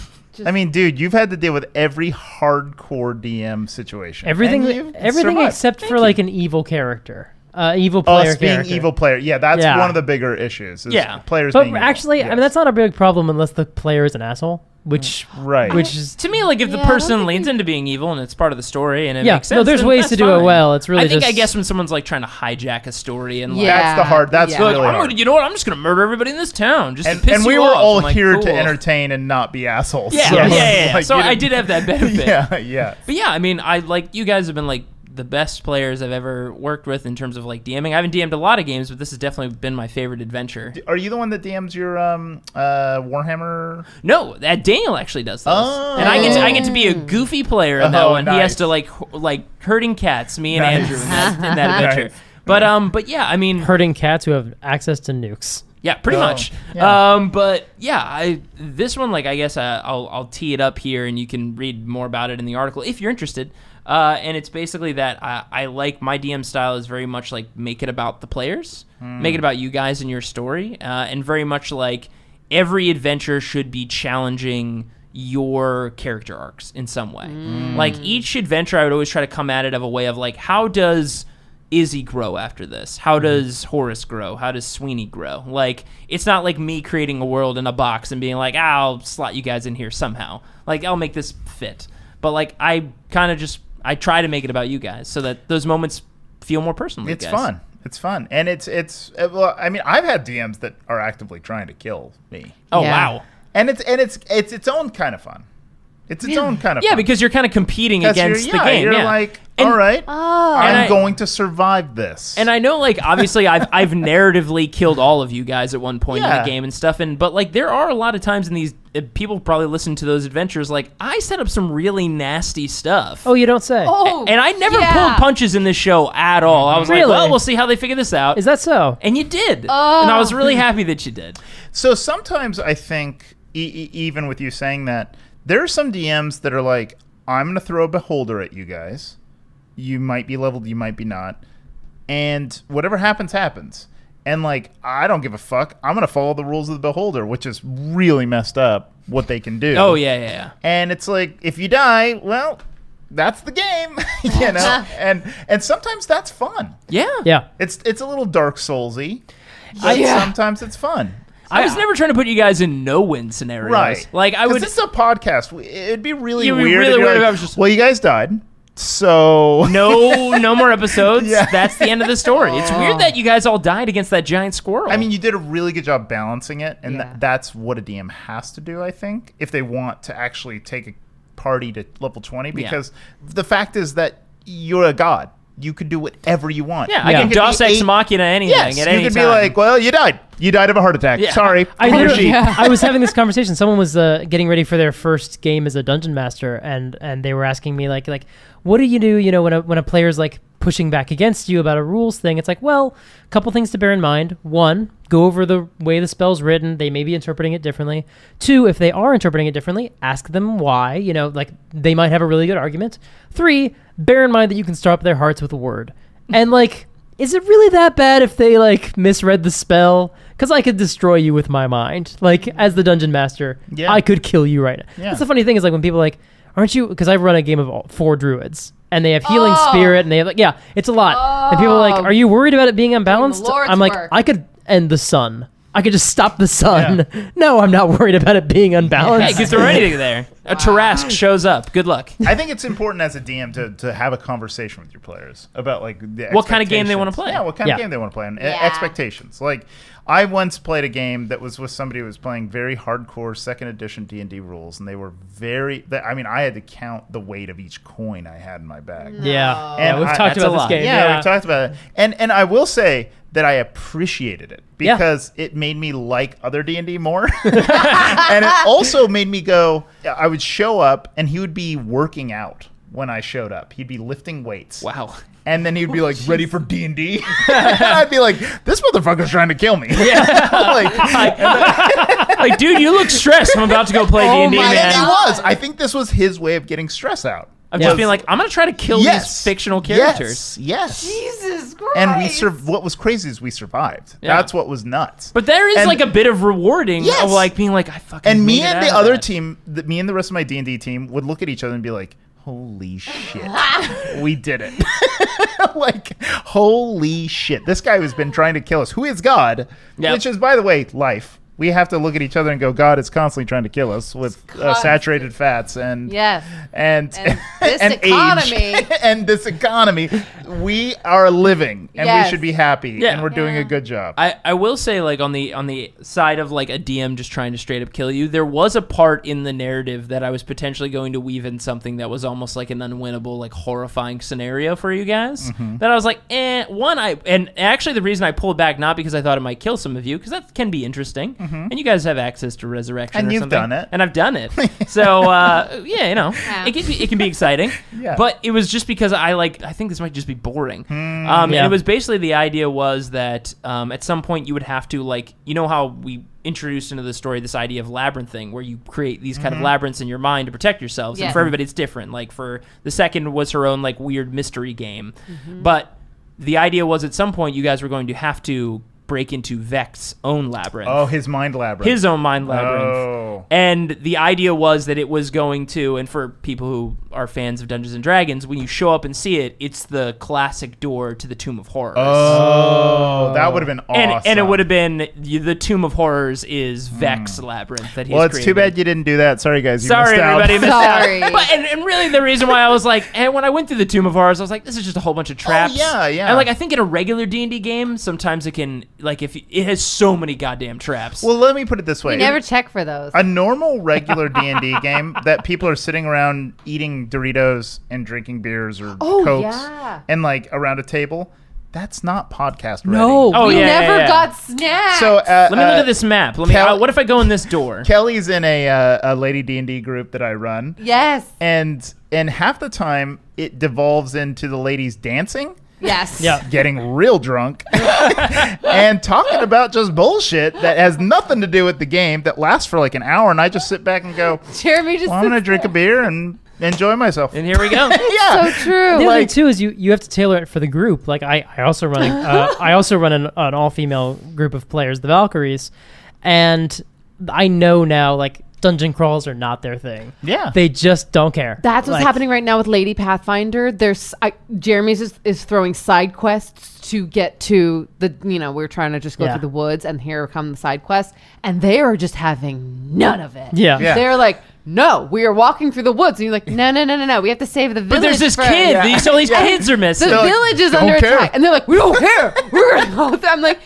I mean, dude, you've had to deal with every hardcore DM situation. Everything And you've everything survived. except for like an evil character. Evil Us player being character. evil player. Yeah, that's Yeah. one of the bigger issues. Is Yeah. Players But being evil. actually, I Yes. mean, that's not a big problem unless the player is an asshole, which Right. which is To me, like if the Yeah, I don't person think leans into being evil and it's part of the story and it Yeah, makes sense, no, there's then ways that's to do it fine. well. It's really I think just- I guess when someone's like trying to hijack a story and like, Yeah. That's the hard. That's Yeah. They're like, really I'm hard. gonna, you know what? I'm just gonna murder everybody in this town just to And, piss and we you were off. all I'm like, here to cool. entertain and not be assholes. Yeah, So, yeah. like, So you I didn't- did have that benefit. Yeah. But yeah, I mean, I like you guys have been like the best players I've ever worked with in terms of like DMing. I haven't DM'd a lot of games, but this has definitely been my favorite adventure. Are you the one that DMs your Warhammer? No, that Daniel actually does those, Oh. and I get to be a goofy player in that Oh, one. He has nice. to like herding cats, me and Nice. Andrew in that adventure. Nice. But yeah, I mean, hurting cats who have access to nukes. yeah, pretty Oh, much. yeah. But yeah, this one, like, I guess I'll tee it up here, and you can read more about it in the article if you're interested. And it's basically that I like my DM style is very much like make it about the players, make it about you guys and your story, and very much like every adventure should be challenging your character arcs in some way. Like each adventure, I would always try to come at it of a way of like, how does Izzy grow after this? How does Horace grow? How does Sweeney grow? Like, it's not like me creating a world in a box and being like, I'll slot you guys in here somehow. Like, I'll make this fit. But like, I try to make it about you guys so that those moments feel more personal. to you It's guys. fun. It's fun, and it's. Well, I mean, I've had DMs that are actively trying to kill me, Oh Yeah. wow. and it's its own kind of fun. It's its own kind of Yeah, fun. because you're kind of competing 'Cause against you're, the game. You're yeah. like, And- all right, Oh. And I'm I- going to survive this. And I know, like, obviously, I've narratively killed all of you guys at one point in Yeah. the game and stuff. But like, there are a lot of times in these people probably listen to those adventures. Like, I set up some really nasty stuff. Oh, you don't say. Oh, And I never yeah. pulled punches in this show at all. I was Really? like, well, we'll see how they figure this out. Is that so? And you did. Oh. And I was really happy that you did. So sometimes I think, even with you saying that, there are some DMs that are like, I'm going to throw a beholder at you guys. You might be leveled, you might be not. And whatever happens, happens. And like, I don't give a fuck. I'm going to follow the rules of the beholder, which is really messed up what they can do. Oh, yeah. And it's like, if you die, well, that's the game, you know? And sometimes that's fun. Yeah. Yeah. It's a little Dark Soulsy, but Yeah. sometimes it's fun. I was never trying to put you guys in no-win scenarios. Right. Like, I 'Cause would... this is a podcast. It'd be really You'd be weird. really if you're weird if like, I was just- well, you guys died, so No more episodes. Yeah. That's the end of the story. It's weird that you guys all died against that giant squirrel. I mean, you did a really good job balancing it, and Yeah. that's what a DM has to do, I think, if they want to actually take a party to level 20. Because the fact is that you're a god. You could do whatever you want. yeah, I You can could DOS be Ex eight- Machina anything Yes, at you any could time. be like, well, you died. You died of a heart attack. Yeah. Sorry. I Pull your literally- sheet. I was having this conversation. Someone was getting ready for their first game as a dungeon master, and they were asking me like, what do? You know, when a player's like pushing back against you about a rules thing, it's like, well, a couple things to bear in mind. One, go over the way the spell's written. They may be interpreting it differently. Two, if they are interpreting it differently, ask them why. You know, like they might have a really good argument. Three, bear in mind that you can stir up their hearts with a word. And like, is it really that bad if they like misread the spell? Because I could destroy you with my mind. Like as the dungeon master, Yeah. I could kill you right now. Yeah. That's the funny thing is like when people are like, aren't you? Because I've run a game of 4 druids. And they have healing Oh. spirit, and they have like, yeah, it's a lot. And people are like, Oh. are you worried about it being unbalanced? Lord's I'm like, work. I could end the sun. I could just stop the sun. No, I'm not worried about it being Hey, unbalanced. you can throw anything there. A Tarask shows up. Good luck. I think it's important as a DM to have a conversation with your players about like the What kind of game they wanna expectations. play. Yeah, what kind Yeah. of game they want to play and Yeah. expectations. Like I once played a game that was with somebody who was playing very hardcore second edition D&D rules, and they were I mean, I had to count the weight of each coin I had in my bag. Yeah, And we've I- talked That's a about this lot. game. Yeah, we've talked about it. And I will say that I appreciated it because it made me like other D&D more. And it also made me go, I would show up and he would be working out when I showed up. He'd be lifting weights. Wow. And then he'd be like, ready for D&D? And I'd be like, this motherfucker's trying to kill me. Like, dude, you look stressed. I'm about to go play D&D, man. And he was. I think this was his way of getting stress out. I'm just being like, I'm going to try to kill these fictional characters. Yes. Jesus Christ. And what was crazy is we survived. Yeah. That's what was nuts. But there is like a bit of rewarding of like being like, I fucking And made me it and out the of other that. team, me and the rest of my D&D team would look at each other and be like, holy shit. We did it. Like, holy shit. This guy who's been trying to kill us, who is God, which is, by the way, life. We have to look at each other and go, God is constantly trying to kill us with saturated fats and and this and economy. age and this economy. We are living and we should be happy and we're doing a good job. I will say, like, on the side of like a DM just trying to straight up kill you, there was a part in the narrative that I was potentially going to weave in something that was almost like an unwinnable, like horrifying scenario for you guys. That I was like, and actually the reason I pulled back, not because I thought it might kill some of you, because that can be interesting. And you guys have access to resurrection, and or you've something. done it, and I've done it. So it can be exciting. But it was just because I think this might just be boring. And it was basically, the idea was that at some point you would have to, like, you know how we introduced into the story this idea of labyrinthing, where you create these kind of labyrinths in your mind to protect yourselves. And for everybody it's different. Like, for the second was her own like weird mystery game. But the idea was at some point you guys were going to have to break into Vect's own labyrinth. Oh, his mind labyrinth. His own mind labyrinth. Oh. And the idea was that it was going to, and for people who are fans of Dungeons & Dragons, when you show up and see it, it's the classic door to the Tomb of Horrors. Oh, that would have been awesome. And it would have been, the Tomb of Horrors is Vect's labyrinth that he's Well, it's created. too bad you didn't do that. Sorry, guys. You Sorry, missed out. everybody missed Sorry. out. But, and really the reason why I was like, and when I went through the Tomb of Horrors, I was like, this is just a whole bunch of traps. yeah. And like, I think in a regular D&D game, sometimes it can, like, if it has so many goddamn traps. Well, let me put it this way. We never check for those. A normal, regular D&D game that people are sitting around eating Doritos and drinking beers or Cokes and, like, around a table, that's not podcast ready. No. Oh, we yeah, never yeah. got snacks. So Let me look at this map. What if I go in this door? Kelly's in a Lady D&D group that I run. Yes. And half the time, it devolves into the ladies dancing. Yes. Yeah. Getting real drunk and talking about just bullshit that has nothing to do with the game that lasts for like an hour, and I just sit back and go, Jeremy just. well, I'm gonna drink a beer and enjoy myself. And here we go. Yeah, So true. The other thing too is you have to tailor it for the group. Like I also run an all-female group of players, the Valkyries, and I know now, like, dungeon crawls are not their thing. Yeah. They just don't care. That's what's Like, happening right now with Lady Pathfinder. Jeremy's is throwing side quests to get to the, we're trying to just go through the woods, and here come the side quests, and they are just having none of it. Yeah. They're like, no, we are walking through the woods. And you're like, no. We have to save the village. But there's this first. kid. Yeah. All these kids are missing. The They're like, village is "Don't under care." attack. And they're like, we don't care. We're going to go with them. I'm like,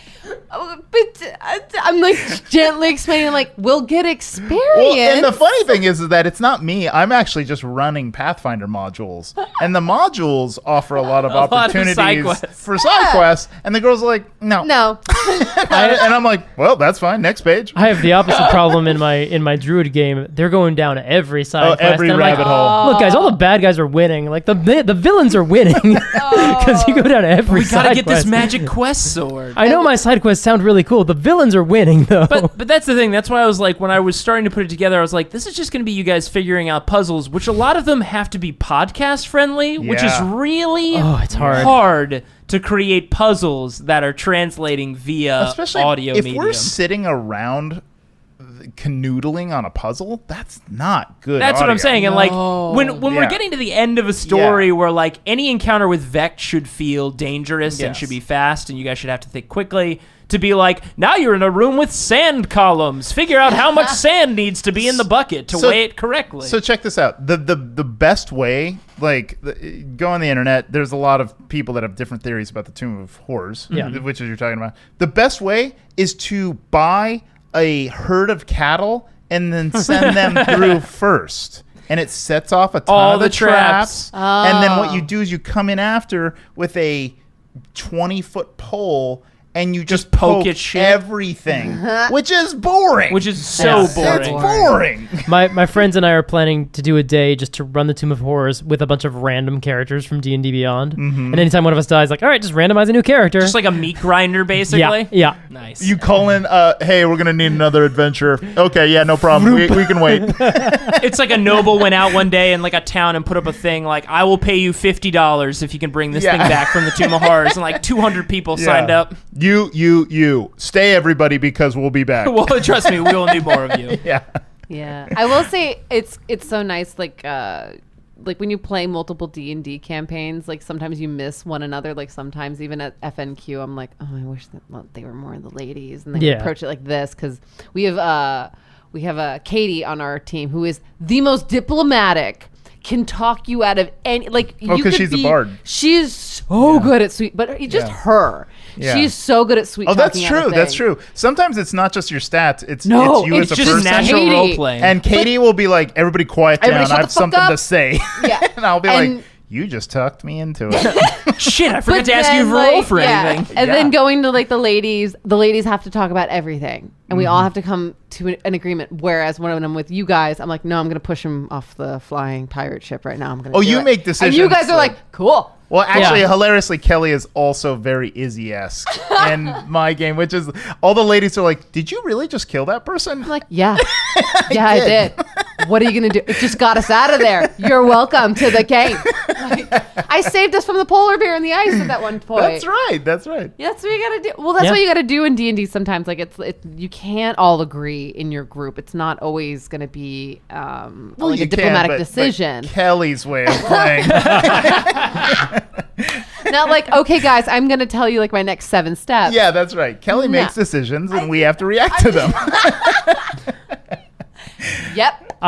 but I'm like gently explaining, like, we'll get experience. Well, and the funny thing is that it's not me. I'm actually just running Pathfinder modules, and the modules offer a lot of lot of opportunities side quests. for side quests. And the girl's like, no. No. And I'm like, well, that's fine. Next page. I have the opposite problem in my druid game. They're going down every side quest. Every and I'm like, rabbit hole. look, guys, all the bad guys are winning. Like the villains are winning because you go down every We side gotta get quest. this magic quest sword. I know my side quests sound really cool. The villains are winning though. But that's the thing. That's why I was like, when I was starting to put it together, I was like, this is just going to be you guys figuring out puzzles, which a lot of them have to be podcast friendly, which is Yeah. really it's hard. hard to create puzzles that are translating via Especially audio if medium. we're sitting around canoodling on a puzzle, that's not good. That's what I'm audio. saying. And like when we're Yeah. getting to the end of a story where like any encounter with Vect should feel dangerous and Yes. should be fast and you guys should have to think quickly, to be like, now you're in a room with sand columns. Figure out how much sand needs to be in the bucket to weigh it correctly. So check this out. The best way, like, go on the internet. There's a lot of people that have different theories about the Tomb of Horrors, which is you're talking about. The best way is to buy a herd of cattle and then send them through first. And it sets off a ton All of the the traps. traps. And then what you do is you come in after with a 20-foot pole and you just poke poke at shit. everything, which is boring. Which is so Yes. it's boring. boring. My friends and I are planning to do a day just to run the Tomb of Horrors with a bunch of random characters from D&D Beyond. And anytime one of us dies, like, all right, just randomize a new character. Just like a meat grinder, basically. yeah. Nice. You call in, hey, we're going to need another adventure. Okay, yeah, no problem. We can wait. It's like a noble went out one day in like a town and put up a thing like, I will pay you $50 if you can bring this thing back from the Tomb of Horrors. And like 200 people signed up. You. Stay, everybody, because we'll be back. Well, trust me, we will need more of you. Yeah, I will say it's so nice. Like when you play multiple D&D campaigns, like sometimes you miss one another. Like sometimes even at FNQ, I'm like, oh, I wish that they were more of the ladies, and they approach it like this because we have Katie on our team who is the most diplomatic. Can talk you out of any because she's a bard. She is so good at sweet, but just her. Yeah. She's so good at sweet. Oh, that's talking out true. of That's things. true. Sometimes it's not just your stats. It's No, you it's as a just person. Natural Katie. role playing. And Katie will be like, everybody quiet down. Everybody shut I the have fuck something up. to say. Yeah. And I'll be And- like, you just talked me into it. Shit, I forgot But to ask you then, for a roll for anything. And Yeah. then going to like the ladies have to talk about everything. And we all have to come to an agreement. Whereas when I'm with you guys, I'm like, no, I'm going to push him off the flying pirate ship right now. I'm going to you make decisions. And you guys are like, cool. Well, actually, Yeah. hilariously, Kelly is also very Izzy-esque in my game, which is all the ladies are like, did you really just kill that person? I'm like, yeah. I did. What are you going to do? It just got us out of there. You're welcome to the game. Like, I saved us from the polar bear in the ice at that one point. That's right. Yeah, that's what you got to do. Well, that's what you got to do in D&D sometimes. Like you can't all agree in your group. It's not always going to be like a diplomatic decision. But Kelly's way of playing. Not like, okay, guys, I'm going to tell you like my next 7 steps. Yeah, that's right. Kelly No. makes decisions, and we have to react to them. Yep.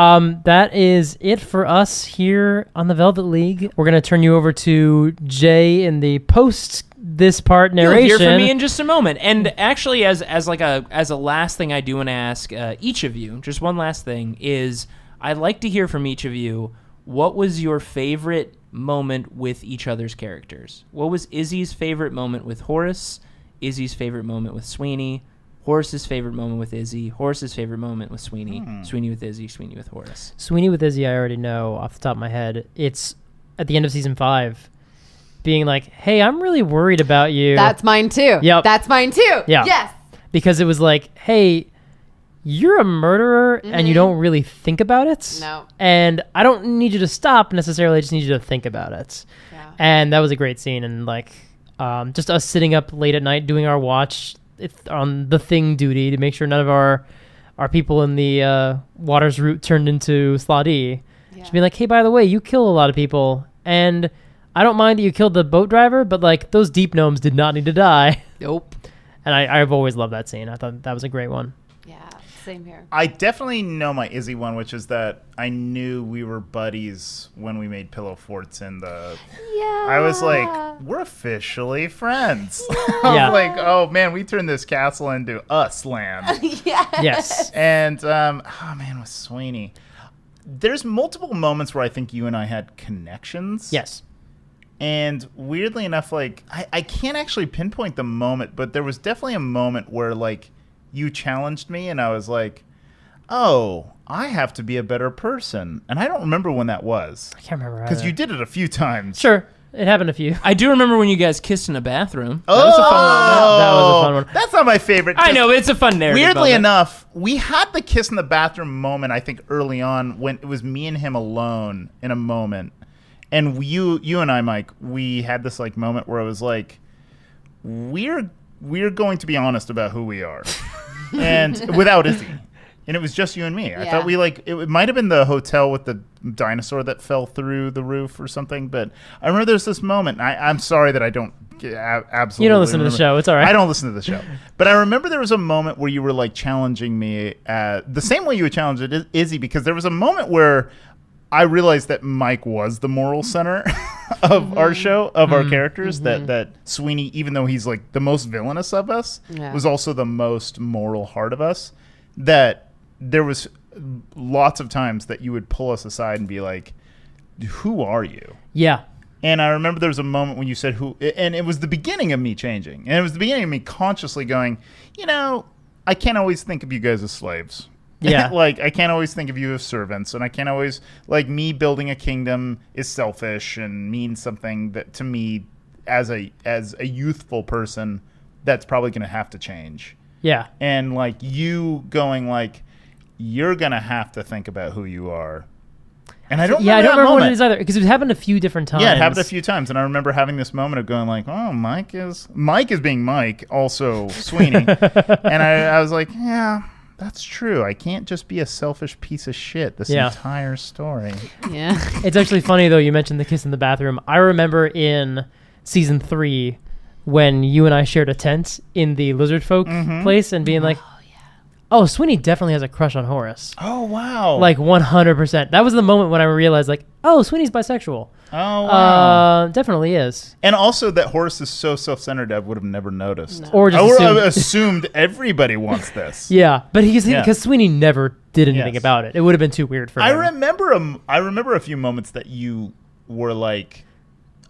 That is it for us here on the Velvet League. We're gonna turn you over to Jay in the post this part narration. You'll hear from me in just a moment. And actually, as a last thing, I do want to ask each of you, just one last thing, is I'd like to hear from each of you. What was your favorite moment with each other's characters? What was Izzy's favorite moment with Horace? Izzy's favorite moment with Sweeney? Horace's favorite moment with Izzy? Horace's favorite moment with Sweeney? Sweeney with Izzy? Sweeney with Horace? Sweeney with Izzy, I already know off the top of my head. It's at the end of season 5, being like, "Hey, I'm really worried about you." That's mine too. Yep. That's mine too. Yeah. Yes. Because it was like, "Hey, you're a murderer and you don't really think about it. No. And I don't need you to stop necessarily. I just need you to think about it." Yeah. And that was a great scene. And like, just us sitting up late at night doing our watch on the thing duty to make sure none of our people in the water's route turned into Slotty. Yeah. Just being like, "Hey, by the way, you kill a lot of people, and I don't mind that you killed the boat driver, but like those deep gnomes did not need to die." Nope. And I've always loved that scene. I thought that was a great one. Yeah. Same here. I definitely know my Izzy one, which is that I knew we were buddies when we made pillow forts in the... Yeah. I was like, we're officially friends. I Yeah. was like, oh man, we turned this castle into us land. Yes. And, oh man, with Sweeney. There's multiple moments where I think you and I had connections. Yes. And weirdly enough, like, I can't actually pinpoint the moment, but there was definitely a moment where, like, you challenged me and I was like, oh, I have to be a better person. And I don't remember when that was. I can't remember. Because you did it a few times. Sure. It happened a few. I do remember when you guys kissed in a bathroom. Oh, That was a fun moment. That was a fun one. That's not my favorite. I know, but it's a fun narrative. Weirdly moment. enough, we had the kiss in the bathroom moment, I think, early on when it was me and him alone in a moment. And you and I, Mike, we had this like moment where it was like, we're going to be honest about who we are. And without Izzy. And it was just you and me. I Yeah. thought we like, it might have been the hotel with the dinosaur that fell through the roof or something. But I remember there's this moment. I'm sorry that I don't absolutely You don't listen to the remember. show. It's all right. I don't listen to the show. But I remember there was a moment where you were like challenging me the same way you would challenge Izzy, because there was a moment where I realized that Mike was the moral center of our show, of our characters, that Sweeney, even though he's like the most villainous of us, Yeah. was also the most moral heart of us. That there was lots of times that you would pull us aside and be like, who are you? Yeah. And I remember there was a moment when you said who, and it was the beginning of me changing. And it was the beginning of me consciously going, I can't always think of you guys as slaves. Yeah. Like, I can't always think of you as servants. And I can't always, like, me building a kingdom is selfish and means something that to me as a youthful person, that's probably going to have to change. Yeah. And, like, you going, like, you're going to have to think about who you are. And I don't remember I don't remember moment. what it is either, because it happened a few different times. Yeah, it happened a few times, and I remember having this moment of going like, "Oh, Mike is being Mike, also Sweeney," and I was like, "Yeah, that's true. I can't just be a selfish piece of shit this entire story." Yeah. It's actually funny though. You mentioned the kiss in the bathroom. I remember in season 3 when you and I shared a tent in the lizard folk place, and being like, "Oh, Sweeney definitely has a crush on Horace." Oh wow! Like 100%. That was the moment when I realized, like, oh, Sweeney's bisexual. Oh wow! Definitely is. And also that Horace is so self-centered, I would have never noticed. No. Or just I would assumed. have assumed everybody wants this. Yeah, but because Sweeney never did anything Yes. about it. It would have been too weird for him. I remember a few moments that you were like,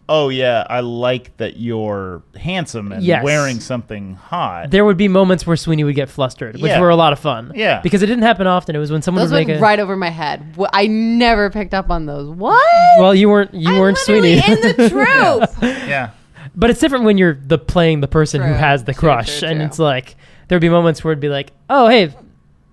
"Oh yeah, I like that you're handsome and Yes. wearing something hot." There would be moments where Sweeney would get flustered, which Yeah. were a lot of fun. Yeah. Because it didn't happen often. It was when someone Those would make went a... right over my head. I never picked up on those. What? Well, you weren't I'm Sweeney. literally in the troop. Yeah. But it's different when you're playing the person who True. has the True, crush. true, And true. it's like, there'd be moments where it'd be like, oh, hey,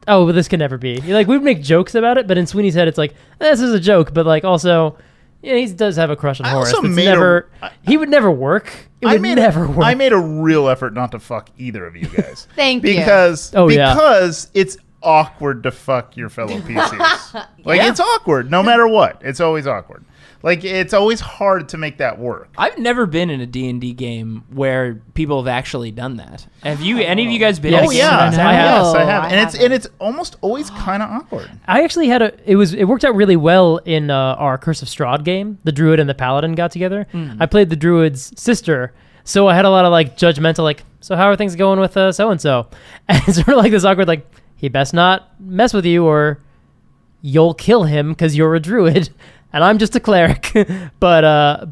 well, this could never be. Like, we'd make jokes about it, but in Sweeney's head, it's like, this is a joke, but like also... Yeah, he does have a crush on I Horace. also It's made never. He would never work. It would never work. I made a real effort not to fuck either of you guys. Thank you. because yeah. it's awkward to fuck your fellow PCs. Like Yeah. it's awkward no matter what. It's always awkward. Like it's always hard to make that work. I've never been in a D&D game where people have actually done that. Have you? Any of you guys been? Yes. in a Oh game yeah, where that's I happened? have. yes, I have, I and haven't. it's almost always kind of awkward. I actually had it worked out really well in our Curse of Strahd game. The druid and the paladin got together. I played the druid's sister, so I had a lot of like judgmental, like, so how are things going with so and so, and it's sort of like this awkward, like, he best not mess with you or you'll kill him because you're a druid and I'm just a cleric. but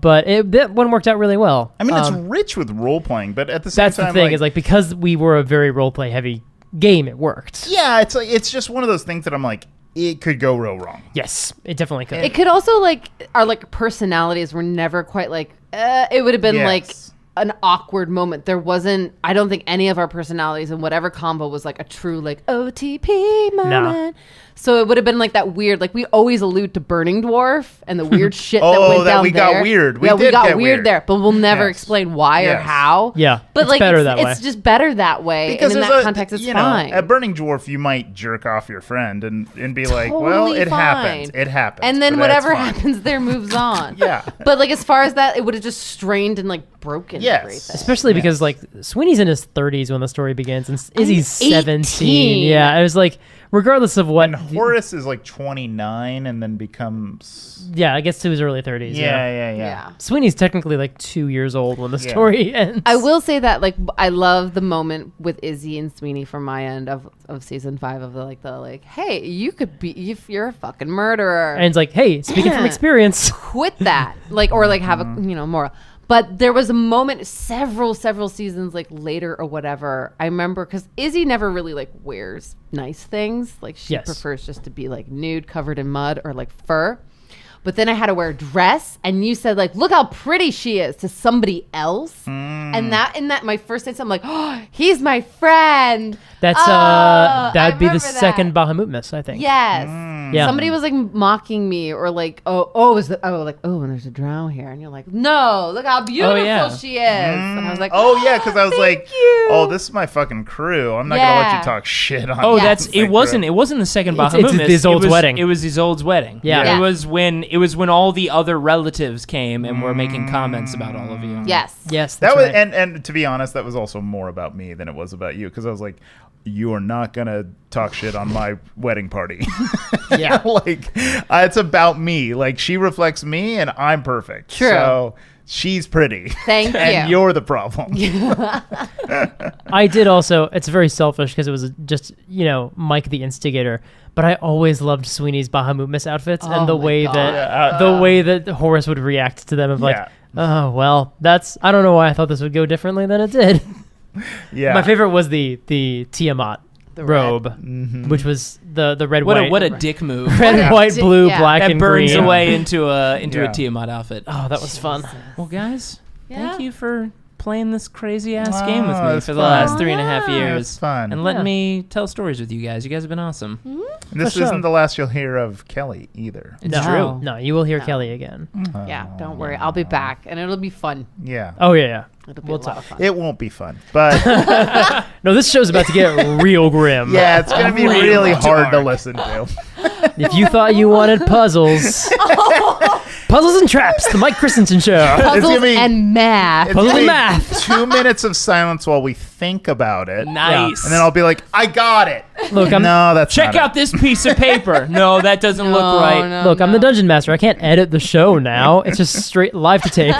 that one worked out really well. I mean, it's rich with role playing, but at the same that's time, the thing, is like, because we were a very role play heavy game, it worked. yeah, it's like it's just one of those things that I'm like, it could go real wrong. Yes, it definitely could. It could also like our like personalities were never quite like it would have been like Yes. an awkward moment. There wasn't, I don't think any of our personalities in whatever combo was like a true like OTP moment. So it would have been like that weird, like we always allude to Burning Dwarf and the weird shit that Oh, went that down we there. got weird. We Yeah, did we got get weird weird. there, but we'll never Yes. explain why or Yes. how. Yeah, But it's like better that way. it's just better that way. Because and in there's that context, it's fine. At Burning Dwarf, you might jerk off your friend and be like, well, Totally it fine. happens. It happens. And then but that's whatever fine. happens there moves on. Yeah. But like as far as that, it would have just strained and like broken Yes. everything. Especially because like Sweeney's in his 30s when the story begins, and Izzy's 18. 17. Yeah, it was like, regardless of what. And Horace is like 29 and then becomes. Yeah, I guess to his early 30s. Yeah. Yeah. Sweeney's technically like 2 years old when the Yeah. story ends. I will say that like I love the moment with Izzy and Sweeney from my end of season 5 of the like, hey, you could be, if you're a fucking murderer, And it's like, hey, speaking from experience. quit that, like, or like have a moral. But there was a moment several seasons like later or whatever. I remember because Izzy never really like wears nice things. Like she Yes. prefers just to be like nude, covered in mud or like fur. But then I had to wear a dress, and you said like, "Look how pretty she is" to somebody else, and that my first thing, I'm like, "Oh, he's my friend." That's I that'd be the remember that. second Bahamut miss, I think. Yes. Yeah. Somebody was like mocking me or like, and there's a drow here. And you're like, no, look how beautiful yeah. she is. And I was like, Oh, yeah, because I was thank like, you. oh, this is my fucking crew. I'm not going to let Yeah. you talk shit on Oh, me. that's My it. crew. Wasn't the second It's Bahamut miss. Isolde's wedding. It was Isolde's wedding. Yeah. Yeah. It was when all the other relatives came and were making comments about all of you. yes. Yes, That that's was, right. and to be honest, that was also more about me than it was about you, because I was like, you are not gonna talk shit on my wedding party. Yeah. Like it's about me. Like she reflects me, and I'm perfect. True. So she's pretty. Thank and you. you're the problem. I did also, it's very selfish because it was just, Mike the instigator, but I always loved Sweeney's Bahamut miss outfits and Oh the my way God. that Yeah, the way that Horace would react to them of like, Yeah. Oh, well, I don't know why I thought this would go differently than it did. Yeah. My favorite was the Tiamat The robe, Mm-hmm. which was the red, What white. a dick move. red, Yeah. white, blue, Yeah. black, That and burns green. away into a Yeah. Tiamat outfit. Oh, that was fun. Well, guys, Yeah. thank you for playing this crazy ass game with Oh, me it's for the fun. last 3.5 It years. was fun. And let Yeah. me tell stories with you guys. You guys have been awesome. This For sure. isn't the last you'll hear of Kelly either. It's No. true. No, you will hear No. Kelly again. Yeah, don't worry. I'll be back, and it'll be fun. Yeah. Oh, yeah. It'll be We'll a lot talk. of fun. It won't be fun, but No, this show's about to get real grim. yeah, it's going to be Real really hard to dark. listen to. If you thought you wanted puzzles, Puzzles and Traps, the Mike Christensen Show. Puzzles gonna be- and math. It's Puzzle gonna and be math. 2 minutes of silence while we think about it. Nice. And then I'll be like, I got it. Look, No, that's Check not out this piece of paper. No, that doesn't look right. I'm the dungeon master. I can't edit the show now. It's just straight live to tape.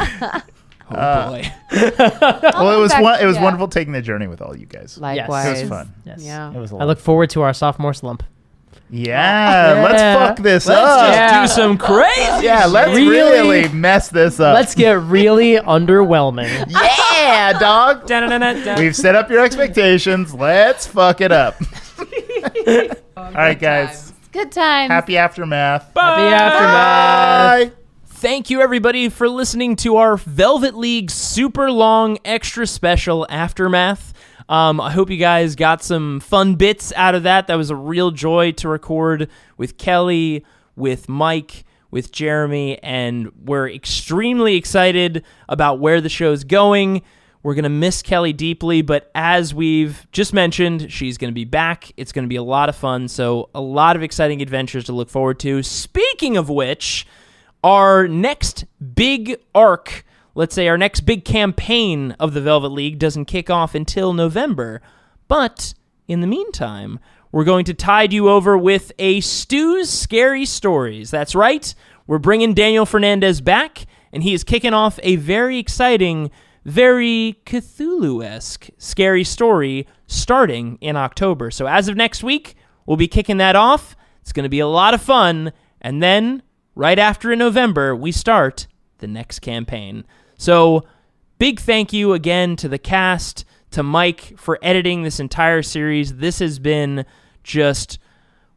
Oh, boy. it. Well, it was Yeah. wonderful taking the journey with all you guys. Likewise. It was fun. Yes. Yeah. It was a I lot. look forward to our sophomore slump. Yeah, let's Yeah. fuck this Let's up. just Yeah. do some crazy Yeah, let's Really? really mess this up. Let's get really underwhelming. Yeah, dog. Da-da-da-da-da. We've set up your expectations. Let's fuck it up. All right, guys. Good times. Happy aftermath. Happy aftermath. Bye. Thank you, everybody, for listening to our Velvet League super long, extra special Aftermath. I hope you guys got some fun bits out of that. That was a real joy to record with Kelly, with Mike, with Jeremy, and we're extremely excited about where the show's going. We're going to miss Kelly deeply, but as we've just mentioned, she's going to be back. It's going to be a lot of fun, so a lot of exciting adventures to look forward to. Speaking of which, our next big arc, let's say our next big campaign of the Velvet League doesn't kick off until November. But in the meantime, we're going to tide you over with a Stu's Scary Stories. That's right. We're bringing Daniel Fernandez back, and he is kicking off a very exciting, very Cthulhu-esque scary story starting in October. So as of next week, we'll be kicking that off. It's going to be a lot of fun. And then right after in November, we start the next campaign. So big thank you again to the cast, to Mike for editing this entire series. This has been just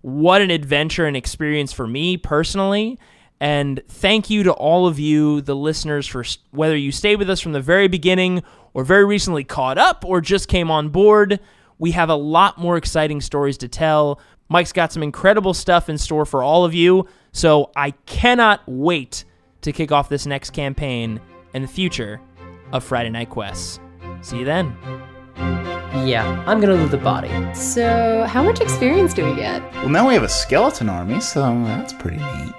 what an adventure and experience for me personally. And thank you to all of you, the listeners, for whether you stayed with us from the very beginning or very recently caught up or just came on board. We have a lot more exciting stories to tell. Mike's got some incredible stuff in store for all of you. So I cannot wait to kick off this next campaign and the future of Friday Night Quests. See you then. Yeah, I'm gonna lose the body. So, how much experience do we get? Well, now we have a skeleton army, so that's pretty neat.